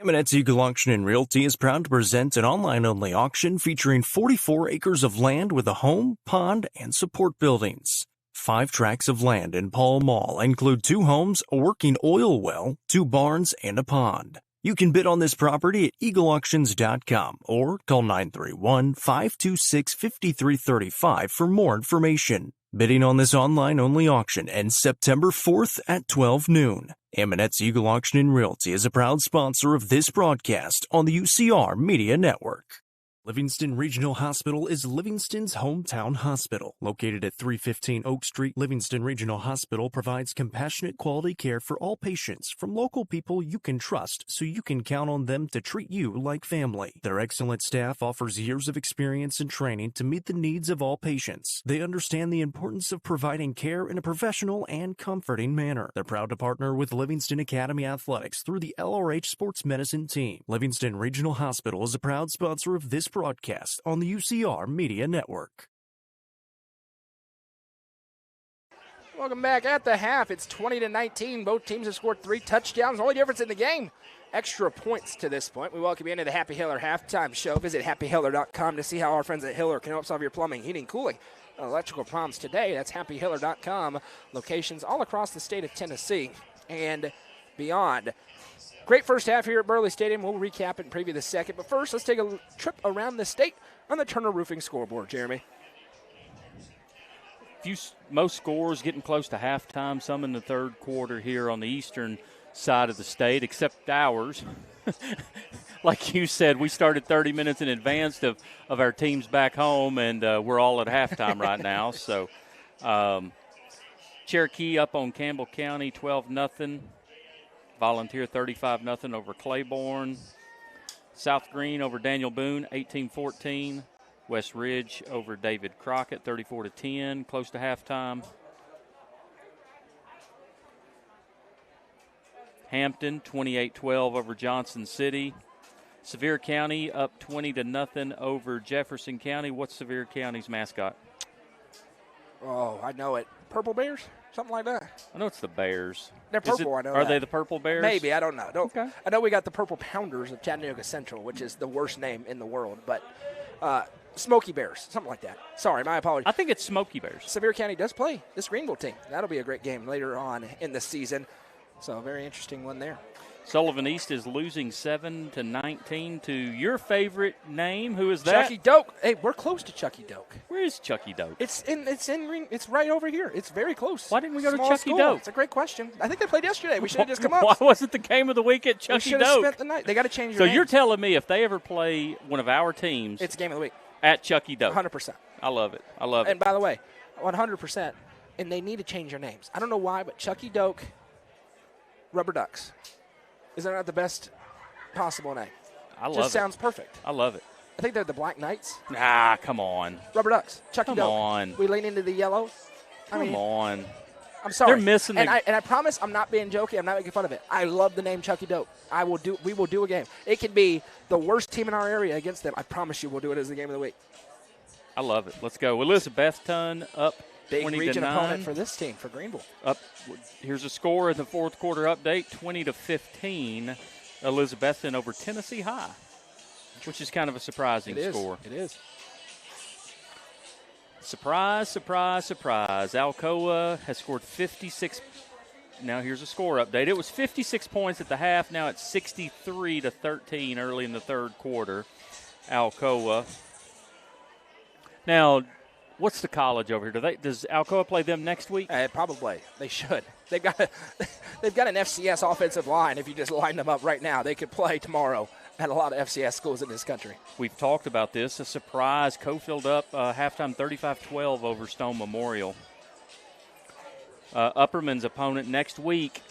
Eminence Eagle Auction and Realty is proud to present an online-only auction featuring 44 acres of land with a home, pond, and support buildings. 5 tracts of land in Pall Mall include 2 homes, a working oil well, 2 barns, and a pond. You can bid on this property at eagleauctions.com or call 931-526-5335 for more information. Bidding on this online-only auction ends September 4th at 12 noon. Eminence Eagle Auction and Realty is a proud sponsor of this broadcast on the UCR Media Network. Livingston Regional Hospital is Livingston's hometown hospital. Located at 315 Oak Street, Livingston Regional Hospital provides compassionate quality care for all patients from local people you can trust so you can count on them to treat you like family. Their excellent staff offers years of experience and training to meet the needs of all patients. They understand the importance of providing care in a professional and comforting manner. They're proud to partner with Livingston Academy Athletics through the LRH Sports Medicine Team. Livingston Regional Hospital is a proud sponsor of this broadcast on the UCR Media Network. Welcome back at the half. It's 20-19. Both teams have scored 3 touchdowns. The only difference in the game, extra points to this point. We welcome you into the Happy Hiller halftime show. Visit happyhiller.com to see how our friends at Hiller can help solve your plumbing, heating, cooling, and electrical problems today. That's happyhiller.com. Locations all across the state of Tennessee and beyond. Great first half here at Burley Stadium. We'll recap and preview the second. But first, let's take a trip around the state on the Turner Roofing scoreboard, Jeremy. Most scores getting close to halftime, some in the third quarter here on the eastern side of the state, except ours. Like you said, we started 30 minutes in advance of our teams back home, and we're all at halftime right now. So Cherokee up on Campbell County 12-0. Volunteer 35-0 over Claiborne. South Green over Daniel Boone 18-14. West Ridge over David Crockett 34-10, close to halftime. Hampton 28-12 over Johnson City. Sevier County up 20-0 over Jefferson County. What's Sevier County's mascot? Oh, I know it. Purple Bears? Something like that. I know it's the Bears. They're purple, I know Are that. they the Purple Bears? Maybe, I don't know. Okay. I know we got the Purple Pounders of Chattanooga Central, which is the worst name in the world, but Smoky Bears, something like that. Sorry, my apologies. I think it's Smoky Bears. Sevier County does play this Greenville team. That'll be a great game later on in the season. So a very interesting one there. Sullivan East is losing 7-19 to your favorite name. Who is that? Chucky Doak. Hey, we're close to Chucky Doak. Where is Chucky Doak? It's right over here. It's very close. Why didn't we go Small to Chucky school. Doak? It's a great question. I think they played yesterday. We should have just come up. Why wasn't the game of the week at Chucky We should have Doak? spent the night. They got to change So your you're names. telling me if they ever play one of our teams, It's game of the week. at Chucky Doak. 100%. I love it. I love it. And by the way, 100%. And they need to change your names. I don't know why, but Chucky Doak, Rubber Ducks. Is that not the best possible name? I love Just it. sounds perfect. I love it. I think they're the Black Knights. Ah, come on. Rubber Ducks. Chucky Come Doak. on. We lean into the yellow. Come on. I'm sorry. They're missing and the- I promise I'm not being jokey. I'm not making fun of it. I love the name Chucky Doak. We will do a game. It can be the worst team in our area against them. I promise you we'll do it as the game of the week. I love it. Let's go. Elizabethton up Big 20-9. region opponent for this team, for Greenville. Here's a score in the fourth quarter update, 20-15. Elizabethton over Tennessee High, which is kind of a surprising score. It is. Surprise, surprise, surprise. Alcoa has scored 56. Now here's a score update. It was 56 points at the half. Now it's 63-13 early in the third quarter. Alcoa. Now, what's the college over here? Does Alcoa play them next week? Probably. They should. They've got an FCS offensive line. If you just line them up right now, they could play tomorrow at a lot of FCS schools in this country. We've talked about this. A surprise. Cofield up halftime 35-12 over Stone Memorial. Upperman's opponent next week,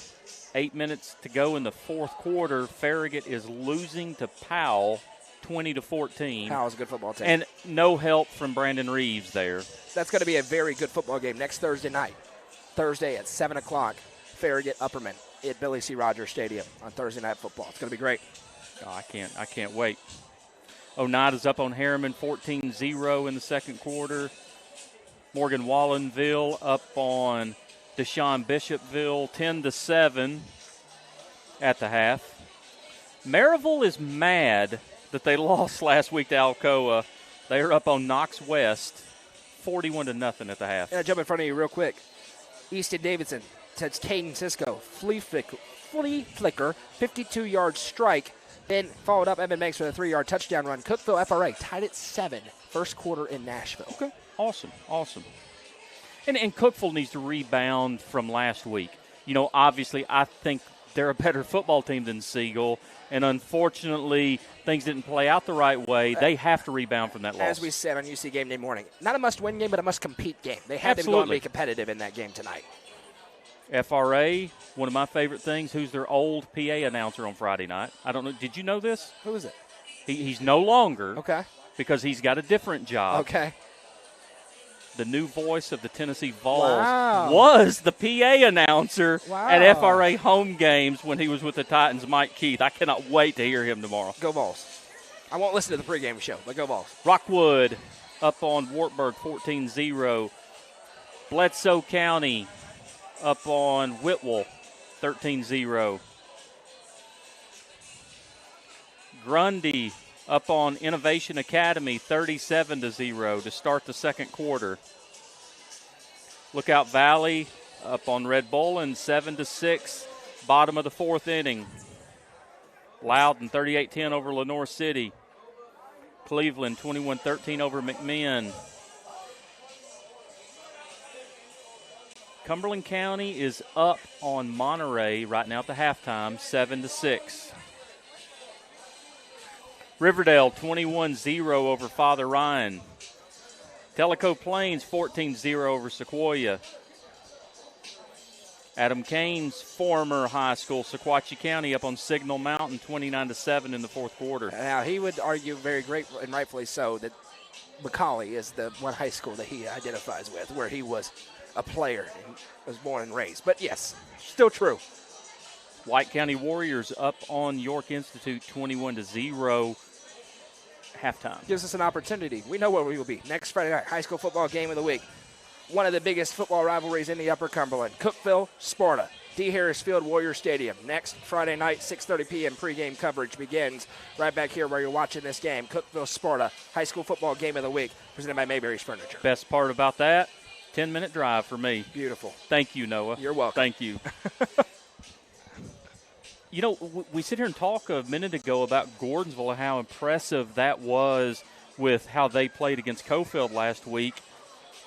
8 minutes to go in the fourth quarter. Farragut is losing to Powell 20-14. Powell's a good football team. And no help from Brandon Reeves there. That's going to be a very good football game next Thursday night. Thursday at 7 o'clock, Farragut Upperman at Billy C. Rogers Stadium on Thursday Night Football. It's going to be great. Oh, I can't wait. Oneida's up on Harriman 14-0 in the second quarter. Morgan Wallenville up on Deshaun Bishopville 10-7 at the half. Maryville is mad that they lost last week to Alcoa. They are up on Knox West 41-0 at the half. I'll jump in front of you real quick. Easton Davidson touched Caden Cisco. Flea flicker, 52-yard strike. Then followed up Evan Banks with a 3-yard touchdown run. Cookville FRA tied at 7, first quarter in Nashville. Okay, awesome. And Cookville needs to rebound from last week. You know, obviously, I think they're a better football team than Siegel, and unfortunately, things didn't play out the right way. They have to rebound from that loss. As we said on UC Game Day morning, not a must-win game, but a must-compete game. They had to go and be competitive in that game tonight. FRA, one of my favorite things, who's their old PA announcer on Friday night. I don't know. Did you know this? Who is it? He's no longer. Okay. Because he's got a different job. Okay. The new voice of the Tennessee Vols Wow. was the PA announcer Wow. at FRA home games when he was with the Titans, Mike Keith. I cannot wait to hear him tomorrow. Go Vols. I won't listen to the pregame show, but go Vols. Rockwood up on Wartburg 14-0. Bledsoe County up on Whitwell 13-0. Grundy up on Innovation Academy 37-0 to start the second quarter. Lookout Valley up on Red Bull and 7-6, bottom of the fourth inning. Loudon 38-10 over Lenore City. Cleveland 21-13 over McMinn. Cumberland County is up on Monterey right now at the halftime, 7-6. Riverdale 21-0 over Father Ryan. Tellico Plains 14-0 over Sequoia. Adam Kane's former high school, Sequatchie County, up on Signal Mountain 29-7 in the fourth quarter. Now, he would argue very great and rightfully so that McCauley is the one high school that he identifies with, where he was a player and was born and raised. But, yes, still true. White County Warriors up on York Institute 21-0 halftime. Gives us an opportunity. We know where we will be. Next Friday night, high school football game of the week. One of the biggest football rivalries in the Upper Cumberland. Cookeville, Sparta. D. Harris Field, Warrior Stadium. Next Friday night, 6:30 p.m. pregame coverage begins right back here where you're watching this game. Cookeville, Sparta, high school football game of the week, presented by Mayberry's Furniture. Best part about that, 10-minute drive for me. Beautiful. Thank you, Noah. You're welcome. Thank you. You know, we sit here and talk a minute ago about Gordonsville and how impressive that was with how they played against Cofield last week.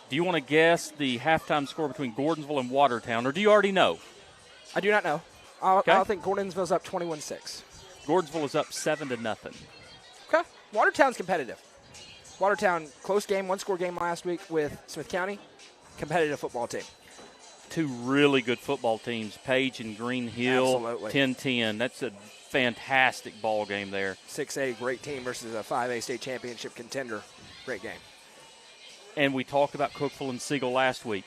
Do you want to guess the halftime score between Gordonsville and Watertown, or do you already know? I do not know. I'll think Gordonsville's up 21-6. Gordonsville is up 7-0. Okay. Watertown's competitive. Watertown, close game, one-score game last week with Smith County. Competitive football team. Two really good football teams, Page and Greeneville. Absolutely. 10-10. That's a fantastic ball game there. 6A, great team versus a 5A state championship contender. Great game. And we talked about Cookeville and Siegel last week.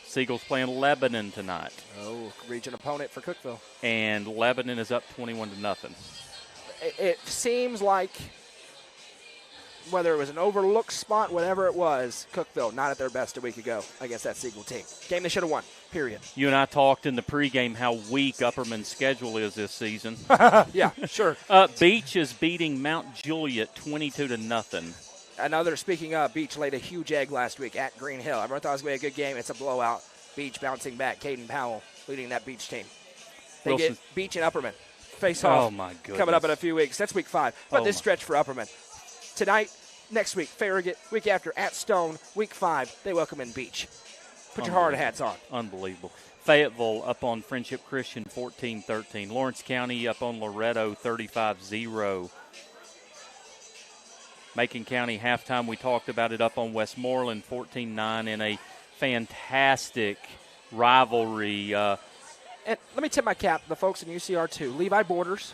Siegel's playing Lebanon tonight. Oh, region opponent for Cookeville. And Lebanon is up 21-0. It seems like whether it was an overlooked spot, whatever it was, Cookeville not at their best a week ago against that Siegel team. Game they should have won, period. You and I talked in the pregame how weak Upperman's schedule is this season. Yeah, sure. Beach is beating Mount Juliet 22-0. Another, speaking of, Beach laid a huge egg last week at Greenhill. Everyone thought it was going to be a good game. It's a blowout. Beach bouncing back. Caden Powell leading that Beach team. They get Beach and Upperman face off. Oh, my goodness. Coming up in a few weeks. That's week 5. But this stretch for Upperman. Tonight, next week, Farragut. Week after, at Stone. Week 5, they welcome in Beach. Put your hard hats on. Unbelievable. Fayetteville up on Friendship Christian 14-13. Lawrence County up on Loretto 35-0. Macon County halftime, we talked about it, up on Westmoreland 14-9 in a fantastic rivalry. And let me tip my cap to the folks in UCR2. Levi Borders,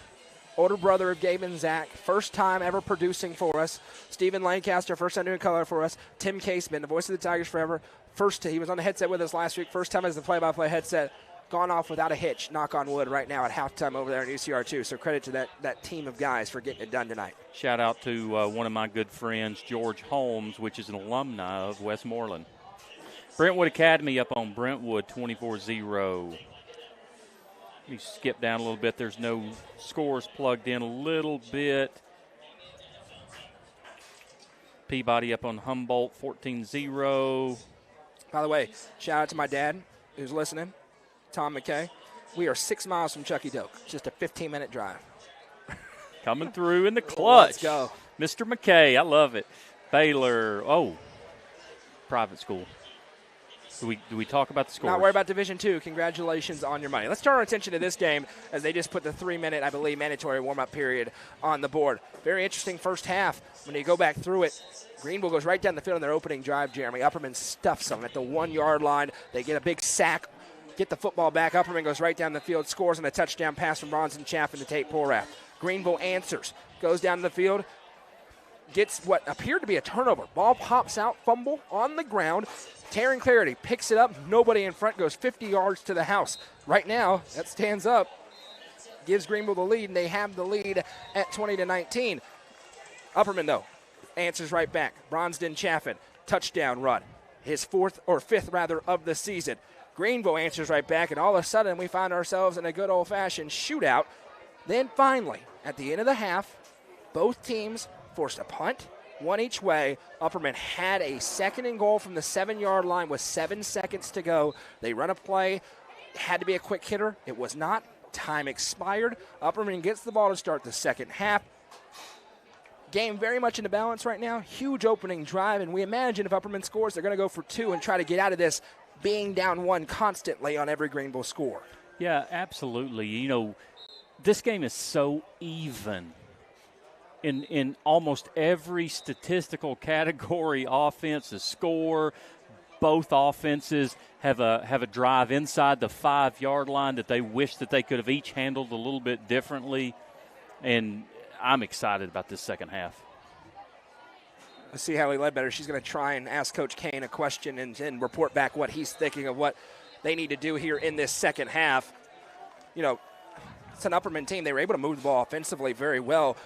older brother of Gabe and Zach, first time ever producing for us. Stephen Lancaster, first time doing color for us. Tim Caseman, the voice of the Tigers forever. He was on the headset with us last week. First time as the play-by-play headset. Gone off without a hitch, knock on wood, right now at halftime over there in UCR2. So credit to that team of guys for getting it done tonight. Shout out to one of my good friends, George Holmes, which is an alumni of Westmoreland. Brentwood Academy up on Brentwood 24-0. Let me skip down a little bit. There's no scores plugged in a little bit. Peabody up on Humboldt 14-0. By the way, shout out to my dad who's listening. Tom McKay. We are 6 miles from Chucky Doak. Just a 15-minute drive. Coming through in the clutch. Let's go. Mr. McKay, I love it. Baylor, private school. Do we talk about the scores? Not worry about Division II. Congratulations on your money. Let's turn our attention to this game as they just put the 3-minute, I believe, mandatory warm-up period on the board. Very interesting first half. When you go back through it, Greenville goes right down the field on their opening drive, Jeremy. Upperman stuffs them at the 1-yard line. They get a big sack. Get the football back. Upperman goes right down the field, scores on a touchdown pass from Bronson Chaffin to Tate Porath. Greenville answers, goes down the field, gets what appeared to be a turnover. Ball pops out, fumble on the ground. Taryn Clarity picks it up. Nobody in front, goes 50 yards to the house. Right now, that stands up, gives Greenville the lead, and they have the lead at 20-19. Upperman, though, answers right back. Bronsden Chaffin, touchdown run. His fifth of the season. Greenville answers right back, and all of a sudden we find ourselves in a good old-fashioned shootout. Then finally, at the end of the half, both teams forced a punt, one each way. Upperman had a 2nd and goal from the 7-yard line with 7 seconds to go. They run a play. It had to be a quick hitter. It was not. time expired. Upperman gets the ball to start the second half. Game very much in the balance right now. Huge opening drive, and we imagine if Upperman scores, they're going to go for 2 and try to get out of this being down 1 constantly on every Greenville score. Yeah, absolutely. You know, this game is so even in almost every statistical category. Offense, score. Both offenses have a drive inside the 5-yard line that they wish that they could have each handled a little bit differently, and I'm excited about this second half. Let's see Hallie Ledbetter. She's going to try and ask Coach Kane a question and report back what he's thinking of what they need to do here in this second half. You know, it's an Upperman team. They were able to move the ball offensively very well.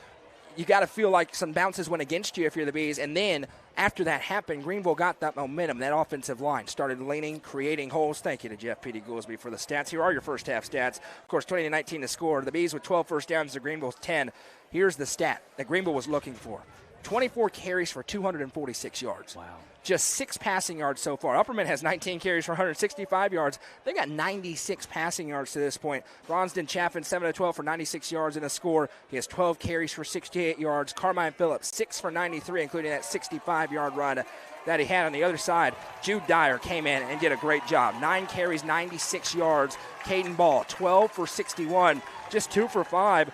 You got to feel like some bounces went against you if you're the Bees. And then after that happened, Greenville got that momentum. That offensive line started leaning, creating holes. Thank you to Jeff P.D. Goolsby for the stats. Here are your first half stats. Of course, 20-19 to score. The Bees with 12 first downs to Greenville's 10. Here's the stat that Greenville was looking for. 24 carries for 246 yards. Wow. Just 6 passing yards so far. Upperman has 19 carries for 165 yards. They got 96 passing yards to this point. Bronsden Chaffin, 7-12 for 96 yards in a score. He has 12 carries for 68 yards. Carmine Phillips, 6 for 93, including that 65-yard run that he had on the other side. Jude Dyer came in and did a great job. 9 carries, 96 yards. Caden Ball, 12 for 61, just 2 for 5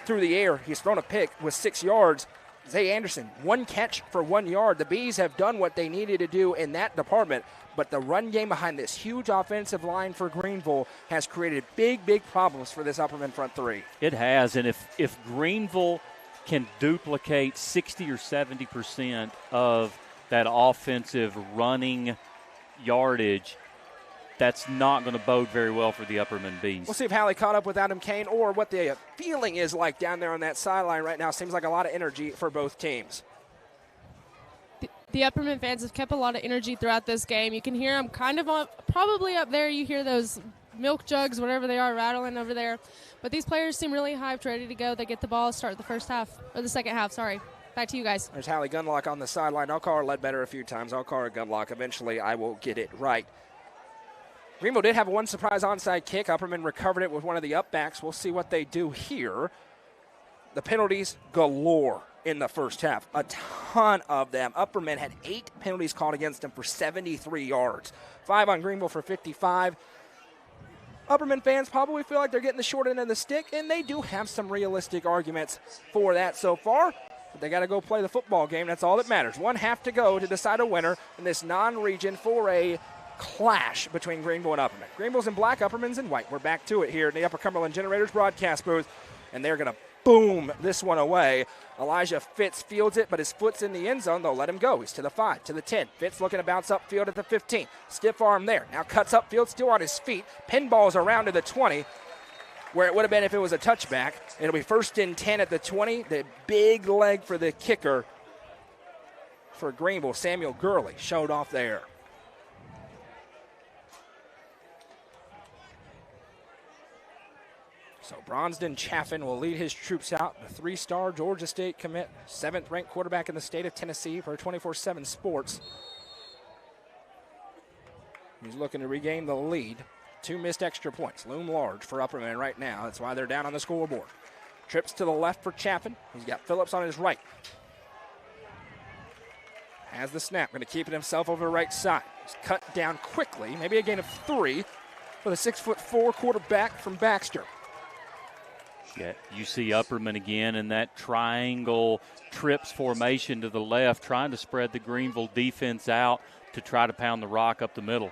through the air. He's thrown a pick with 6 yards. Zay Anderson, 1 catch for 1 yard. The Bees have done what they needed to do in that department, but the run game behind this huge offensive line for Greenville has created big, big problems for this Upperman front 3. It has, and if Greenville can duplicate 60 or 70% of that offensive running yardage, that's not going to bode very well for the Upperman Bees. We'll see if Hallie caught up with Adam Kane or what the feeling is like down there on that sideline right now. Seems like a lot of energy for both teams. The Upperman fans have kept a lot of energy throughout this game. You can hear them kind of probably up there. You hear those milk jugs, whatever they are, rattling over there. But these players seem really hyped, ready to go. They get the ball, start the first half, or the second half, sorry. Back to you guys. There's Hallie Gunlock on the sideline. I'll call her Ledbetter a few times. I'll call her Gunlock. Eventually, I will get it right. Greenville did have one surprise onside kick. Upperman recovered it with one of the upbacks. We'll see what they do here. The penalties galore in the first half. A ton of them. Upperman had 8 penalties called against them for 73 yards. 5 on Greenville for 55. Upperman fans probably feel like they're getting the short end of the stick, and they do have some realistic arguments for that so far. But they got to go play the football game. That's all that matters. 1 half to go to decide a winner in this non-region 4A clash between Greenville and Upperman. Greenville's in black, Upperman's in white. We're back to it here in the Upper Cumberland Generators broadcast booth, and they're going to boom this one away. Elijah Fitz fields it, but his foot's in the end zone. They'll let him go. He's to the 5, to the 10. Fitz looking to bounce upfield at the 15. Stiff arm there. Now cuts upfield, still on his feet. Pinballs around to the 20, where it would have been if it was a touchback. It'll be 1st and 10 at the 20. The big leg for the kicker for Greenville, Samuel Gurley, showed off there. So Bronsden Chaffin will lead his troops out. The 3-star Georgia State commit, 7th-ranked quarterback in the state of Tennessee for 24/7 Sports. He's looking to regain the lead. 2 missed extra points loom large for Upperman right now. That's why they're down on the scoreboard. Trips to the left for Chaffin. He's got Phillips on his right. Has the snap, going to keep it himself over the right side. He's cut down quickly, maybe a gain of 3 for the 6'4" quarterback from Baxter. Yeah, you see Upperman again in that triangle trips formation to the left, trying to spread the Greenville defense out to try to pound the rock up the middle.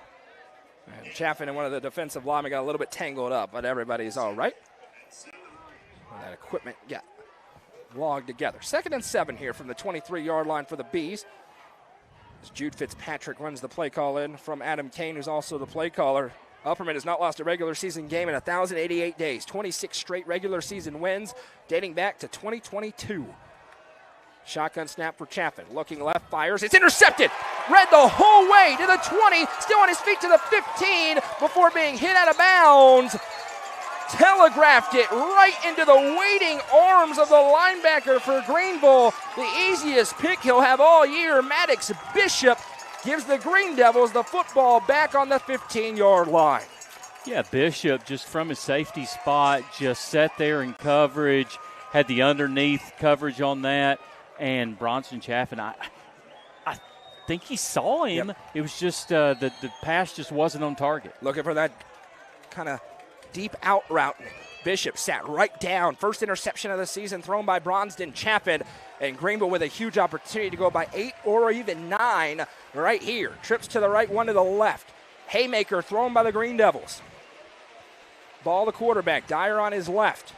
And Chaffin and one of the defensive linemen got a little bit tangled up, but everybody's all right. Well, that equipment got logged together. 2nd and 7 here from the 23-yard line for the Bees. As Jude Fitzpatrick runs the play call in from Adam Kane, who's also the play caller. Upperman has not lost a regular season game in 1,088 days. 26 straight regular season wins dating back to 2022. Shotgun snap for Chaffin. Looking left, fires. It's intercepted. Read the whole way to the 20. Still on his feet to the 15 before being hit out of bounds. Telegraphed it right into the waiting arms of the linebacker for Greenville. The easiest pick he'll have all year. Maddox Bishop gives the Green Devils the football back on the 15-yard line. Yeah, Bishop just from his safety spot just sat there in coverage, had the underneath coverage on that, and Bronson Chaffin, I think he saw him. Yep. It was just the pass just wasn't on target. Looking for that kind of deep out route. Bishop sat right down. First interception of the season thrown by Bronston Chaffin. And Greenville with a huge opportunity to go by 8 or even 9 right here. Trips to the right, one to the left. Haymaker thrown by the Green Devils. Ball the quarterback. Dyer on his left.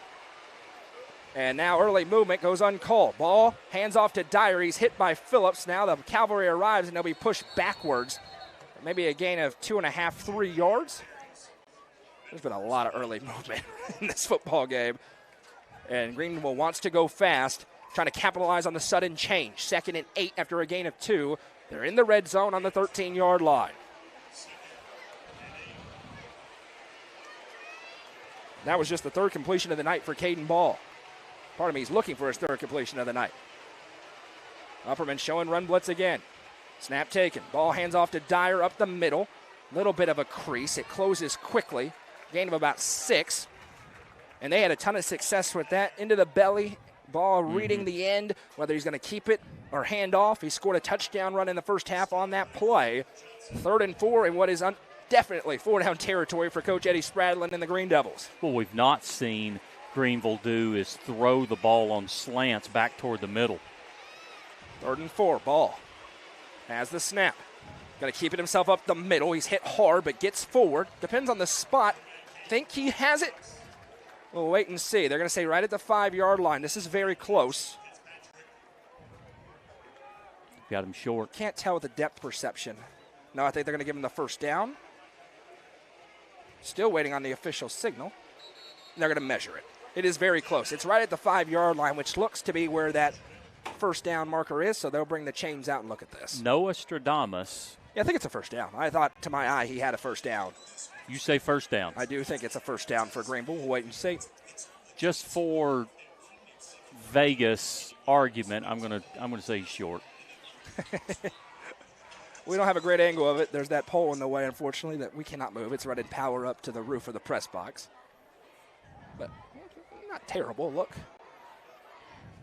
And now early movement goes uncalled. Ball hands off to Dyer. He's hit by Phillips. Now the cavalry arrives and they'll be pushed backwards. Maybe a gain of 2.5, 3 yards. There's been a lot of early movement in this football game. And Greenville wants to go fast, trying to capitalize on the sudden change. 2nd and 8 after a gain of 2. They're in the red zone on the 13-yard line. That was just the 3rd completion of the night for Caden Ball. Pardon me, he's looking for his 3rd completion of the night. Upperman showing run blitz again. Snap taken. Ball hands off to Dyer up the middle. Little bit of a crease. It closes quickly. Gain of about 6. And they had a ton of success with that. Into the belly. Ball reading the end, whether he's going to keep it or hand off. He scored a touchdown run in the first half on that play. 3rd and 4 in what is definitely 4-down territory for Coach Eddie Spradlin and the Green Devils. What we've not seen Greenville do is throw the ball on slants back toward the middle. 3rd and 4, Ball has the snap. Going to keep it himself up the middle. He's hit hard but gets forward. Depends on the spot. Think he has it? We'll wait and see. They're going to say right at the 5-yard line. This is very close. Got him short. Can't tell with the depth perception. No, I think they're going to give him the first down. Still waiting on the official signal. They're going to measure it. It is very close. It's right at the 5-yard line, which looks to be where that first down marker is, so they'll bring the chains out and look at this. Noah Stradamus. Yeah, I think it's a first down. I thought, to my eye, he had a first down. You say first down. I do think it's a first down for Greenville. We'll wait and see. Just for Vegas argument, I'm gonna say he's short. We don't have a great angle of it. There's that pole in the way, unfortunately, that we cannot move. It's running power up to the roof of the press box. But not terrible. Look.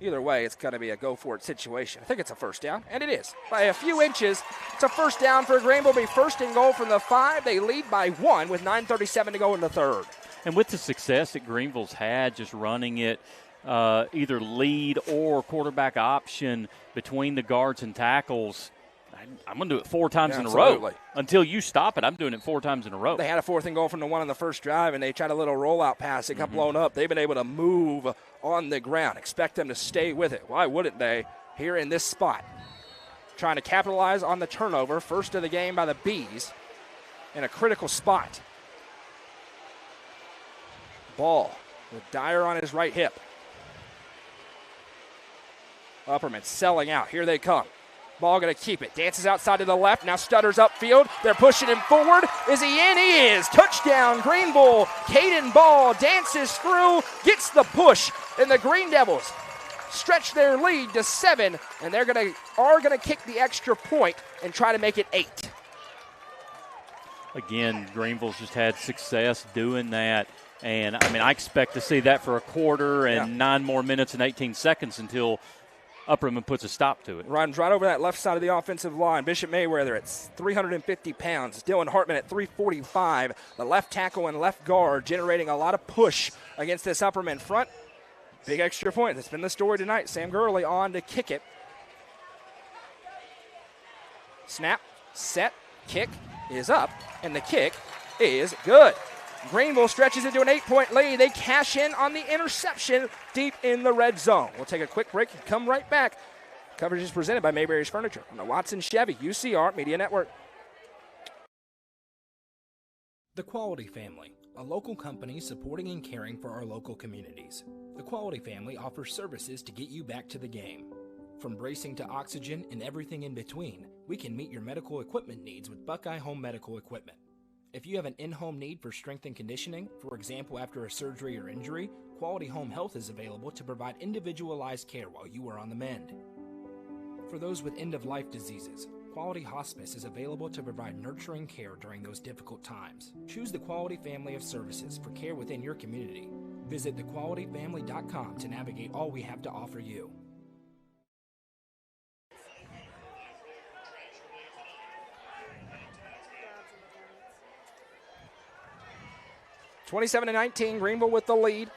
Either way, it's going to be a go-for-it situation. I think it's a first down, and it is. By a few inches, it's a first down for Greenville. Be 1st and goal from the 5. They lead by 1 with 9:37 to go in the 3rd. And with the success that Greenville's had just running it, either lead or quarterback option between the guards and tackles, I'm going to do it 4 times in a row. Until you stop it, I'm doing it 4 times in a row. They had a 4th and goal from the 1 on the first drive, and they tried a little rollout pass. It got blown up. They've been able to move on the ground. Expect them to stay with it. Why wouldn't they here in this spot? Trying to capitalize on the turnover. First of the game by the Bees in a critical spot. Ball with Dyer on his right hip. Upperman selling out. Here they come. Ball going to keep it. Dances outside to the left. Now stutters upfield. They're pushing him forward. Is he in? He is. Touchdown, Greenville. Caden Ball dances through, gets the push, and the Green Devils stretch their lead to 7, and they're going to kick the extra point and try to make it 8. Again, Greenville's just had success doing that. And, I expect to see that for a quarter and 9 more minutes and 18 seconds until Upperman puts a stop to it. Runs right over that left side of the offensive line. Bishop Mayweather at 350 pounds. Dylan Hartman at 345. The left tackle and left guard generating a lot of push against this Upperman front. Big extra point. That's been the story tonight. Sam Gurley on to kick it. Snap, set, kick is up, and the kick is good. Greenville stretches into an 8-point lead. They cash in on the interception deep in the red zone. We'll take a quick break and come right back. Coverage is presented by Mayberry's Furniture on the Watson Chevy UCR Media Network. The Quality Family, a local company supporting and caring for our local communities. The Quality Family offers services to get you back to the game. From bracing to oxygen and everything in between, we can meet your medical equipment needs with Buckeye Home Medical Equipment. If you have an in-home need for strength and conditioning, for example after a surgery or injury, Quality Home Health is available to provide individualized care while you are on the mend. For those with end-of-life diseases, Quality Hospice is available to provide nurturing care during those difficult times. Choose the Quality family of services for care within your community. Visit thequalityfamily.com to navigate all we have to offer you. (27-19), Greenville with the lead.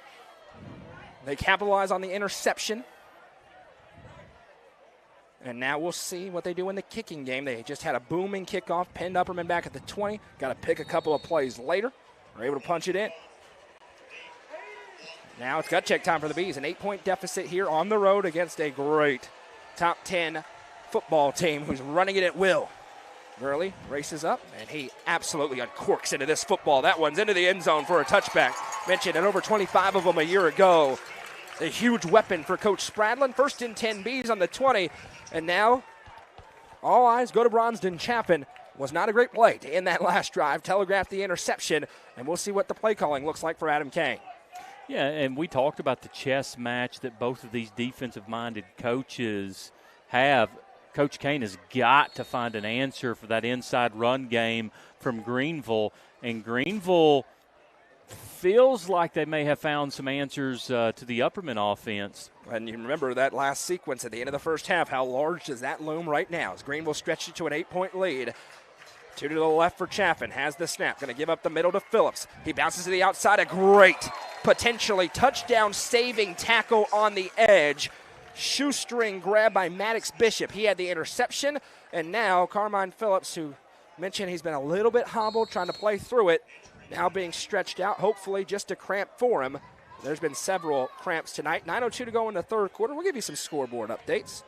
They capitalize on the interception. And now we'll see what they do in the kicking game. They just had a booming kickoff, pinned Upperman back at the 20. Got to pick a couple of plays later. We're able to punch it in. Now it's gut check time for the Bees. An 8-point deficit here on the road against a great top 10 football team who's running it at will. Gurley races up, and he absolutely uncorks into this football. That one's into the end zone for a touchback. Mentioned at over 25 of them a year ago. A huge weapon for Coach Spradlin. First and 10 Bees on the 20. And now all eyes go to Bronston Chaffin. Was not a great play to end that last drive. Telegraphed the interception, and we'll see what the play calling looks like for Adam Kane. Yeah, and we talked about the chess match that both of these defensive-minded coaches have. Coach Kane has got to find an answer for that inside run game from Greeneville, and Greeneville feels like they may have found some answers to the Upperman offense. And you remember that last sequence at the end of the first half. How large does that loom right now as Greeneville stretched it to an 8-point lead? 2 to the left for Chaffin. Has the snap. Going to give up the middle to Phillips. He bounces to the outside. A great, potentially touchdown-saving tackle on the edge. Shoestring grab by Maddox Bishop. He had the interception. And now Carmine Phillips, who mentioned he's been a little bit hobbled trying to play through it, now being stretched out, hopefully just a cramp for him. There's been several cramps tonight. 9:02 to go in the third quarter. We'll give you some scoreboard updates.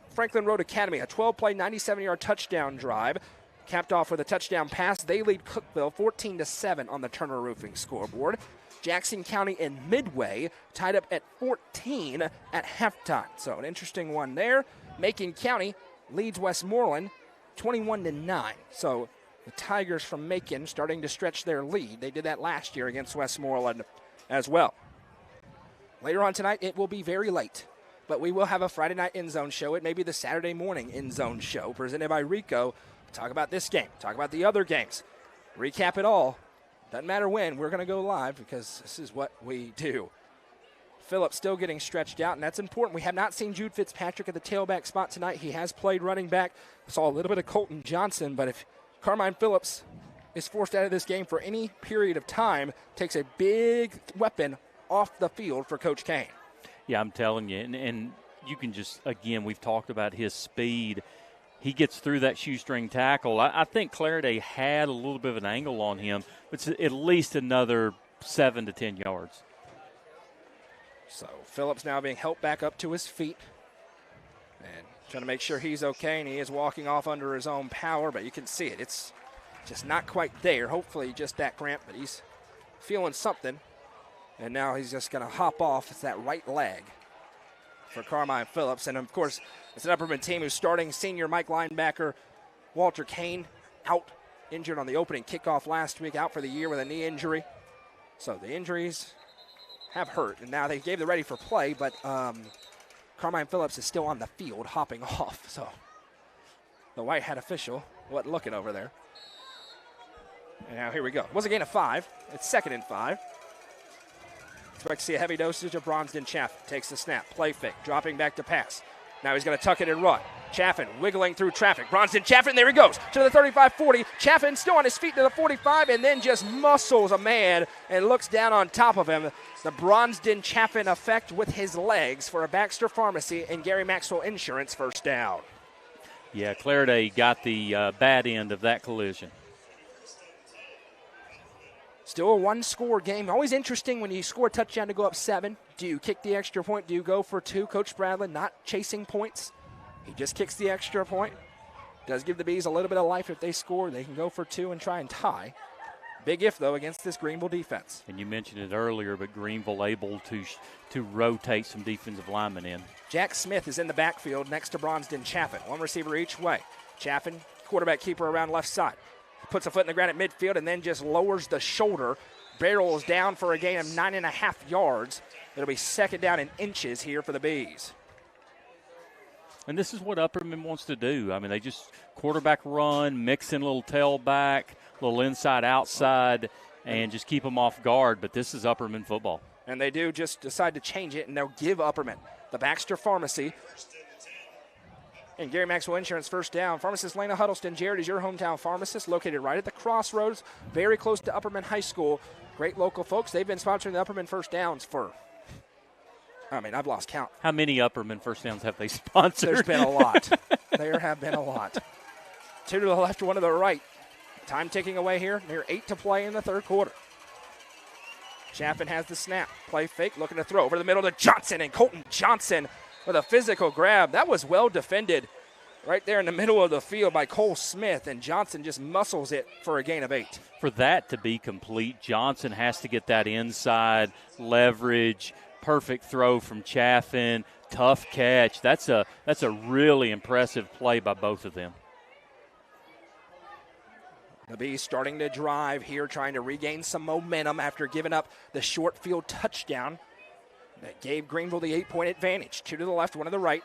Franklin Road Academy, a 12-play, 97-yard touchdown drive. Capped off with a touchdown pass. They lead Cookeville 14-7 on the Turner Roofing scoreboard. Jackson County and Midway tied up at 14 at halftime. So an interesting one there. Macon County leads Westmoreland 21-9. So the Tigers from Macon starting to stretch their lead. They did that last year against Westmoreland as well. Later on tonight, it will be very late, but we will have a Friday night end zone show. It may be the Saturday morning end zone show presented by Rico. Talk about this game, talk about the other games, recap it all. Doesn't matter when, we're going to go live because this is what we do. Phillips still getting stretched out, and that's important. We have not seen Jude Fitzpatrick at the tailback spot tonight. He has played running back. Saw a little bit of Colton Johnson, but if Carmine Phillips is forced out of this game for any period of time, takes a big weapon off the field for Coach Kane. Yeah, I'm telling you, and you can just, again, we've talked about his speed. He gets through that shoestring tackle. I think Clariday had a little bit of an angle on him. It's at least another 7 to 10 yards. So Phillips now being helped back up to his feet and trying to make sure he's okay, and he is walking off under his own power, but you can see it. It's just not quite there. Hopefully just that cramp, but he's feeling something. And now he's just going to hop off. It's that right leg for Carmine Phillips. And, of course, it's an Upperman team who's starting senior Mike linebacker Walter Kane out, injured on the opening kickoff last week, out for the year with a knee injury. So the injuries have hurt. And now they gave the ready for play, but Carmine Phillips is still on the field hopping off. So the white hat official wasn't looking over there. And now here we go. It was a gain of 5. It's 2nd and 5. Expect to see a heavy dosage of Bronston Chaffin. Takes the snap, play fake, dropping back to pass. Now he's going to tuck it and run. Chaffin wiggling through traffic. Bronston Chaffin, there he goes to the 35-40. Chaffin still on his feet to the 45 and then just muscles a man and looks down on top of him. The Bronston Chaffin effect with his legs for a Baxter Pharmacy and Gary Maxwell Insurance first down. Yeah, Clariday got the bad end of that collision. Still a one-score game. Always interesting when you score a touchdown to go up 7. Do you kick the extra point? Do you go for 2? Coach Bradley not chasing points. He just kicks the extra point. Does give the Bees a little bit of life if they score. They can go for 2 and try and tie. Big if, though, against this Greenville defense. And you mentioned it earlier, but Greenville able to rotate some defensive linemen in. Jack Smith is in the backfield next to Bronston Chaffin. One receiver each way. Chaffin, quarterback keeper around left side. Puts a foot in the ground at midfield and then just lowers the shoulder. Barrels down for a gain of 9.5 yards. It'll be 2nd down in inches here for the Bees. And this is what Upperman wants to do. I mean, they just quarterback run, mix in a little tailback, a little inside-outside, and just keep them off guard. But this is Upperman football. And they do just decide to change it, and they'll give Upperman the Baxter Pharmacy and Gary Maxwell Insurance first down. Pharmacist Lena Huddleston Jarrett is your hometown pharmacist, located right at the crossroads, very close to Upperman High School. Great local folks. They've been sponsoring the Upperman first downs for, I've lost count. How many Upperman first downs have they sponsored? There's been a lot. There have been a lot. 2 to the left, 1 to the right. Time ticking away here. Near 8 to play in the third quarter. Chaffin has the snap. Play fake, looking to throw over the middle to Johnson, and Colton Johnson with a physical grab. That was well defended right there in the middle of the field by Cole Smith, and Johnson just muscles it for a gain of 8. For that to be complete, Johnson has to get that inside leverage, perfect throw from Chaffin, tough catch. That's a really impressive play by both of them. The Bees starting to drive here, trying to regain some momentum after giving up the short field touchdown that gave Greenville the 8-point advantage. 2 to the left, 1 to the right.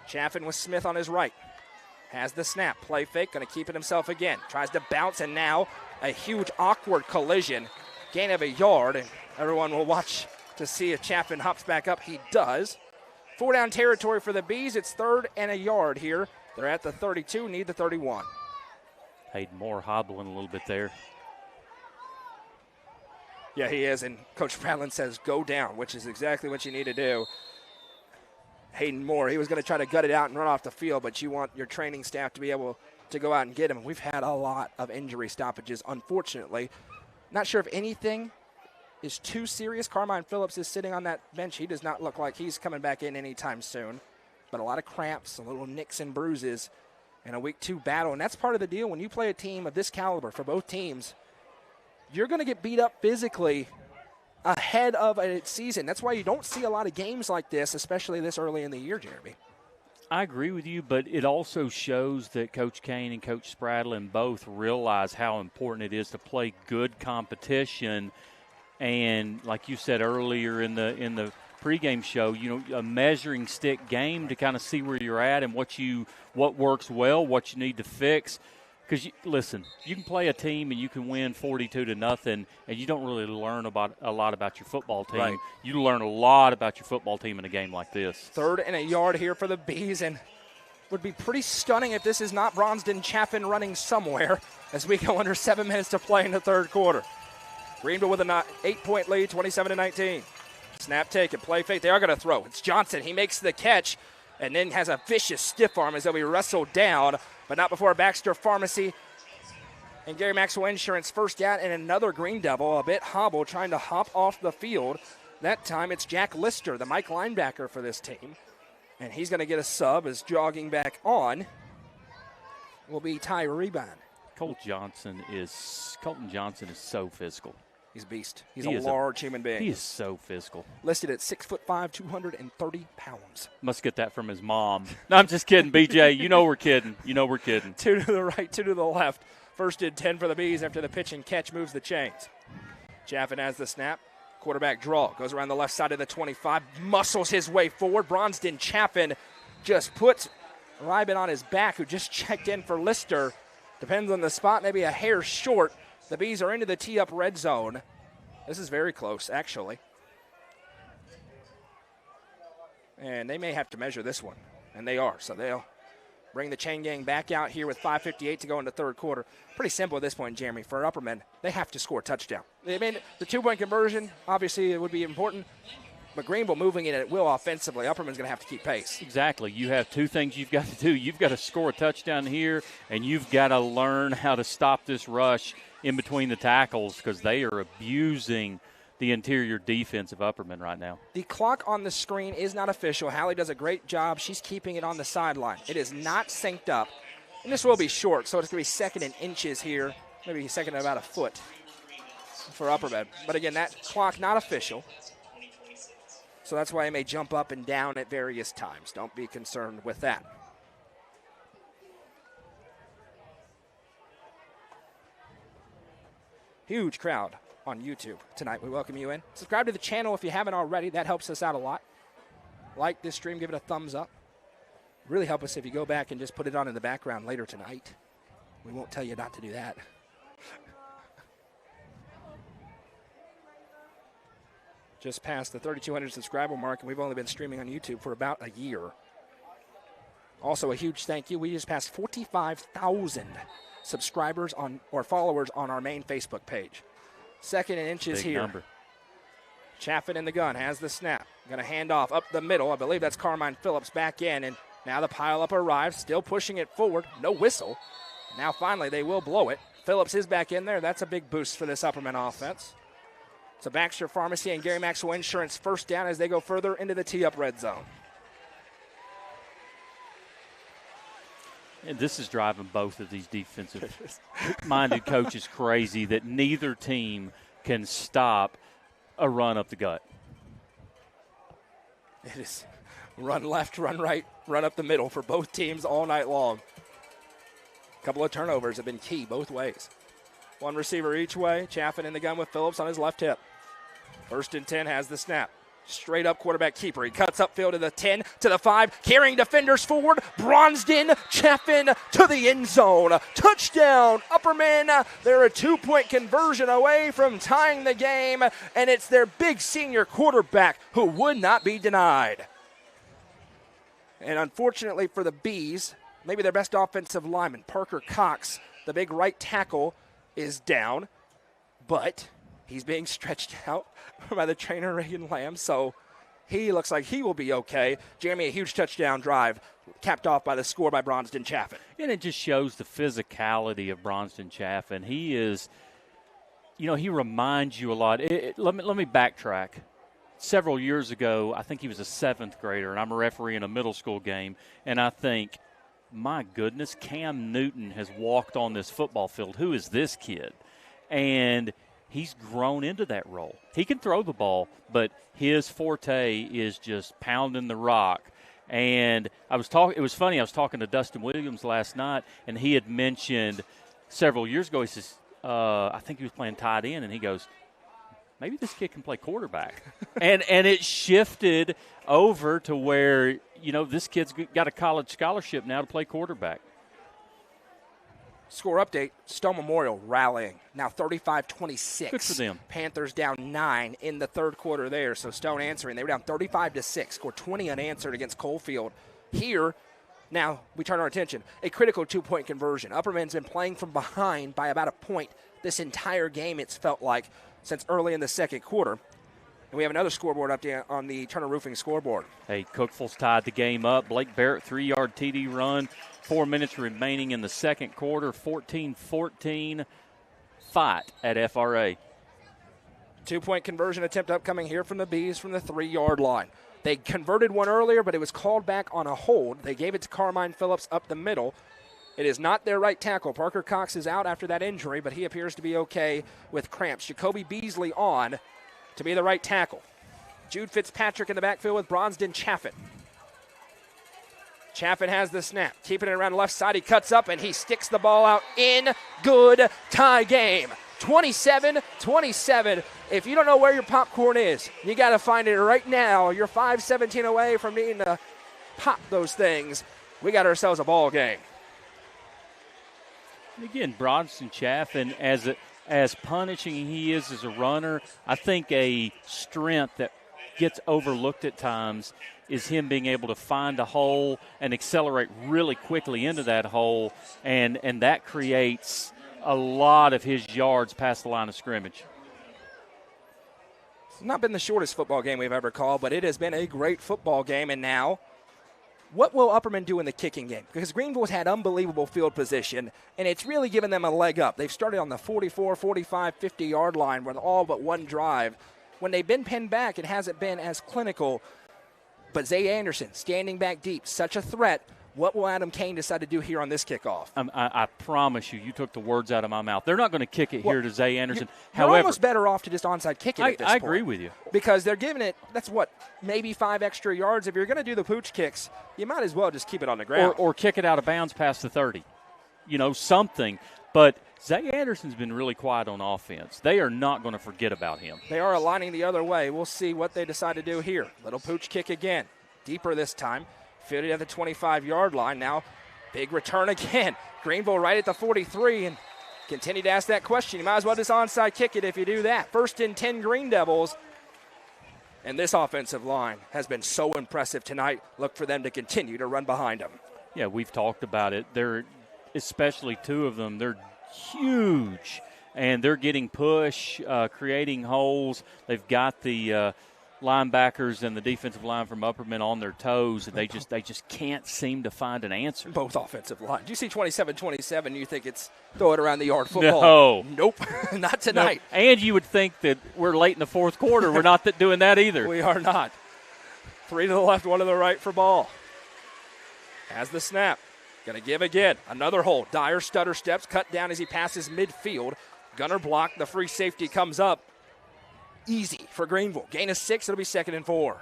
Chaffin with Smith on his right. Has the snap. Play fake, going to keep it himself again. Tries to bounce, and now a huge awkward collision. Gain of a yard, and everyone will watch to see if Chaffin hops back up. He does. 4 down territory for the Bees. It's 3rd and a yard here. They're at the 32, need the 31. Hayden Moore hobbling a little bit there. Yeah, he is, and Coach Fradlin says go down, which is exactly what you need to do. Hayden Moore, he was going to try to gut it out and run off the field, but you want your training staff to be able to go out and get him. We've had a lot of injury stoppages, unfortunately. Not sure if anything is too serious. Carmine Phillips is sitting on that bench. He does not look like he's coming back in anytime soon. But a lot of cramps, a little nicks and bruises in a week 2 battle, and that's part of the deal. When you play a team of this caliber for both teams, you're going to get beat up physically ahead of a season. That's why you don't see a lot of games like this, especially this early in the year, Jeremy. I agree with you, but it also shows that Coach Kane and Coach Spradlin both realize how important it is to play good competition. And like you said earlier in the pregame show, a measuring stick game to kind of see where you're at and what works well, what you need to fix. Because, listen, you can play a team and you can win 42-0, and you don't really learn a lot about your football team. Right. You learn a lot about your football team in a game like this. 3rd and a yard here for the Bees, and would be pretty stunning if this is not Bronston Chaffin running somewhere as we go under 7 minutes to play in the third quarter. Greenville with an 8-point lead, 27-19. Snap taken, play fake. They are going to throw. It's Johnson. He makes the catch and then has a vicious stiff arm as though he wrestled down, but not before Baxter Pharmacy and Gary Maxwell Insurance first down, and another Green Devil a bit hobbled trying to hop off the field. That time it's Jack Lister, the Mike linebacker for this team, and he's going to get a sub as jogging back on will be Ty Rebound. Colton Johnson is so physical. He's a beast. He's a large human being. He is so physical. Listed at 6'5", 230 pounds. Must get that from his mom. No, I'm just kidding, BJ. You know we're kidding. 2 to the right, 2 to the left. 1st and 10 for the Bees after the pitch and catch moves the chains. Chaffin has the snap. Quarterback draw. Goes around the left side of the 25. Muscles his way forward. Bronston Chaffin just puts Ryben on his back, who just checked in for Lister. Depends on the spot, maybe a hair short. The Bees are into the tee-up red zone. This is very close, actually. And they may have to measure this one, and they are. So they'll bring the chain gang back out here with 5:58 to go in the third quarter. Pretty simple at this point, Jeremy. For Upperman, they have to score a touchdown. I mean, the 2-point conversion, obviously, it would be important. But Greenville moving it at will offensively, Upperman's going to have to keep pace. Exactly. You have 2 things you've got to do. You've got to score a touchdown here, and you've got to learn how to stop this rush in between the tackles, because they are abusing the interior defense of Upperman right now. The clock on the screen is not official. Hallie does a great job. She's keeping it on the sideline. It is not synced up. And this will be short, so it's going to be 2nd in inches here, maybe 2nd in about a foot for Upperman. But again, that clock not official. So that's why it may jump up and down at various times. Don't be concerned with that. Huge crowd on YouTube tonight. We welcome you in. Subscribe to the channel if you haven't already. That helps us out a lot. Like this stream, give it a thumbs up. Really help us if you go back and just put it on in the background later tonight. We won't tell you not to do that. Just past the 3,200 subscriber mark, and we've only been streaming on YouTube for about a year. Also, a huge thank you. We just passed 45,000 subscribers or followers on our main Facebook page. Second and inches Big here. Number. Chaffin in the gun, has the snap. Going to hand off up the middle. I believe that's Carmine Phillips back in, and now the pileup arrives, still pushing it forward. No whistle. Now finally they will blow it. Phillips is back in there. That's a big boost for this Upperman offense. So Baxter Pharmacy and Gary Maxwell Insurance first down as they go further into the tee-up red zone. And this is driving both of these defensive-minded coaches crazy that neither team can stop a run up the gut. It is run left, run right, run up the middle for both teams all night long. A couple of turnovers have been key both ways. One receiver each way. Chaffin in the gun with Phillips on his left hip. First and 10 has the snap. Straight up quarterback keeper. He cuts upfield to the 10, to the 5, carrying defenders forward. Bronsden, Chaffin to the end zone. Touchdown, Upperman. They're a 2-point conversion away from tying the game, and it's their big senior quarterback who would not be denied. And unfortunately for the Bees, maybe their best offensive lineman, Parker Cox, the big right tackle, is down, but he's being stretched out by the trainer, Reagan Lamb, so he looks like he will be okay. Jeremy, a huge touchdown drive, capped off by the score by Bronsden Chaffin. And it just shows the physicality of Bronsden Chaffin. He is, he reminds you a lot. Let me backtrack. Several years ago, I think he was a 7th grader, and I'm a referee in a middle school game, and I think, my goodness, Cam Newton has walked on this football field. Who is this kid? And he's grown into that role. He can throw the ball, but his forte is just pounding the rock. And it was funny, I was talking to Dustin Williams last night, and he had mentioned several years ago, he says, I think he was playing tight end, and he goes, maybe this kid can play quarterback. and it shifted over to where, this kid's got a college scholarship now to play quarterback. Score update, Stone Memorial rallying. Now 35-26. Good for them. Panthers down 9 in the third quarter there, so Stone answering. They were down 35-6, scored 20 unanswered against Coalfield. Here, now we turn our attention, a critical 2-point conversion. Upperman's been playing from behind by about a point this entire game, it's felt like, since early in the second quarter. And we have another scoreboard update on the Turner Roofing scoreboard. Hey, Cookville's tied the game up. Blake Barrett, 3-yard TD run. 4 minutes remaining in the second quarter. 14-14 fight at FRA. 2-point conversion attempt upcoming here from the Bees from the 3-yard line. They converted one earlier, but it was called back on a hold. They gave it to Carmine Phillips up the middle. It is not their right tackle. Parker Cox is out after that injury, but he appears to be okay with cramps. Jacoby Beasley on to be the right tackle. Jude Fitzpatrick in the backfield with Bronsden Chaffin. Chaffin has the snap, keeping it around the left side. He cuts up and he sticks the ball out in. Good tie game. 27-27. If you don't know where your popcorn is, you got to find it right now. You're 5:17 away from needing to pop those things. We got ourselves a ball game. Again, Bronsden Chaffin, as punishing he is as a runner, I think a strength that gets overlooked at times is him being able to find a hole and accelerate really quickly into that hole, and that creates a lot of his yards past the line of scrimmage. It's not been the shortest football game we've ever called, but it has been a great football game. And now, what will Upperman do in the kicking game? Because Greenville's had unbelievable field position, and it's really given them a leg up. They've started on the 44, 45, 50-yard line with all but one drive. When they've been pinned back, it hasn't been as clinical. But Zay Anderson, standing back deep, such a threat. What will Adam Kane decide to do here on this kickoff? I promise you took the words out of my mouth. They're not going to kick it here to Zay Anderson. You're However, almost better off to just onside kick it at this point. I agree with you. Because they're giving it, maybe 5 extra yards. If you're going to do the pooch kicks, you might as well just keep it on the ground. Or kick it out of bounds past the 30. Something. But Zay Anderson's been really quiet on offense. They are not going to forget about him. They are aligning the other way. We'll see what they decide to do here. Little pooch kick again. Deeper this time. Fielded at the 25-yard line. Now, big return again. Greenville right at the 43, and continue to ask that question. You might as well just onside kick it if you do that. 1st and 10 Green Devils. And this offensive line has been so impressive tonight. Look for them to continue to run behind them. Yeah, we've talked about it. They're, especially two of them, they're huge. And they're getting push, creating holes. They've got the linebackers and the defensive line from Upperman on their toes, and they just can't seem to find an answer. Both offensive lines. You see 27-27, you think it's throw it around the yard football. No. Nope, not tonight. No. And you would think that we're late in the fourth quarter. We're not doing that either. We are not. 3 to the left, 1 to the right for ball. Has the snap. Going to give again. Another hole. Dyer stutter steps, cut down as he passes midfield. Gunner block. The free safety comes up. Easy for Greenville. Gain of 6. It'll be 2nd and 4.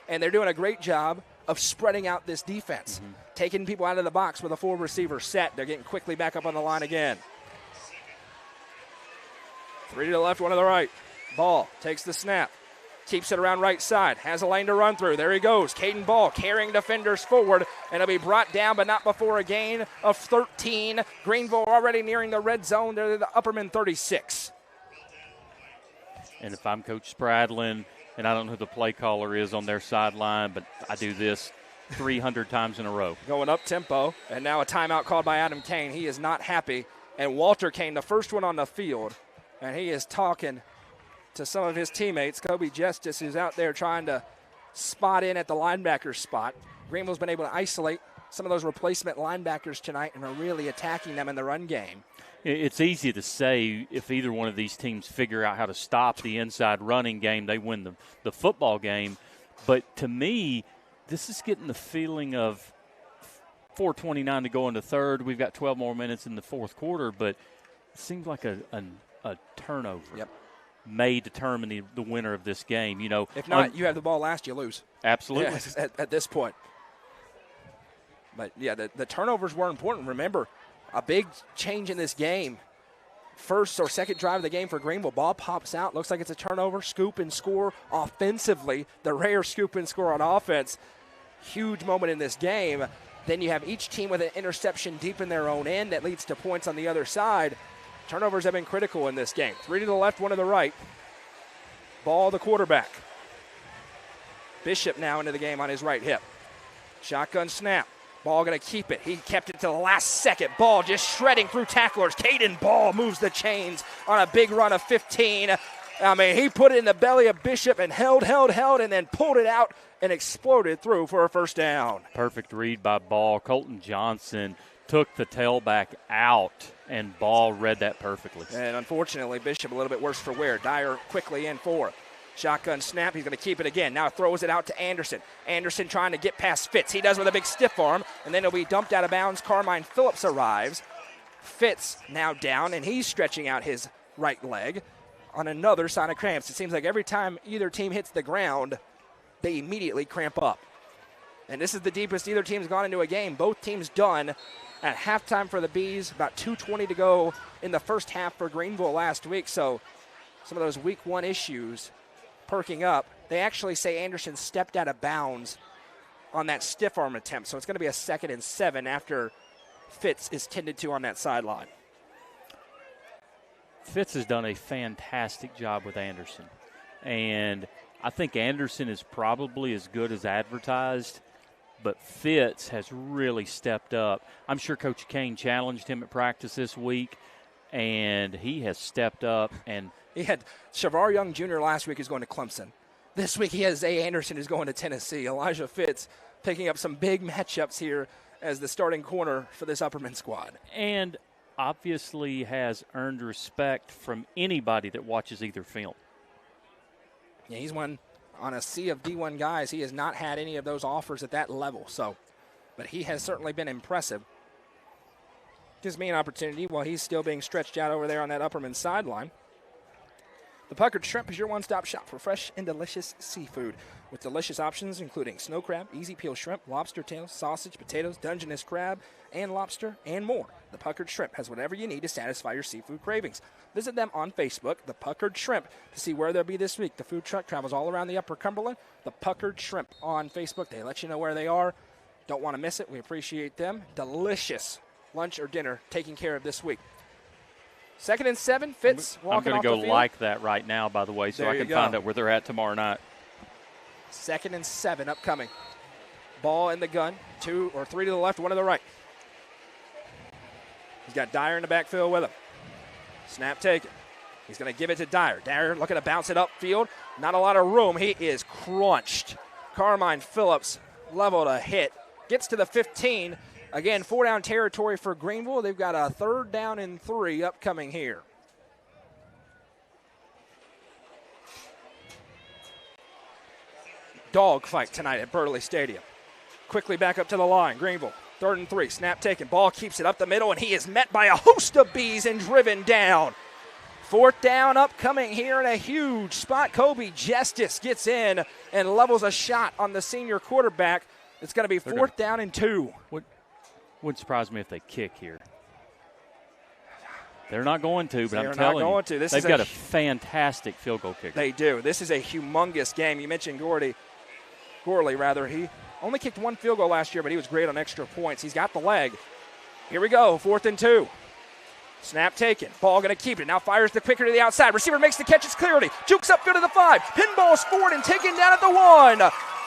And they're doing a great job of spreading out this defense. Taking people out of the box with a 4 receiver set. They're getting quickly back up on the line again. 3 to the left, 1 to the right. Ball takes the snap. Keeps it around right side. Has a lane to run through. There he goes. Caden Ball carrying defenders forward. And it'll be brought down, but not before a gain of 13. Greenville already nearing the red zone. They're the Upperman 36. And if I'm Coach Spradlin, and I don't know who the play caller is on their sideline, but I do this 300 times in a row. Going up tempo. And now a timeout called by Adam Kane. He is not happy. And Walter Kane, the first one on the field. And he is talking to some of his teammates. Kobe Justice, who's out there trying to spot in at the linebacker spot. Greenville's been able to isolate some of those replacement linebackers tonight and are really attacking them in the run game. It's easy to say if either one of these teams figure out how to stop the inside running game, they win the football game. But to me, this is getting the feeling of 4:29 to go into third. We've got 12 more minutes in the fourth quarter, but it seems like a turnover. Yep. May determine the winner of this game. You know, if not, you have the ball last, you lose. Absolutely. Yeah, at this point. But, yeah, the turnovers were important. Remember, a big change in this game. First or second drive of the game for Greenville. Ball pops out. Looks like it's a turnover. Scoop and score offensively. The rare scoop and score on offense. Huge moment in this game. Then you have each team with an interception deep in their own end that leads to points on the other side. Turnovers have been critical in this game. 3 to the left, 1 to the right. Ball the quarterback. Bishop now into the game on his right hip. Shotgun snap. Ball going to keep it. He kept it to the last second. Ball just shredding through tacklers. Caden Ball moves the chains on a big run of 15. I mean, he put it in the belly of Bishop and held, and then pulled it out and exploded through for a first down. Perfect read by Ball. Colton Johnson took the tailback out, and Ball read that perfectly. And unfortunately, Bishop a little bit worse for wear. Dyer quickly in for it. Shotgun snap. He's going to keep it again. Now throws it out to Anderson. Anderson trying to get past Fitz. He does with a big stiff arm, and then it'll be dumped out of bounds. Carmine Phillips arrives. Fitz now down, and he's stretching out his right leg on another sign of cramps. It seems like every time either team hits the ground, they immediately cramp up. And this is the deepest either team's gone into a game. Both teams done at halftime for the Bees. About 2:20 to go in the first half for Greenville last week. So some of those week one issues perking up. They actually say Anderson stepped out of bounds on that stiff arm attempt. So it's going to be a 2nd and 7 after Fitz is tended to on that sideline. Fitz has done a fantastic job with Anderson. And I think Anderson is probably as good as advertised, but Fitz has really stepped up. I'm sure Coach Kane challenged him at practice this week, and he has stepped up. And he had Shavar Young Jr. last week, who's going to Clemson. This week he has Zay Anderson, who's going to Tennessee. Elijah Fitz picking up some big matchups here as the starting corner for this Upperman squad. And obviously has earned respect from anybody that watches either film. Yeah, he's one on a sea of D1 guys. He has not had any of those offers at that level. But he has certainly been impressive. Gives me an opportunity while he's still being stretched out over there on that Upperman sideline. The Puckered Shrimp is your one-stop shop for fresh and delicious seafood with delicious options including snow crab, easy peel shrimp, lobster tails, sausage, potatoes, Dungeness crab, and lobster, and more. The Puckered Shrimp has whatever you need to satisfy your seafood cravings. Visit them on Facebook, The Puckered Shrimp, to see where they'll be this week. The food truck travels all around the Upper Cumberland. The Puckered Shrimp on Facebook. They let you know where they are. Don't want to miss it. We appreciate them. Delicious lunch or dinner taken care of this week. 2nd and 7. Fitz walking off the field. I'm going to go like that right now, by the way, so I can find out where they're at tomorrow night. 2nd and 7 upcoming. Ball in the gun. 2 or 3 to the left, 1 to the right. He's got Dyer in the backfield with him. Snap taken. He's going to give it to Dyer. Dyer looking to bounce it upfield. Not a lot of room. He is crunched. Carmine Phillips leveled a hit. Gets to the 15. Again, 4-down territory for Greenville. They've got a 3rd down and 3 upcoming here. Dog fight tonight at Burley Stadium. Quickly back up to the line. Greenville, 3rd and 3. Snap taken. Ball keeps it up the middle, and he is met by a host of bees and driven down. 4th down upcoming here in a huge spot. Kobe Justice gets in and levels a shot on the senior quarterback. It's going to be 4th down and 2. Wouldn't surprise me if they kick here. They're not going to, but I'm telling you, they've got a fantastic field goal kicker. They do. This is a humongous game. You mentioned Gorley. He only kicked 1 field goal last year, but he was great on extra points. He's got the leg. Here we go, 4th and 2. Snap taken. Ball going to keep it. Now fires the quicker to the outside. Receiver makes the catch. It's Clarity. Jukes upfield to the 5. Pinballs forward and taken down at the 1.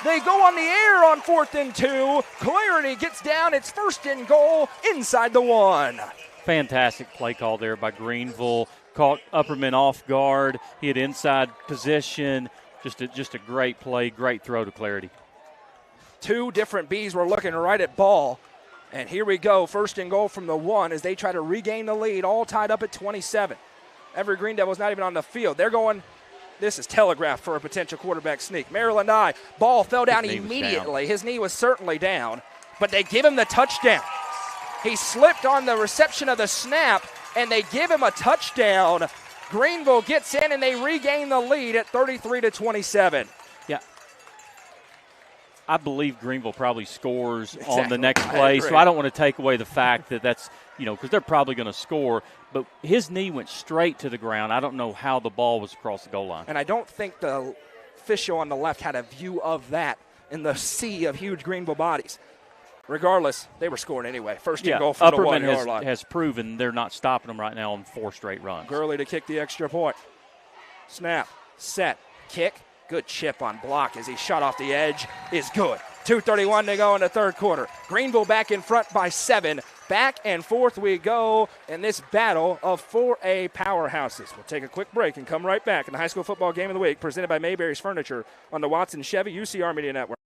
They go on the air on 4th and 2. Clarity gets down. It's 1st and goal inside the 1. Fantastic play call there by Greenville. Caught Upperman off guard. He had inside position. Just a great play, great throw to Clarity. 2 different Bs were looking right at ball. And here we go, 1st and goal from the 1 as they try to regain the lead, all tied up at 27. Every Green Devil's not even on the field. They're going, this is telegraphed for a potential quarterback sneak. Maryland ball fell down immediately. His knee was certainly down, but they give him the touchdown. He slipped on the reception of the snap, and they give him a touchdown. Greenville gets in, and they regain the lead at 33-27. Yeah. I believe Greenville probably scores on the next play, so I don't want to take away the fact that that's, because they're probably going to score. But his knee went straight to the ground. I don't know how the ball was across the goal line. And I don't think the official on the left had a view of that in the sea of huge Greenville bodies. Regardless, they were scoring anyway. 1st and goal from the 1-yard line. Has proven they're not stopping them right now on 4 straight runs. Gurley to kick the extra point. Snap, set, kick. Good chip on block as he shot off the edge is good. 2:31 to go in the 3rd quarter. Greenville back in front by 7. Back and forth we go in this battle of 4A powerhouses. We'll take a quick break and come right back in the high school football game of the week presented by Mayberry's Furniture on the Watson Chevy UCR Media Network.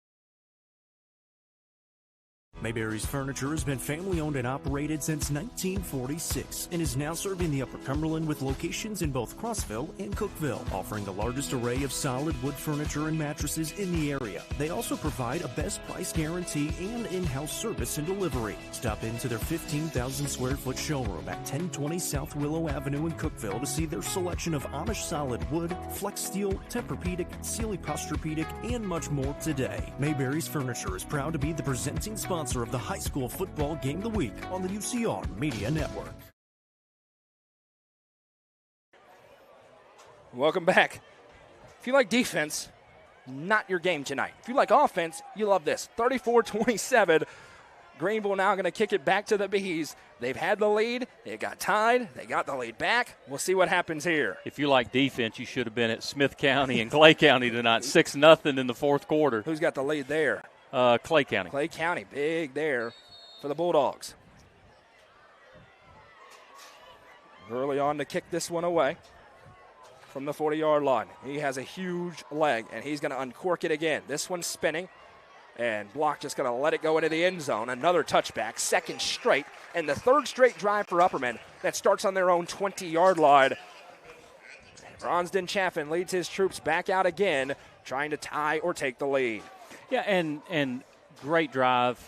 Mayberry's Furniture has been family-owned and operated since 1946 and is now serving the Upper Cumberland with locations in both Crossville and Cookville, offering the largest array of solid wood furniture and mattresses in the area. They also provide a best price guarantee and in-house service and delivery. Stop into their 15,000 square foot showroom at 1020 South Willow Avenue in Cookville to see their selection of Amish solid wood, flex steel, Tempur-Pedic, Sealy Posturepedic, and much more today. Mayberry's Furniture is proud to be the presenting sponsor of the high school football game of the week on the UCR Media Network. Welcome back. If you like defense, not your game tonight. If you like offense, you love this. 34-27. Greenville now going to kick it back to the Bees. They've had the lead. They got tied. They got the lead back. We'll see what happens here. If you like defense, you should have been at Smith County and Clay County tonight. 6-0 in the 4th quarter. Who's got the lead there? Clay County. Clay County, big there for the Bulldogs. Early on to kick this one away from the 40-yard line. He has a huge leg, and he's going to uncork it again. This one's spinning, and Block just going to let it go into the end zone. Another touchback, 2nd straight, and the 3rd straight drive for Upperman that starts on their own 20-yard line. Bronsden Chaffin leads his troops back out again, trying to tie or take the lead. Yeah, and great drive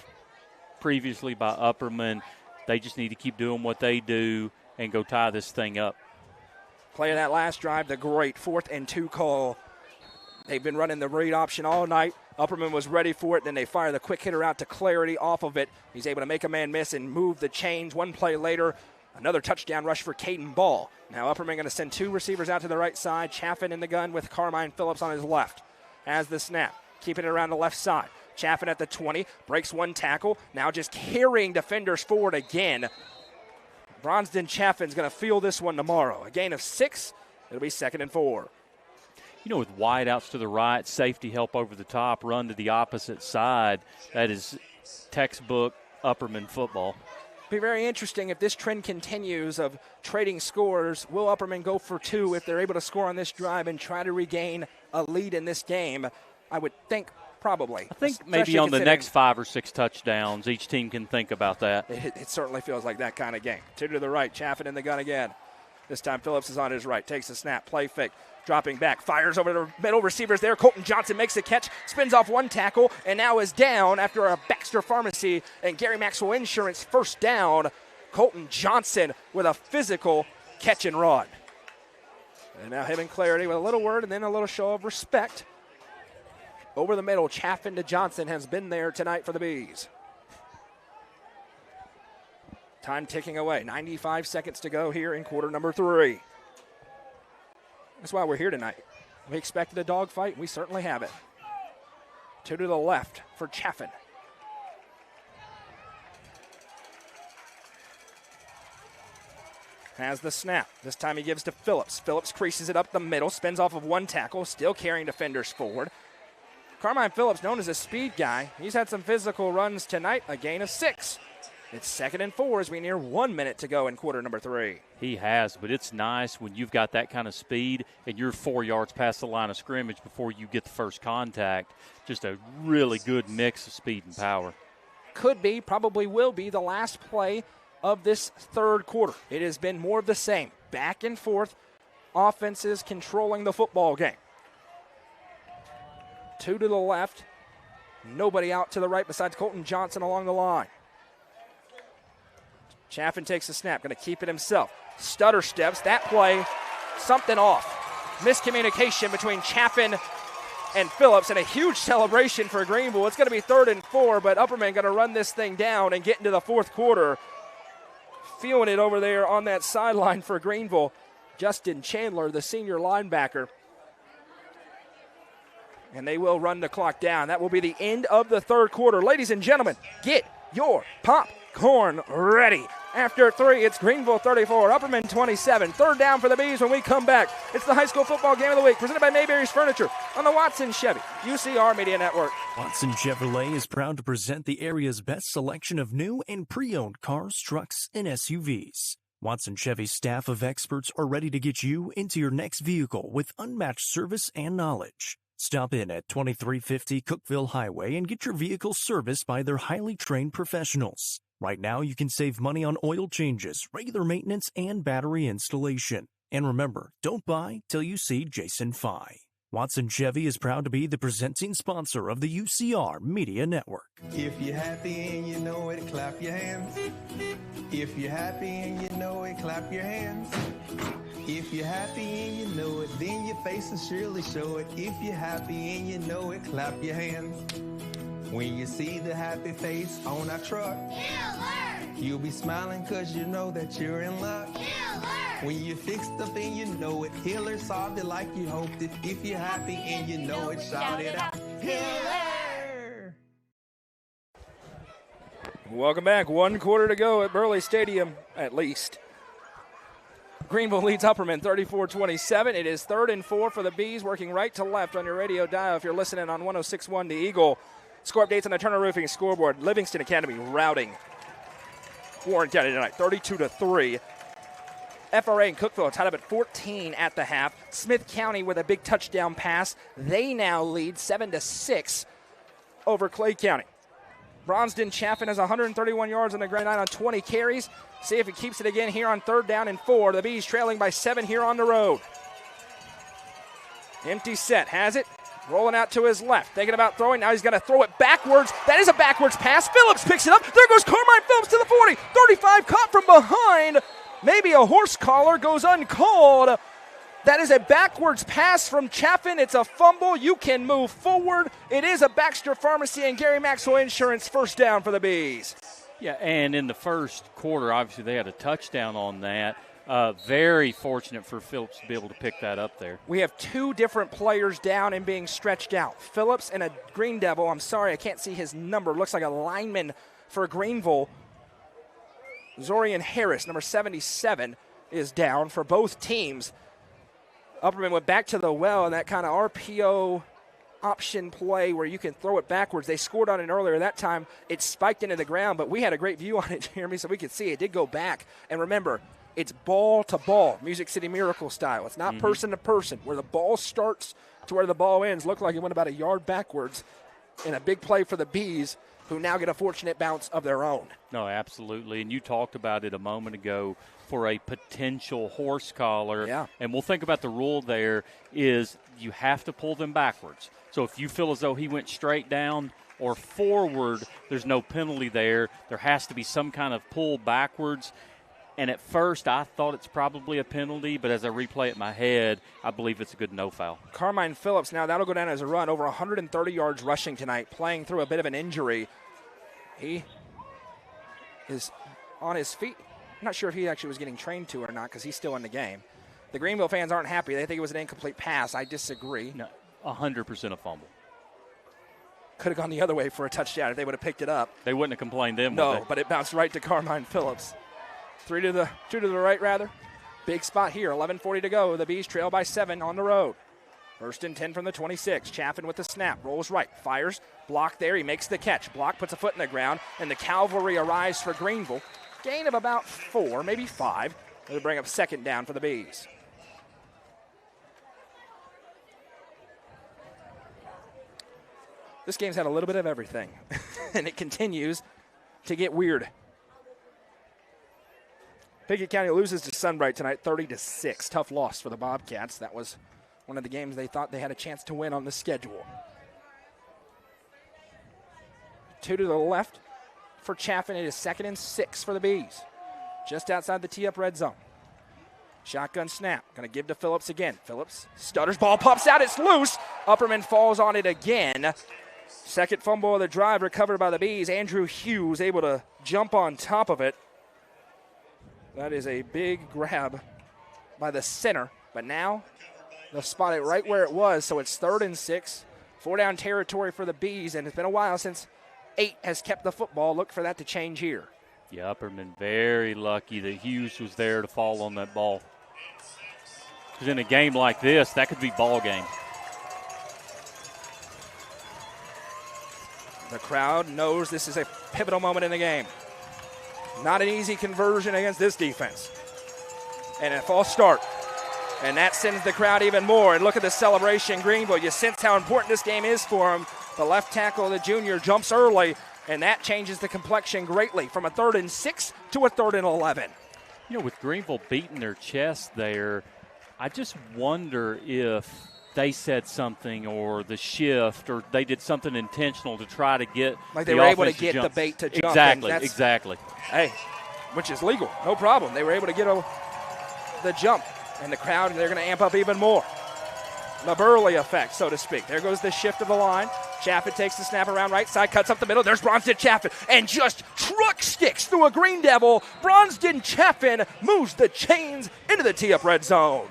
previously by Upperman. They just need to keep doing what they do and go tie this thing up. Play of that last drive, the great 4th and 2 call. They've been running the read option all night. Upperman was ready for it. Then they fire the quick hitter out to Clarity off of it. He's able to make a man miss and move the chains. One play later, another touchdown rush for Caden Ball. Now Upperman going to send 2 receivers out to the right side. Chaffin in the gun with Carmine Phillips on his left. As the snap. Keeping it around the left side. Chaffin at the 20, breaks one tackle, now just carrying defenders forward again. Bronston Chaffin's going to feel this one tomorrow. A gain of 6, it'll be 2nd and 4. You know, with wide outs to the right, safety help over the top, run to the opposite side, that is textbook Upperman football. Be very interesting if this trend continues of trading scores. Will Upperman go for 2 if they're able to score on this drive and try to regain a lead in this game? I would think probably. I think maybe on the next 5 or 6 touchdowns, each team can think about that. It certainly feels like that kind of game. 2 to the right, Chaffin in the gun again. This time Phillips is on his right, takes a snap, play fake, dropping back, fires over the middle receivers there. Colton Johnson makes a catch, spins off one tackle, and now is down after a Baxter Pharmacy and Gary Maxwell Insurance first down. Colton Johnson with a physical catch and run. And now him and Clarity with a little word and then a little show of respect. Over the middle, Chaffin to Johnson has been there tonight for the Bees. Time ticking away. 95 seconds to go here in quarter number 3. That's why we're here tonight. We expected a dogfight, and we certainly have it. 2 to the left for Chaffin. Has the snap. This time he gives to Phillips. Phillips creases it up the middle, spins off of one tackle, still carrying defenders forward. Carmine Phillips, known as a speed guy, he's had some physical runs tonight, a gain of 6. It's 2nd and 4 as we near 1 minute to go in quarter number 3. He has, but it's nice when you've got that kind of speed and you're 4 yards past the line of scrimmage before you get the first contact. Just a really good mix of speed and power. Could be, probably will be, the last play of this third quarter. It has been more of the same. Back and forth, offenses controlling the football game. 2 to the left. Nobody out to the right besides Colton Johnson along the line. Chaffin takes the snap, going to keep it himself. Stutter steps. That play, something off. Miscommunication between Chaffin and Phillips, and a huge celebration for Greenville. It's going to be 3rd and 4, but Upperman going to run this thing down and get into the fourth quarter. Feeling it over there on that sideline for Greenville. Justin Chandler, the senior linebacker. And they will run the clock down. That will be the end of the third quarter. Ladies and gentlemen, get your popcorn ready. After 3, it's Greenville 34, Upperman 27. 3rd down for the Bees when we come back. It's the high school football game of the week, presented by Mayberry's Furniture on the Watson Chevy UCR Media Network. Watson Chevrolet is proud to present the area's best selection of new and pre-owned cars, trucks, and SUVs. Watson Chevy's staff of experts are ready to get you into your next vehicle with unmatched service and knowledge. Stop in at 2350 Cookeville Highway and get your vehicle serviced by their highly trained professionals. Right now, you can save money on oil changes, regular maintenance, and battery installation. And remember, don't buy till you see Jason Fye. Watson Chevy is proud to be the presenting sponsor of the UCR Media Network. If you're happy and you know it, clap your hands. If you're happy and you know it, clap your hands. If you're happy and you know it, then your face will surely show it. If you're happy and you know it, clap your hands. When you see the happy face on our truck, you'll be smiling cause you know that you're in luck. When you're fixed up and you know it, Hiller solved it like you hoped it. If you're happy and you know it, shout it out, Hiller! Welcome back. 1 quarter to go at Burley Stadium, at least. Greenville leads Upperman 34-27. It is 3rd and 4 for the Bees, working right to left on your radio dial if you're listening on 106.1 The Eagle. Score updates on the Turner Roofing scoreboard. Livingston Academy routing Warren County tonight, 32-3. FRA and Cookeville tied up at 14 at the half. Smith County with a big touchdown pass. They now lead 7-6 over Clay County. Bronston Chaffin has 131 yards on the ground on 20 carries. See if he keeps it again here on 3rd down and 4. The Bees trailing by 7 here on the road. Empty set, has it. Rolling out to his left, thinking about throwing. Now he's going to throw it backwards. That is a backwards pass. Phillips picks it up. There goes Carmine Phillips to the 40. 35 caught from behind. Maybe a horse collar goes uncalled. That is a backwards pass from Chaffin. It's a fumble. You can move forward. It is a Baxter Pharmacy and Gary Maxwell Insurance first down for the Bees. Yeah, and in the first quarter, obviously they had a touchdown on that. Very fortunate for Phillips to be able to pick that up there. We have 2 different players down and being stretched out. Phillips and a Green Devil. I'm sorry, I can't see his number. Looks like a lineman for Greenville. Zorian Harris, number 77, is down for both teams. Upperman went back to the well, and that kind of RPO option play where you can throw it backwards. They scored on it earlier. That time it spiked into the ground, but we had a great view on it, Jeremy, so we could see it did go back. And remember, it's ball to ball, Music City Miracle style. It's not person to person. Where the ball starts to where the ball ends, looked like it went about a yard backwards. And a big play for the Bees, who now get a fortunate bounce of their own. No, absolutely. And you talked about it a moment ago for a potential horse collar. Yeah. And we'll think about the rule there is you have to pull them backwards. So if you feel as though he went straight down or forward, there's no penalty there. There has to be some kind of pull backwards. And at first I thought it's probably a penalty, but as I replay it in my head, I believe it's a good no foul. Carmine Phillips, now that'll go down as a run, over 130 yards rushing tonight, playing through a bit of an injury. He is on his feet. I'm not sure if he actually was getting trained to or not because he's still in the game. The Greenville fans aren't happy. They think it was an incomplete pass. I disagree. No, 100% a fumble. Could have gone the other way for a touchdown if they would have picked it up. They wouldn't have complained then, would No, they? but it bounced right to Carmine Phillips. 2 to the right, rather. Big spot here. 11:40 to go. The Bees trail by 7 on the road. 1st and 10 from the 26. Chaffin with the snap. Rolls right. Fires. Block there. He makes the catch. Block puts a foot in the ground. And the cavalry arrives for Greenville. Gain of about 4, maybe 5. They'll bring up 2nd down for the Bees. This game's had a little bit of everything. And it continues to get weird. Pickett County loses to Sunbright tonight, 30-6. Tough loss for the Bobcats. That was one of the games they thought they had a chance to win on the schedule. 2 to the left for Chaffin. It is 2nd and 6 for the Bees. Just outside the tee-up red zone. Shotgun snap. Going to give to Phillips again. Phillips stutters. Ball pops out. It's loose. Upperman falls on it again. 2nd fumble of the drive recovered by the Bees. Andrew Hughes able to jump on top of it. That is a big grab by the center. But now they'll spot it right where it was. So it's 3rd and 6. 4-down territory for the Bees. And it's been a while since 8 has kept the football. Look for that to change here. Yeah, Upperman very lucky that Hughes was there to fall on that ball. Because in a game like this, that could be ball game. The crowd knows this is a pivotal moment in the game. Not an easy conversion against this defense. And a false start. And that sends the crowd even more. And look at the celebration, Greenville. You sense how important this game is for them. The left tackle, the junior, jumps early. And that changes the complexion greatly from a 3rd and 6 to a 3rd and 11. You know, with Greenville beating their chest there, I just wonder if they said something or the shift or they did something intentional to try to get like they were able to get the bait to jump. Exactly. Hey, which is legal. No problem. They were able to get the jump. And the crowd, they're going to amp up even more. The Burley effect, so to speak. There goes the shift of the line. Chaffin takes the snap around right side, cuts up the middle. There's Bronston Chaffin, and just truck sticks through a Green Devil. Bronston Chaffin moves the chains into the tee-up red zone.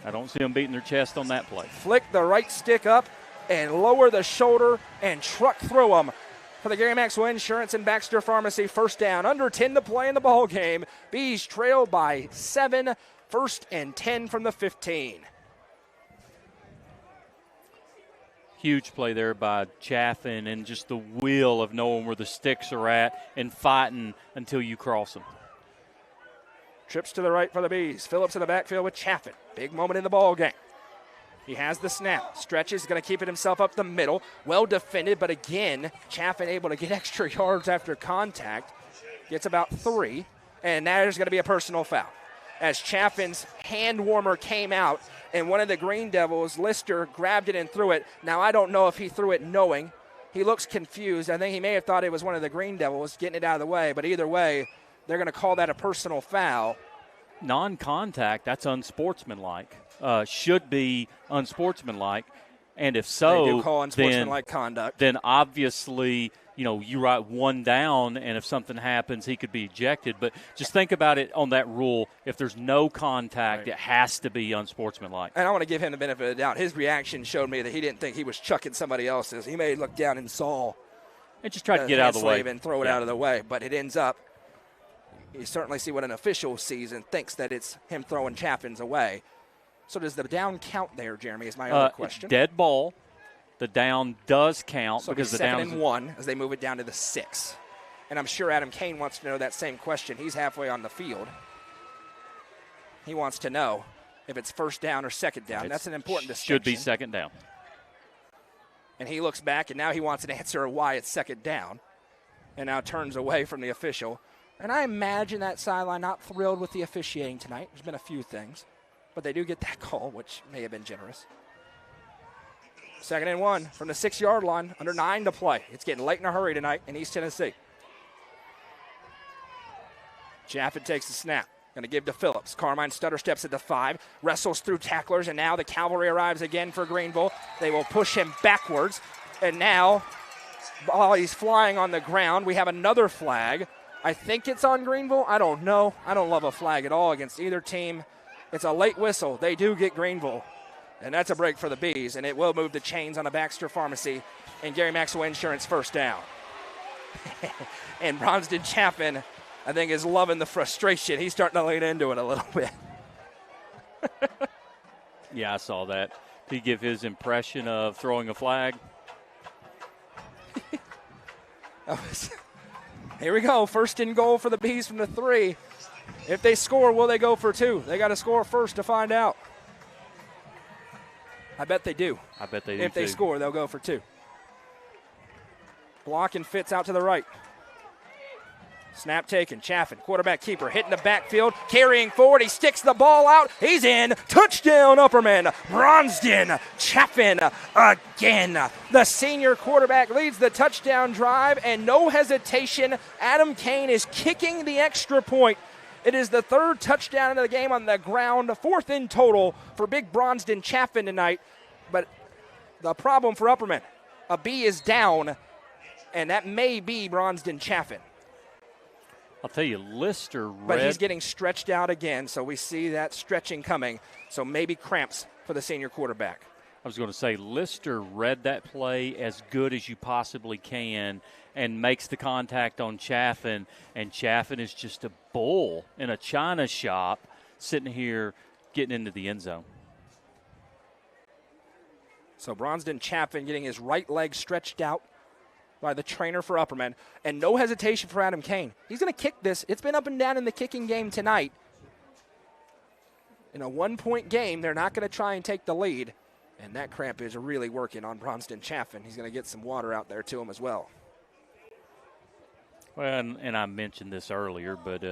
I don't see them beating their chest on that play. Flick the right stick up and lower the shoulder and truck through them. For the Gary Maxwell Insurance and Baxter Pharmacy, 1st down, under 10 to play in the ball game. Bees trail by 7, 1st and 10 from the 15. Huge play there by Chaffin and just the will of knowing where the sticks are at and fighting until you cross them. Trips to the right for the Bees. Phillips in the backfield with Chaffin. Big moment in the ball game. He has the snap. Stretches, going to keep it himself up the middle. Well defended, but again, Chaffin able to get extra yards after contact. Gets about 3, and there's going to be a personal foul. As Chaffin's hand warmer came out, and one of the Green Devils, Lister, grabbed it and threw it. Now, I don't know if he threw it knowing. He looks confused. I think he may have thought it was one of the Green Devils getting it out of the way, but either way, they're going to call that a personal foul. Non-contact, that's unsportsmanlike. Should be unsportsmanlike. And if so, they do call unsportsmanlike conduct. Then obviously you write one down, and if something happens, he could be ejected. But just think about it on that rule. If there's no contact, it has to be unsportsmanlike. And I want to give him the benefit of the doubt. His reaction showed me that he didn't think he was chucking somebody else's. He may look down and saw. And just try to get out of the way. And throw it out of the way. But it ends up, you certainly see what an official sees and thinks that it's him throwing Chaffin's away. So does the down count there, Jeremy, is my other question. Dead ball. The down does count because the down. 2nd and 1 as they move it down to the 6. And I'm sure Adam Kane wants to know that same question. He's halfway on the field. He wants to know if it's 1st down or 2nd down. That's an important distinction. Should be 2nd down. And he looks back, and now he wants an answer of why it's 2nd down. And now turns away from the official. And I imagine that sideline not thrilled with the officiating tonight. There's been a few things. But they do get that call, which may have been generous. 2nd and 1 from the 6-yard line, under 9 to play. It's getting late in a hurry tonight in East Tennessee. Chaffin takes the snap. Going to give to Phillips. Carmine stutter steps at the 5, wrestles through tacklers, and now the cavalry arrives again for Greenville. They will push him backwards. And now, while he's flying on the ground, we have another flag. I think it's on Greenville. I don't know. I don't love a flag at all against either team. It's a late whistle. They do get Greenville. And that's a break for the Bees, and it will move the chains on the Baxter Pharmacy and Gary Maxwell Insurance 1st down. And Bronston Chaffin, I think, is loving the frustration. He's starting to lean into it a little bit. Yeah, I saw that. Did he give his impression of throwing a flag? Here we go. 1st and goal for the Bees from the 3. If they score, will they go for 2? They got to score first to find out. I bet they do. I bet they do, If they score, they'll go for 2. Block and Fitz out to the right. Snap taken. Chaffin, quarterback keeper, hitting the backfield, carrying forward. He sticks the ball out. He's in. Touchdown, Upperman. Bronston Chaffin again. The senior quarterback leads the touchdown drive, and no hesitation. Adam Kane is kicking the extra point. It is the 3rd touchdown of the game on the ground, 4th in total for big Bronston Chaffin tonight. But the problem for Upperman, a B is down, and that may be Bronston Chaffin. I'll tell you, Lister read. But he's getting stretched out again, so we see that stretching coming. So maybe cramps for the senior quarterback. I was going to say, Lister read that play as good as you possibly can and makes the contact on Chaffin, and Chaffin is just a bull in a china shop sitting here getting into the end zone. So Bronston Chaffin getting his right leg stretched out by the trainer for Upperman, and no hesitation for Adam Kane. He's going to kick this. It's been up and down in the kicking game tonight. In a 1-point game, they're not going to try and take the lead, and that cramp is really working on Bronston Chaffin. He's going to get some water out there to him as well. Well, and I mentioned this earlier, but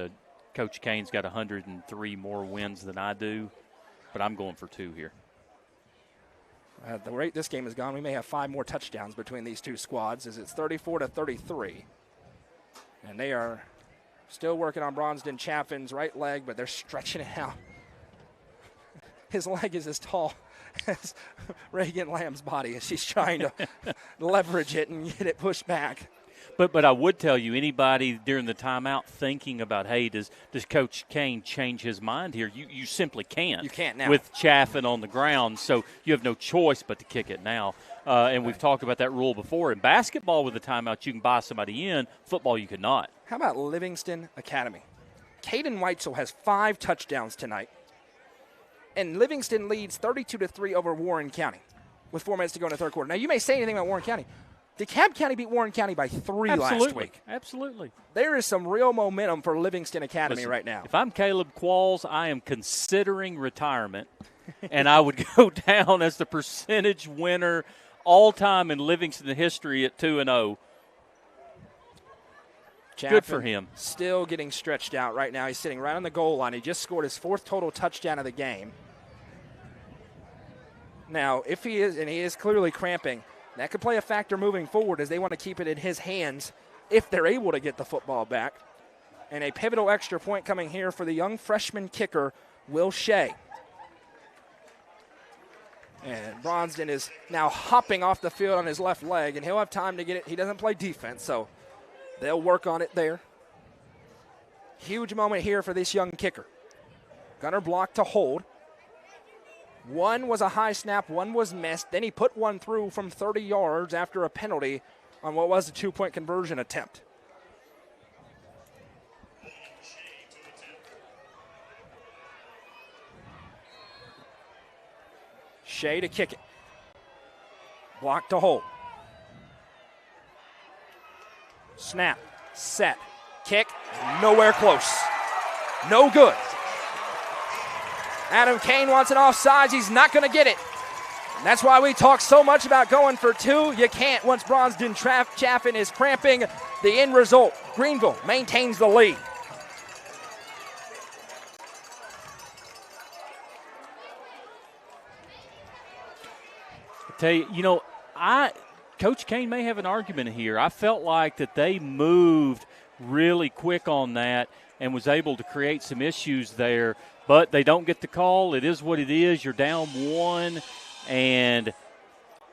Coach Kane's got 103 more wins than I do, but I'm going for 2 here. At the rate this game has gone, we may have 5 more touchdowns between these two squads as it's 34-33. And they are still working on Bronston Chaffin's right leg, but they're stretching it out. His leg is as tall as Reagan Lamb's body as she's trying to leverage it and get it pushed back. But I would tell you, anybody during the timeout thinking about, hey, does Coach Kane change his mind here? You simply can't. You can't now. With Chaffin on the ground, so you have no choice but to kick it now. And we've talked about that rule before. In basketball with the timeout, you can buy somebody in. Football, you could not. How about Livingston Academy? Caden Weitzel has 5 touchdowns tonight. And Livingston leads 32-3 over Warren County with 4 minutes to go in the 3rd quarter. Now, you may say anything about Warren County. DeKalb County beat Warren County by 3 last week. Absolutely. There is some real momentum for Livingston Academy right now. If I'm Caleb Qualls, I am considering retirement, and I would go down as the percentage winner all-time in Livingston history at 2-0. Good for him. Still getting stretched out right now. He's sitting right on the goal line. He just scored his 4th total touchdown of the game. Now, if he is, and he is clearly cramping, that could play a factor moving forward as they want to keep it in his hands if they're able to get the football back. And a pivotal extra point coming here for the young freshman kicker, Will Shea. And Bronston is now hopping off the field on his left leg, and he'll have time to get it. He doesn't play defense, so they'll work on it there. Huge moment here for this young kicker. Gunner block to hold. One was a high snap, one was missed. Then he put one through from 30 yards after a penalty on what was a 2-point conversion attempt. Shea to kick it. Block to hold. Snap, set, kick, nowhere close. No good. Adam Kane wants an offsides. He's not going to get it. And that's why we talk so much about going for two. You can't once Bronston Chaffin is cramping. The end result, Greenville maintains the lead. Tell you, Coach Kane may have an argument here. I felt like that they moved really quick on that and was able to create some issues there, but they don't get the call. It is what it is. You're down one, and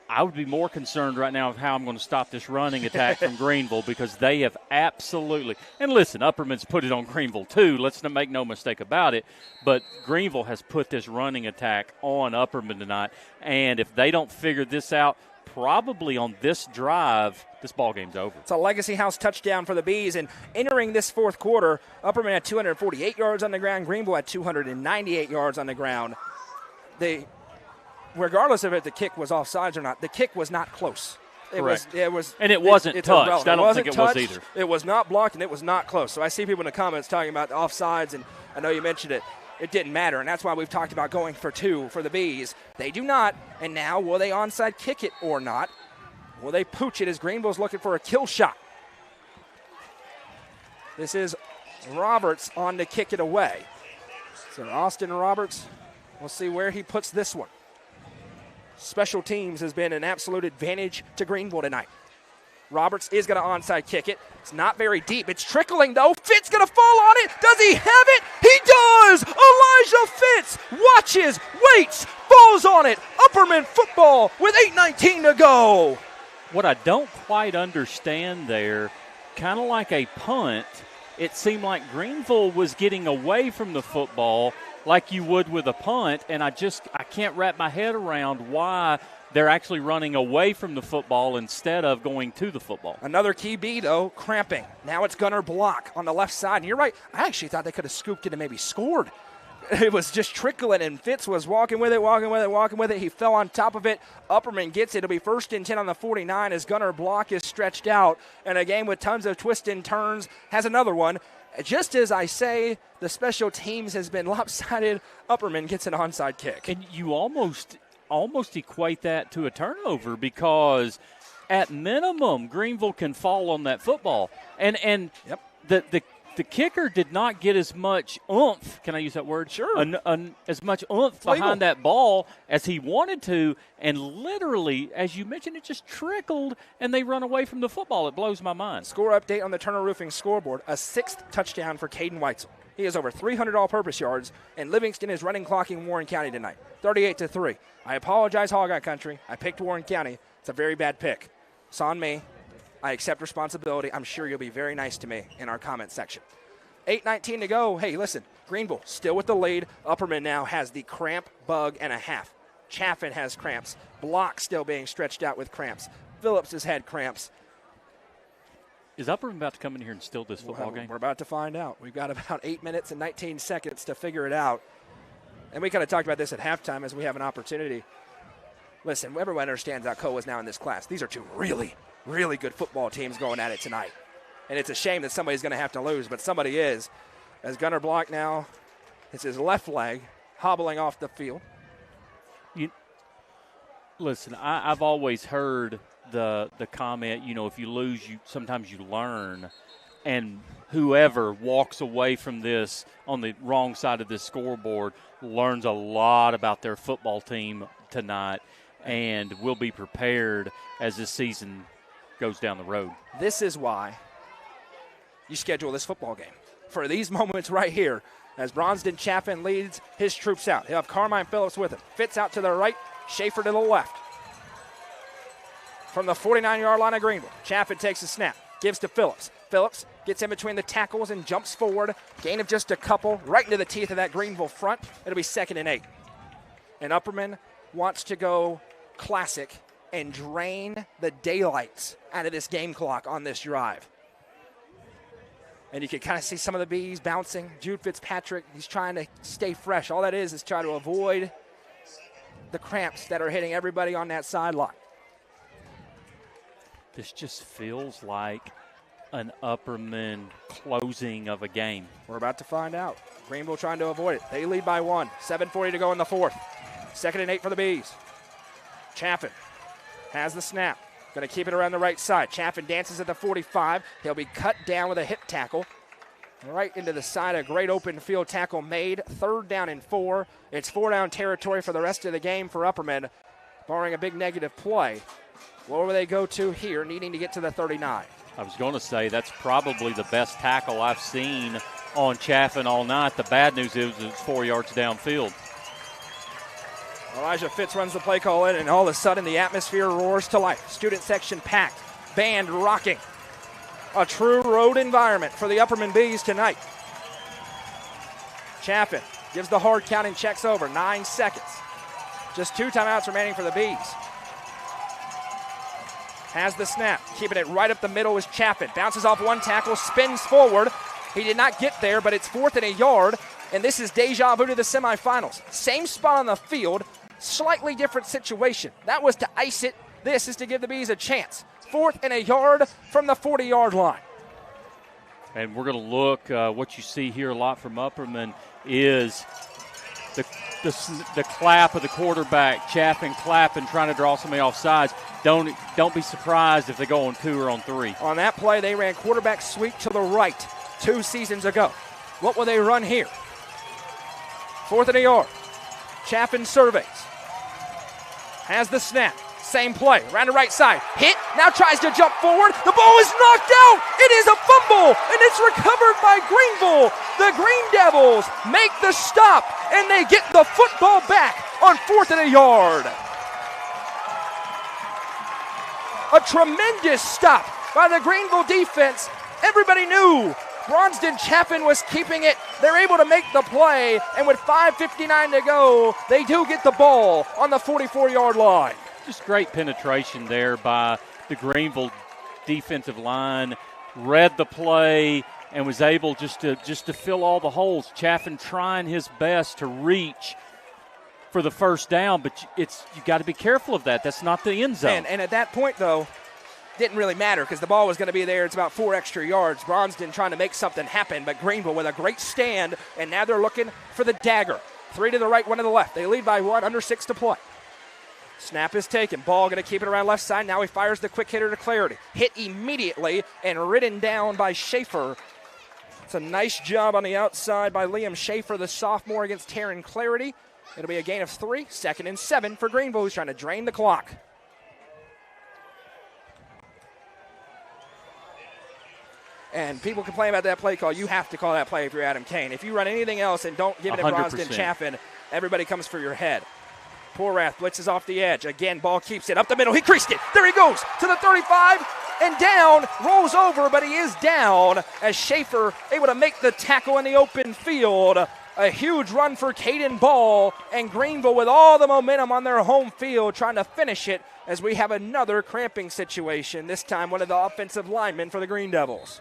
I would be more concerned right now of how I'm going to stop this running attack from Greenville, because they have absolutely – and listen, Upperman's put it on Greenville too. Let's not make no mistake about it. But Greenville has put this running attack on Upperman tonight, and if they don't figure this out probably on this drive, this ball game's over. It's a Legacy House touchdown for the Bees, and entering this fourth quarter, Upperman had 248 yards on the ground. Greenville had 298 yards on the ground. Regardless of if the kick was offsides or not, the kick was not close. Correct. It was, and it wasn't touched. Irrelevant. I don't think it was touched, either. It was not blocked, and it was not close. So I see people in the comments talking about the offsides, and I know you mentioned it. It didn't matter, and that's why we've talked about going for two for the Bees. They do not, and now will they onside kick it or not? Will they pooch it as Greenville's looking for a kill shot? This is Roberts on to kick it away. So Austin Roberts, we'll see where he puts this one. Special teams has been an absolute advantage to Greenville tonight. Roberts is going to onside kick it. It's not very deep. It's trickling, though. Fitz going to fall on it. Does he have it? He does! Elijah Fitz watches, waits, falls on it. Upperman football with 8:19 to go. What I don't quite understand there, kind of like a punt, it seemed like Greenville was getting away from the football like you would with a punt, and I can't wrap my head around why they're actually running away from the football instead of going to the football. Another key B, though, cramping. Now it's Gunner block on the left side. And you're right, I actually thought they could have scooped it and maybe scored. It was just trickling, and Fitz was walking with it. He fell on top of it. Upperman gets it. It'll be 1st and 10 on the 49 as Gunner block is stretched out. And a game with tons of twists and turns has another one. Just as I say, the special teams has been lopsided. Upperman gets an onside kick. And you almost equate that to a turnover, because at minimum Greenville can fall on that football. And yep. The kicker did not get as much oomph, can I use that word? Sure. As much oomph behind that ball as he wanted to, and literally, as you mentioned, it just trickled, and they run away from the football. It blows my mind. Score update on the Turner Roofing scoreboard, a 6th touchdown for Caden Weitzel. He has over 300 all-purpose yards, and Livingston is running clocking Warren County tonight, 38-3. I apologize, Hogeye Country. I picked Warren County. It's a very bad pick. It's on me. I accept responsibility. I'm sure you'll be very nice to me in our comment section. 8:19 to go. Hey, listen, Greenville still with the lead. Upperman now has the cramp bug and a half. Chaffin has cramps. Block still being stretched out with cramps. Phillips has had cramps. Is Upperman about to come in here and steal this football game? We're about to find out. We've got about 8 minutes and 19 seconds to figure it out. And we kind of talked about this at halftime as we have an opportunity. Listen, everyone understands Alcoa is now in this class. These are two really, really good football teams going at it tonight. And it's a shame that somebody's going to have to lose, but somebody is. As Gunner block now, it's his left leg hobbling off the field. Listen, I've always heard the comment, if you lose, sometimes you learn. And whoever walks away from this on the wrong side of this scoreboard learns a lot about their football team tonight and will be prepared as this season goes down the road. This is why you schedule this football game, for these moments right here. as Bronston Chaffin leads his troops out. He'll have Carmine Phillips with him. Fitz out to the right, Schaefer to the left. From the 49-yard line of Greenville, Chaffin takes a snap, gives to Phillips. Phillips gets in between the tackles and jumps forward. Gain of just a couple, right into the teeth of that Greenville front. It'll be 2nd and 8. And Upperman wants to go classic and drain the daylights out of this game clock on this drive. And you can kind of see some of the bees bouncing. Jude Fitzpatrick, he's trying to stay fresh. All that is try to avoid the cramps that are hitting everybody on that sideline. This just feels like an Upperman closing of a game. We're about to find out. Greenville trying to avoid it. They lead by 1. 7:40 to go in the 4th. 2nd and 8 for the Bees. Chaffin has the snap. Going to keep it around the right side. Chaffin dances at the 45. He'll be cut down with a hip tackle. Right into the side. A great open field tackle made. 3rd down and 4. It's 4-down territory for the rest of the game for Upperman, barring a big negative play. Where will they go to here, needing to get to the 39? I was going to say that's probably the best tackle I've seen on Chaffin all night. The bad news is it's 4 yards downfield. Elijah Fitz runs the play call in, and all of a sudden the atmosphere roars to life. Student section packed, band rocking. A true road environment for the Upperman Bees tonight. Chaffin gives the hard count and checks over. 9 seconds. Just 2 timeouts remaining for the Bees. Has the snap. Keeping it right up the middle is Chaffin. Bounces off one tackle, spins forward. He did not get there, but it's 4th and a yard. And this is deja vu to the semifinals. Same spot on the field, slightly different situation. That was to ice it. This is to give the Bees a chance. 4th and a yard from the 40-yard line. And we're going to look, what you see here a lot from Upperman is the clap of the quarterback, Chaffin clapping, trying to draw somebody off sides. Don't be surprised if they go on 2 or on 3. On that play, they ran quarterback sweep to the right 2 seasons ago. What will they run here? 4th and a yard. Chaffin surveys. Has the snap. Same play. Around the right side. Hit. Now tries to jump forward. The ball is knocked out. It is a fumble. And it's recovered by Greenville. The Green Devils make the stop. And they get the football back on 4th and a yard. A tremendous stop by the Greenville defense. Everybody knew Bronston Chaffin was keeping it. They're able to make the play, and with 5:59 to go, they do get the ball on the 44-yard line. Just great penetration there by the Greenville defensive line. Read the play and was able just to fill all the holes. Chaffin trying his best to reach for the first down, but you got to be careful of that. That's not the end zone. And at that point, though, didn't really matter because the ball was going to be there. It's about 4 extra yards. Bronston trying to make something happen, but Greenville with a great stand, and now they're looking for the dagger. 3 to the right, 1 to the left. They lead by 1, under 6 to play. Snap is taken. Ball going to keep it around left side. Now he fires the quick hitter to Clarity. Hit immediately and ridden down by Schaefer. It's a nice job on the outside by Liam Schaefer, the sophomore, against Taryn Clarity. It'll be a gain of 3, 2nd and 7 for Greenville, who's trying to drain the clock. And people complain about that play call. You have to call that play if you're Adam Kane. If you run anything else and don't give it to 100%. Bronston Chaffin, everybody comes for your head. Porath blitzes off the edge. Again, ball keeps it up the middle. He creased it. There he goes to the 35 and down. Rolls over, but he is down as Schaefer able to make the tackle in the open field. A huge run for Caden Ball, and Greenville with all the momentum on their home field trying to finish it as we have another cramping situation, this time one of the offensive linemen for the Green Devils.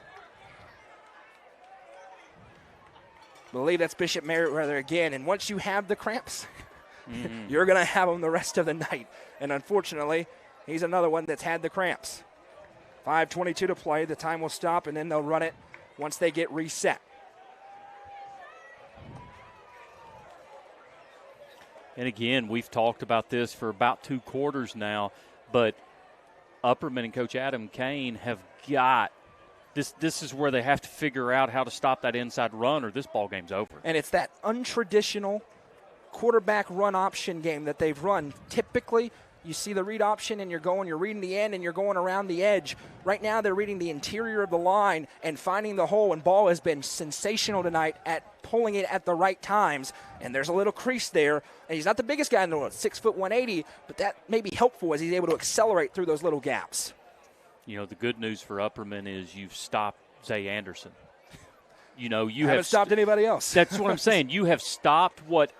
I believe that's Bishop Merriweather again, and once you have the cramps, you're going to have them the rest of the night. And unfortunately, he's another one that's had the cramps. 5:22 to play. The time will stop, and then they'll run it once they get reset. And again, we've talked about this for about 2 quarters now, but Upperman and Coach Adam Kane have got this is where they have to figure out how to stop that inside run or this ball game's over. And it's that untraditional quarterback run option game that they've run typically you see the read option and you're reading the end and you're going around the edge. Right now they're reading the interior of the line and finding the hole, and Ball has been sensational tonight at pulling it at the right times. And there's a little crease there, and he's not the biggest guy in the world, 6 foot 180, but that may be helpful as he's able to accelerate through those little gaps. You know, the good news for Upperman is you've stopped Zay Anderson. You know, you haven't stopped anybody else. That's what I'm saying. You have stopped what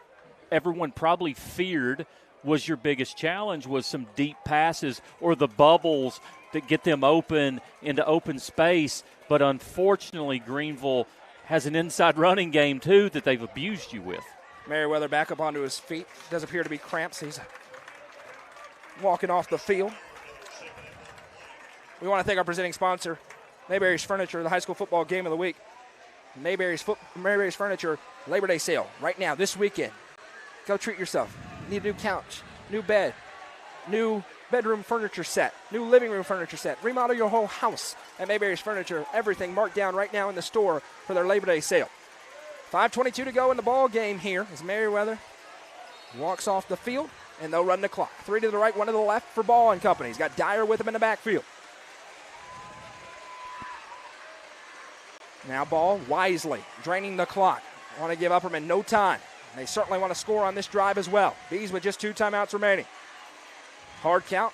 everyone probably feared was your biggest challenge, was some deep passes or the bubbles that get them open into open space. But unfortunately, Greenville has an inside running game, too, that they've abused you with. Merriweather back up onto his feet. Does appear to be cramps. He's walking off the field. We want to thank our presenting sponsor, Mayberry's Furniture, the high school football game of the week. Mayberry's Furniture Labor Day sale right now, this weekend. Go treat yourself. Need a new couch, new bed, new bedroom furniture set, new living room furniture set. Remodel your whole house at Mayberry's Furniture. Everything marked down right now in the store for their Labor Day sale. 5:22 to go in the ball game here as Merriweather walks off the field, and they'll run the clock. 3 to the right, 1 to the left for Ball and company. He's got Dyer with him in the backfield. Now Ball wisely draining the clock. Want to give Upperman no time. They certainly want to score on this drive as well. Bees with just 2 timeouts remaining. Hard count.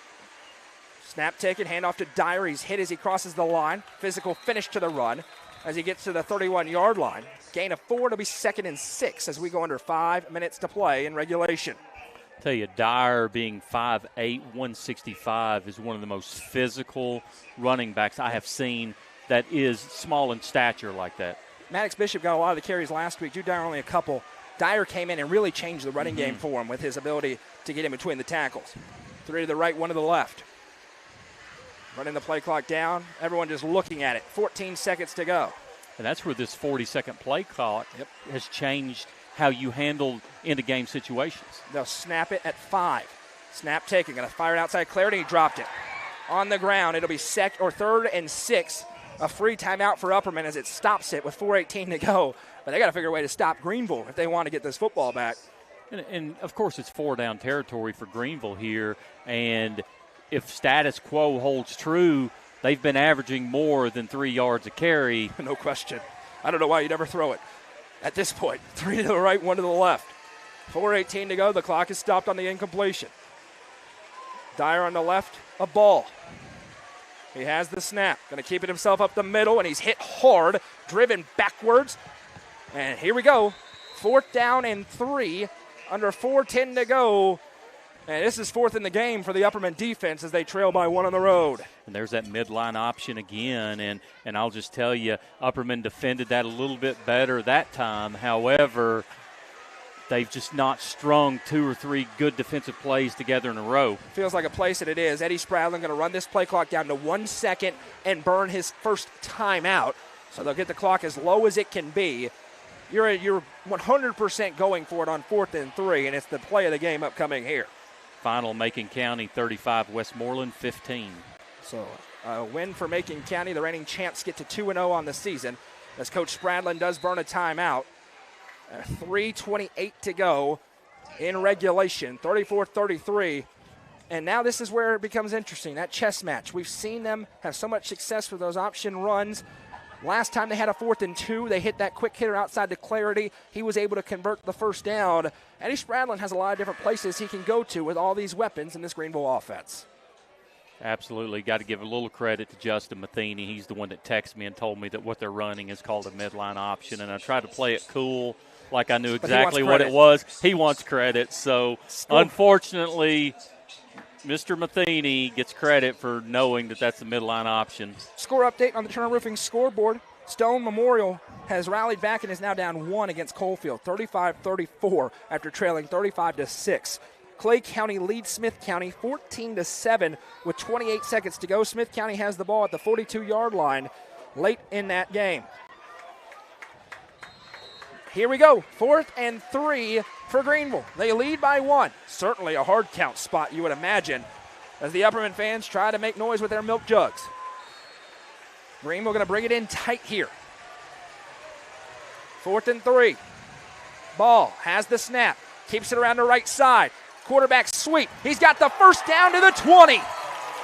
Snap taken, handoff to Dyer. He's hit as he crosses the line. Physical finish to the run as he gets to the 31-yard line. Gain of 4. It'll be 2nd and 6 as we go under 5 minutes to play in regulation. Tell you, Dyer being 5'8", 165 is one of the most physical running backs I have seen that is small in stature like that. Maddox Bishop got a lot of the carries last week. Drew Dyer only a couple. Dyer came in and really changed the running game for him with his ability to get in between the tackles. 3 to the right, 1 to the left. Running the play clock down. Everyone just looking at it. 14 seconds to go. And that's where this 40-second play clock has changed how you handle into-game situations. They'll snap it at 5. Snap taken. Going to fire it outside Clarity. He dropped it. On the ground, it'll be 3rd and 6. A free timeout for Upperman as it stops it with 4:18 to go. But they got to figure a way to stop Greenville if they want to get this football back. And of course, it's 4-down territory for Greenville here. And if status quo holds true, they've been averaging more than 3 yards a carry. No question. I don't know why you'd ever throw it at this point. 3 to the right, 1 to the left. 4:18 to go. The clock is stopped on the incompletion. Dyer on the left, a Ball. He has the snap. Going to keep it himself up the middle, and he's hit hard, driven backwards. And here we go. 4th down and 3, under 4:10 to go. And this is 4th in the game for the Upperman defense as they trail by 1 on the road. And there's that midline option again, and I'll just tell you, Upperman defended that a little bit better that time. However, they've just not strung 2 or 3 good defensive plays together in a row. Feels like a place that it is. Eddie Spradlin going to run this play clock down to 1 second and burn his first timeout. So they'll get the clock as low as it can be. You're 100% going for it on 4th and 3, and it's the play of the game upcoming here. Final, Macon County 35, Westmoreland 15. So a win for Macon County. The reigning champs get to 2-0 on the season as Coach Spradlin does burn a timeout. 3:28 to go in regulation, 34-33. And now this is where it becomes interesting, that chess match. We've seen them have so much success with those option runs. Last time they had a 4th and 2, they hit that quick hitter outside to Clarity. He was able to convert the first down. Eddie Spradlin has a lot of different places he can go to with all these weapons in this Greenville offense. Absolutely. Got to give a little credit to Justin Matheny. He's the one that texted me and told me that what they're running is called a midline option. And I tried to play it cool, like I knew exactly what it was. He wants credit. So, unfortunately, Mr. Matheny gets credit for knowing that that's the midline option. Score update on the Turner Roofing scoreboard. Stone Memorial has rallied back and is now down 1 against Coalfield, 35-34 after trailing 35-6. Clay County leads Smith County 14-7 with 28 seconds to go. Smith County has the ball at the 42-yard line late in that game. Here we go, 4th and 3 for Greenville. They lead by 1. Certainly a hard count spot, you would imagine, as the Upperman fans try to make noise with their milk jugs. Greenville going to bring it in tight here. 4th and 3. Ball has the snap, keeps it around the right side. Quarterback sweep. He's got the first down to the 20.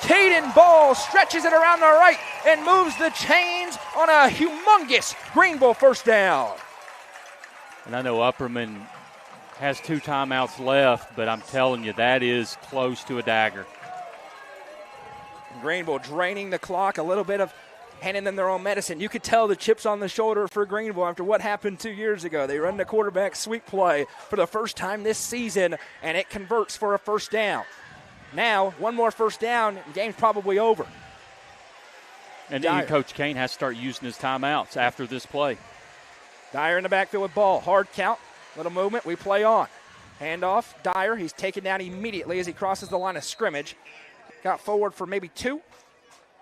Caden Ball stretches it around the right and moves the chains on a humongous Greenville first down. And I know Upperman has 2 timeouts left, but I'm telling you, that is close to a dagger. Greenville draining the clock, a little bit of handing them their own medicine. You could tell the chips on the shoulder for Greenville after what happened 2 years ago. They run the quarterback sweep play for the first time this season, and it converts for a first down. Now, one more first down, the game's probably over. And Coach Kane has to start using his timeouts after this play. Dyer in the backfield with ball. Hard count, little movement, we play on. Handoff, Dyer, he's taken down immediately as he crosses the line of scrimmage. Got forward for maybe 2,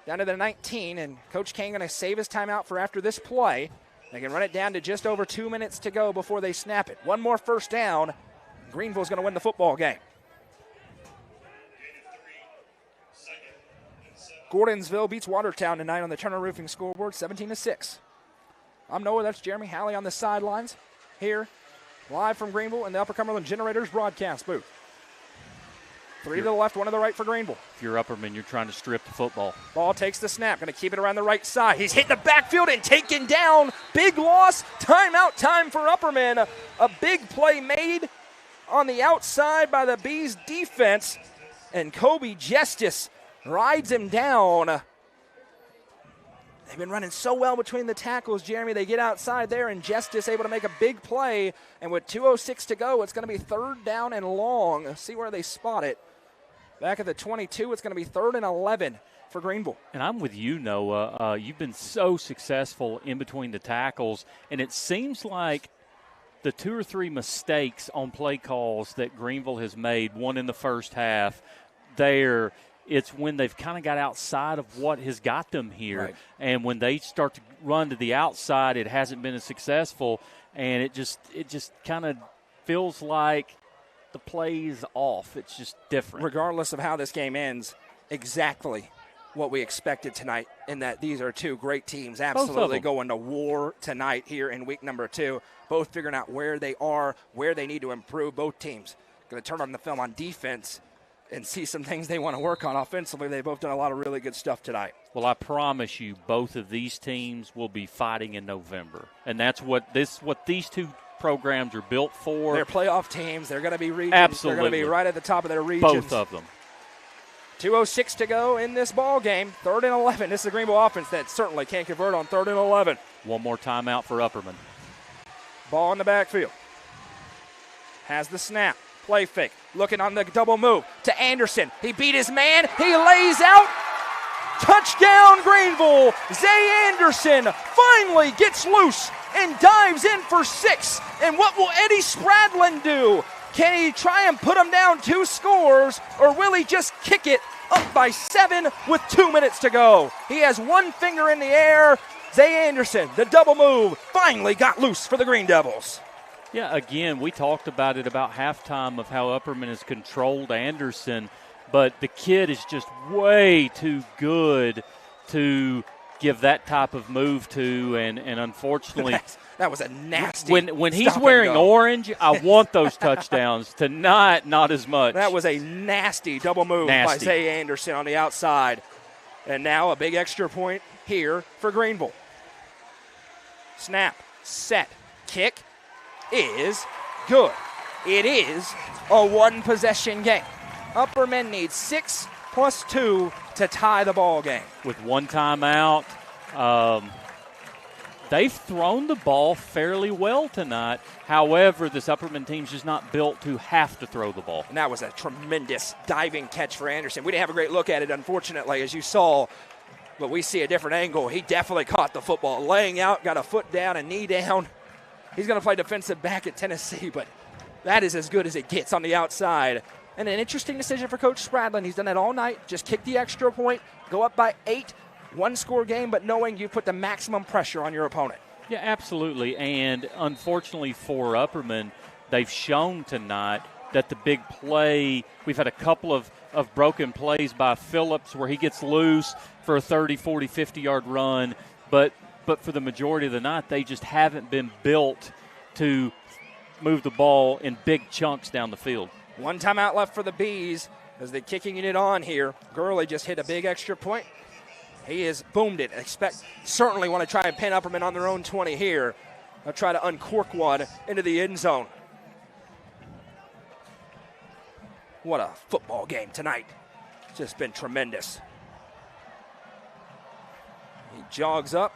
down to the 19, and Coach Kane going to save his timeout for after this play. They can run it down to just over 2 minutes to go before they snap it. One more first down, Greenville's going to win the football game. Gordonsville beats Watertown tonight on the Turner Roofing scoreboard, 17-6. I'm Noah, that's Jeremy Halley on the sidelines here, live from Greenville in the Upper Cumberland Generators broadcast booth. 3 to the left, 1 to the right for Greenville. If you're Upperman, you're trying to strip the football. Ball takes the snap, going to keep it around the right side. He's hitting the backfield and taken down. Big loss, timeout time for Upperman. A big play made on the outside by the Bees defense, and Kobe Justice rides him down. They've been running so well between the tackles, Jeremy. They get outside there, and Justice able to make a big play. And with 2:06 to go, it's going to be 3rd down and long. See where they spot it. Back at the 22, it's going to be 3rd and 11 for Greenville. And I'm with you, Noah. You've been so successful in between the tackles, and it seems like the 2 or 3 mistakes on play calls that Greenville has made, one in the first half, it's when they've kind of got outside of what has got them here. Right. And when they start to run to the outside, it hasn't been as successful, and it just kind of feels like the play's off. It's just different. Regardless of how this game ends, exactly what we expected tonight, in that these are 2 great teams absolutely going to war tonight here in week number 2, both figuring out where they are, where they need to improve. Both teams going to turn on the film on defense and see some things they want to work on offensively. They've both done a lot of really good stuff tonight. Well, I promise you, both of these teams will be fighting in November, and that's what these 2 programs are built for. They're playoff teams. They're going to be regions. Absolutely. They're going to be right at the top of their regions. Both of them. 2:06 to go in this ball game. 3rd and 11. This is a Greenville offense that certainly can't convert on 3rd and 11. One more timeout for Upperman. Ball in the backfield. Has the snap. Play fake. Looking on the double move to Anderson. He beat his man. He lays out. Touchdown, Greenville. Zay Anderson finally gets loose and dives in for 6. And what will Eddie Spradlin do? Can he try and put him down 2 scores, or will he just kick it up by 7 with 2 minutes to go? He has one finger in the air. Zay Anderson, the double move, finally got loose for the Green Devils. Yeah, again, we talked about it about halftime of how Upperman has controlled Anderson, but the kid is just way too good to give that type of move to, and unfortunately that was a nasty when he's wearing orange, I want those touchdowns. Tonight, not as much. That was a nasty double move by Zay Anderson on the outside. And now a big extra point here for Greenville. Snap, set, kick is good. It is a 1-possession game. Upperman needs 6 plus 2 to tie the ball game. With 1 timeout, they've thrown the ball fairly well tonight. However, this Upperman team's just not built to have to throw the ball. And that was a tremendous diving catch for Anderson. We didn't have a great look at it, unfortunately, as you saw, but we see a different angle. He definitely caught the football. Laying out, got a foot down, a knee down. He's going to play defensive back at Tennessee, but that is as good as it gets on the outside. And an interesting decision for Coach Spradlin. He's done that all night. Just kick the extra point, go up by 8, 1-score game, but knowing you put the maximum pressure on your opponent. Yeah, absolutely. And unfortunately for Upperman, they've shown tonight that the big play, we've had a couple of broken plays by Phillips where he gets loose for a 30, 40, 50-yard run, but for the majority of the night, they just haven't been built to move the ball in big chunks down the field. One timeout left for the Bees as they're kicking it on here. Gurley just hit a big extra point. He has boomed it. Certainly want to try and pin Upperman on their own 20 here. They'll try to uncork one into the end zone. What a football game tonight. It's just been tremendous. He jogs up,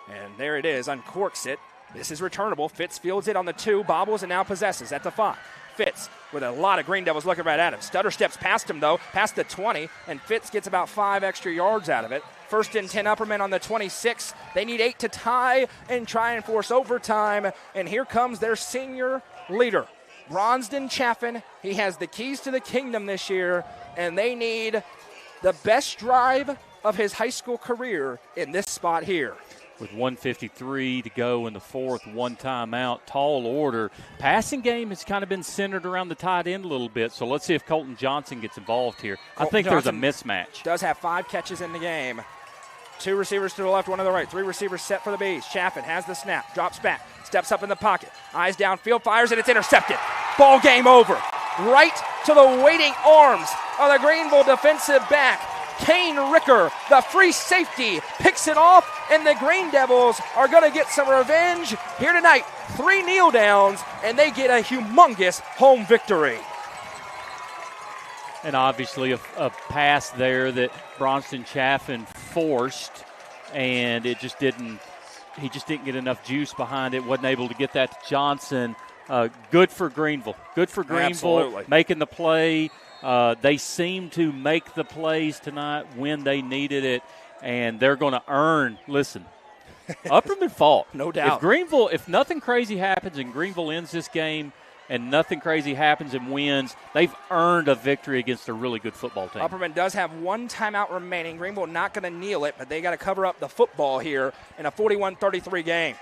and there it is, uncorks it. This is returnable. Fitz fields it on the 2, bobbles, and now possesses at the 5. Fitz with a lot of Green Devils looking right at him. Stutter steps past him, though, past the 20, and Fitz gets about 5 extra yards out of it. 1st and 10 Upperman on the 26. They need 8 to tie and try and force overtime, and here comes their senior leader, Bronston Chaffin. He has the keys to the kingdom this year, and they need the best drive of his high school career in this spot here. With 1:53 to go in the 4th, 1 timeout, tall order. Passing game has kind of been centered around the tight end a little bit, so let's see if Colton Johnson gets involved here. I think there's a mismatch. Does have 5 catches in the game. 2 receivers to the left, 1 to the right. 3 receivers set for the Bees. Chaffin has the snap, drops back, steps up in the pocket, eyes downfield, fires, and it's intercepted. Ball game over. Right to the waiting arms of the Greenville defensive back. Kane Ricker, the free safety, picks it off, and the Green Devils are going to get some revenge here tonight. 3 kneel downs, and they get a humongous home victory. And obviously a pass there that Bronston Chaffin forced, and he just didn't get enough juice behind it, wasn't able to get that to Johnson. Good for Greenville. Good for Greenville. Absolutely. Making the play. They seem to make the plays tonight when they needed it, and they're going to earn. Listen, Upperman fought. No doubt. If nothing crazy happens and Greenville ends this game and nothing crazy happens and wins, they've earned a victory against a really good football team. Upperman does have 1 timeout remaining. Greenville not going to kneel it, but they got to cover up the football here in a 41-33 game.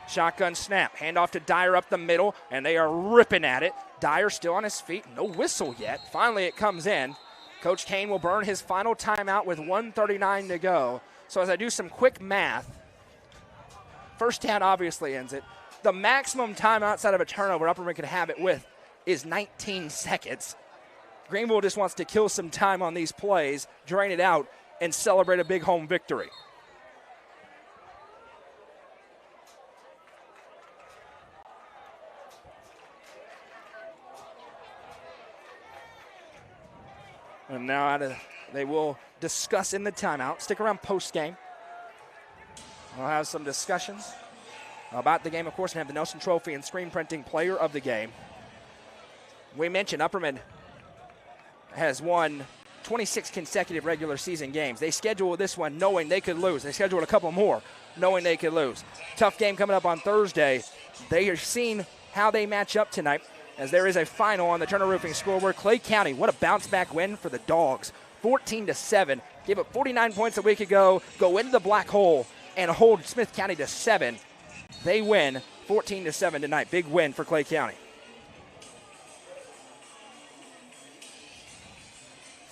Shotgun snap, handoff to Dyer up the middle, and they are ripping at it. Dyer still on his feet, no whistle yet. Finally it comes in. Coach Kane will burn his final timeout with 1:39 to go. So as I do some quick math, first down obviously ends it. The maximum time outside of a turnover Upperman could have it with is 19 seconds. Greenville just wants to kill some time on these plays, drain it out, and celebrate a big home victory. And now they will discuss in the timeout. Stick around post-game. We'll have some discussions about the game, of course, and have the Nelson Trophy and screen printing player of the game. We mentioned Upperman has won 26 consecutive regular season games. They scheduled this one knowing they could lose. They scheduled a couple more knowing they could lose. Tough game coming up on Thursday. They are seeing how they match up tonight, as there is a final on the Turner Roofing scoreboard. Clay County, what a bounce-back win for the Dogs. 14-7. Gave up 49 points a week ago, go into the black hole, and hold Smith County to 7. They win 14-7 tonight. Big win for Clay County.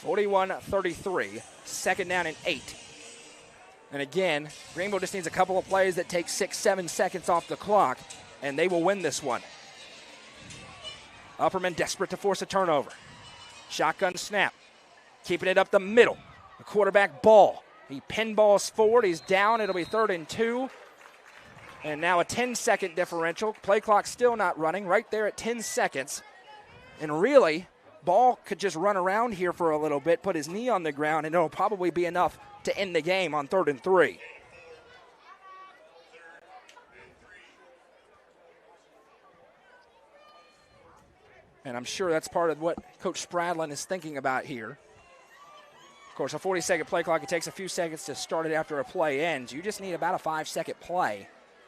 41-33. 2nd down and 8. And again, Greenville just needs a couple of plays that take 6-7 seconds off the clock, and they will win this one. Upperman desperate to force a turnover. Shotgun snap. Keeping it up the middle. The quarterback ball. He pinballs forward. He's down. It'll be 3rd and 2. And now a 10-second differential. Play clock still not running. Right there at 10 seconds. And really, Ball could just run around here for a little bit, put his knee on the ground, and it'll probably be enough to end the game on 3rd and 3. And I'm sure that's part of what Coach Spradlin is thinking about here. Of course, a 40-second play clock, it takes a few seconds to start it after a play ends. You just need about a 5-second play,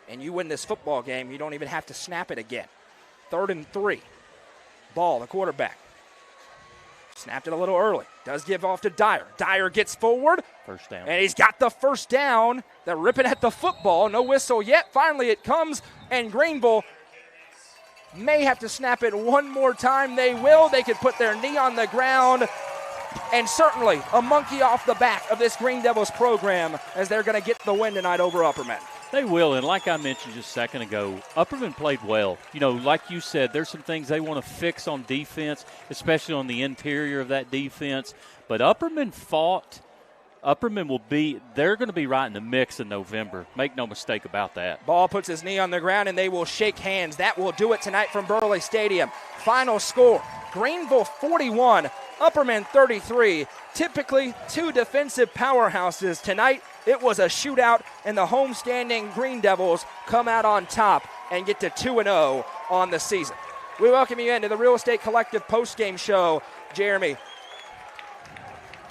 and you win this football game. You don't even have to snap it again. 3rd and 3. Ball, the quarterback. Snapped it a little early. Does give off to Dyer. Dyer gets forward. First down. And he's got the first down. They're ripping at the football. No whistle yet. Finally it comes, and Greenville may have to snap it one more time. They will. They could put their knee on the ground. And certainly a monkey off the back of this Green Devils program, as they're going to get the win tonight over Upperman. They will, and like I mentioned just a second ago, Upperman played well. Like you said, there's some things they want to fix on defense, especially on the interior of that defense. But Upperman fought. They're going to be right in the mix in November. Make no mistake about that. Ball puts his knee on the ground, and they will shake hands. That will do it tonight from Burley Stadium. Final score, Greeneville 41, Upperman 33. Typically, two defensive powerhouses. Tonight, it was a shootout, and the homestanding Green Devils come out on top and get to 2-0 on the season. We welcome you into the Real Estate Collective postgame show. Jeremy,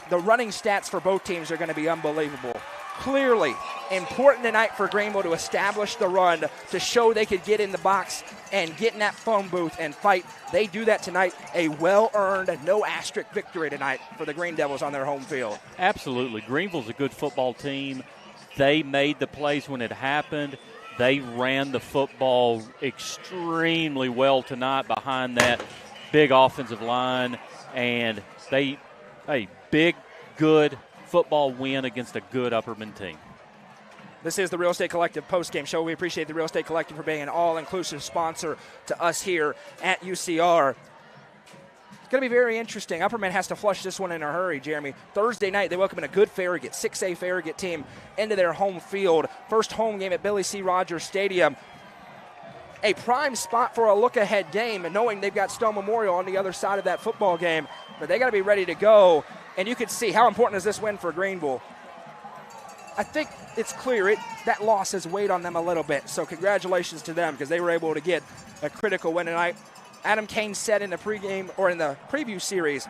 the running stats for both teams are going to be unbelievable. Clearly important tonight for Greenville to establish the run, to show they could get in the box and get in that phone booth and fight. They do that tonight. A well-earned, no-asterisk victory tonight for the Green Devils on their home field. Absolutely. Greenville's a good football team. They made the plays when it happened. They ran the football extremely well tonight behind that big offensive line, and a big, good football win against a good Upperman team. This is the Real Estate Collective postgame show. We appreciate the Real Estate Collective for being an all-inclusive sponsor to us here at UCR. It's going to be very interesting. Upperman has to flush this one in a hurry, Jeremy. Thursday night, they welcome in a good Farragut, 6A Farragut team into their home field. First home game at Billy C. Rogers Stadium. A prime spot for a look-ahead game, and knowing they've got Stone Memorial on the other side of that football game, but they got to be ready to go. And you can see how important is this win for Greenville. I think it's clear that loss has weighed on them a little bit, so congratulations to them because they were able to get a critical win tonight. Adam Kane said in the pregame or in the preview series,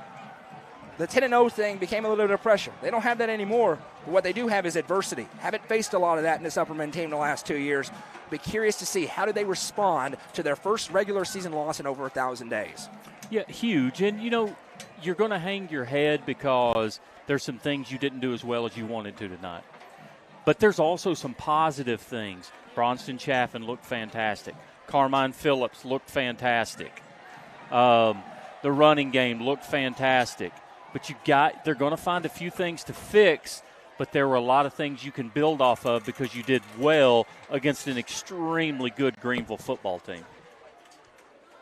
the 10-0 thing became a little bit of pressure. They don't have that anymore, but what they do have is adversity. Haven't faced a lot of that in this Upperman team the last 2 years. Be curious to see how do they respond to their first regular season loss in over 1,000 days. Yeah, huge. And, you're going to hang your head because there's some things you didn't do as well as you wanted to tonight. But there's also some positive things. Bronston Chaffin looked fantastic. Carmine Phillips looked fantastic. The running game looked fantastic. But they're going to find a few things to fix, but there were a lot of things you can build off of because you did well against an extremely good Greenville football team.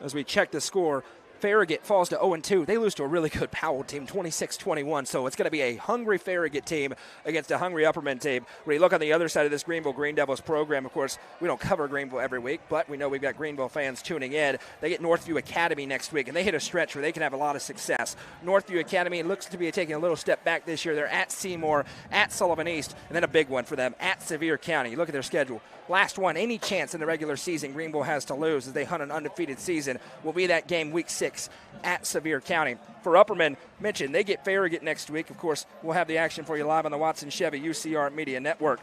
As we check the score, Farragut falls to 0-2. They lose to a really good Powell team, 26-21. So it's going to be a hungry Farragut team against a hungry Upperman team. When you look on the other side of this Greenville Green Devils program, of course, we don't cover Greenville every week, but we know we've got Greenville fans tuning in. They get Northview Academy next week, and they hit a stretch where they can have a lot of success. Northview Academy looks to be taking a little step back this year. They're at Seymour, at Sullivan East, and then a big one for them, at Sevier County. You look at their schedule. Last one, any chance in the regular season Greenville has to lose as they hunt an undefeated season will be that game week 6 at Sevier County. For Upperman, mentioned they get Farragut next week. Of course, we'll have the action for you live on the Watson Chevy UCR Media Network.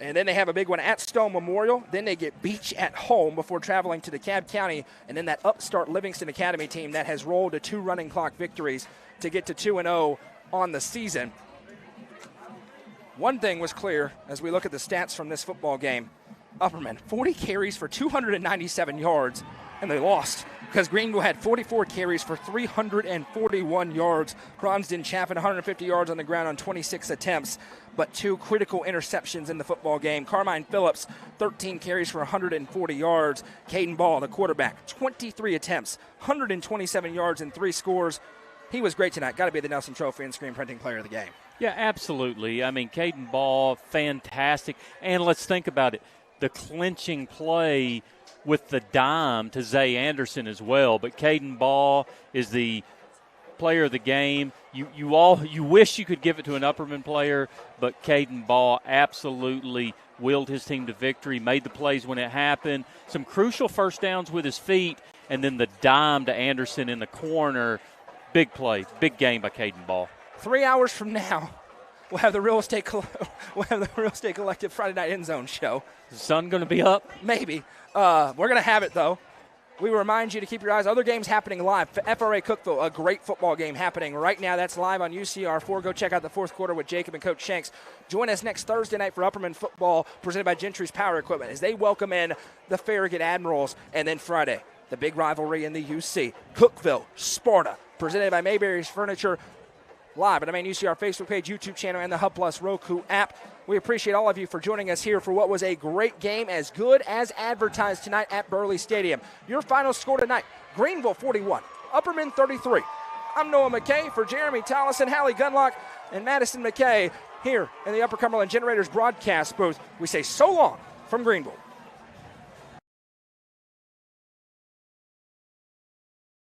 And then they have a big one at Stone Memorial. Then they get Beach at home before traveling to DeKalb County. And then that upstart Livingston Academy team that has rolled to 2 running clock victories to get to 2-0 on the season. One thing was clear as we look at the stats from this football game. Upperman, 40 carries for 297 yards, and they lost because Greenville had 44 carries for 341 yards. Bronston Chaffin, 150 yards on the ground on 26 attempts, but 2 critical interceptions in the football game. Carmine Phillips, 13 carries for 140 yards. Caden Ball, the quarterback, 23 attempts, 127 yards and 3 scores. He was great tonight. Got to be the Nelson Trophy and Screen Printing Player of the game. Yeah, absolutely. I mean, Caden Ball, fantastic. And let's think about it. The clinching play with the dime to Zay Anderson as well. But Caden Ball is the player of the game. You wish you could give it to an Upperman player, but Caden Ball absolutely willed his team to victory, made the plays when it happened. Some crucial first downs with his feet, and then the dime to Anderson in the corner. Big play, big game by Caden Ball. 3 hours from now, we'll have the Real Estate Collective Friday Night End Zone show. Is the sun going to be up? Maybe. We're going to have it, though. We remind you to keep your eyes. Other games happening live. FRA Cookville, a great football game happening right now. That's live on UCR4. Go check out the fourth quarter with Jacob and Coach Shanks. Join us next Thursday night for Upperman football presented by Gentry's Power Equipment as they welcome in the Farragut Admirals. And then Friday, the big rivalry in the UC. Cookville, Sparta, presented by Mayberry's Furniture. live at the main UCR Facebook page, YouTube channel, and the Hub Plus Roku app. We appreciate all of you for joining us here for what was a great game, as good as advertised tonight at Burley Stadium. Your final score tonight, Greeneville 41, Upperman 33. I'm Noah McKay for Jeremy Tollison, Hallie Gunlock, and Madison McKay here in the Upper Cumberland Generators broadcast booth. We say so long from Greenville.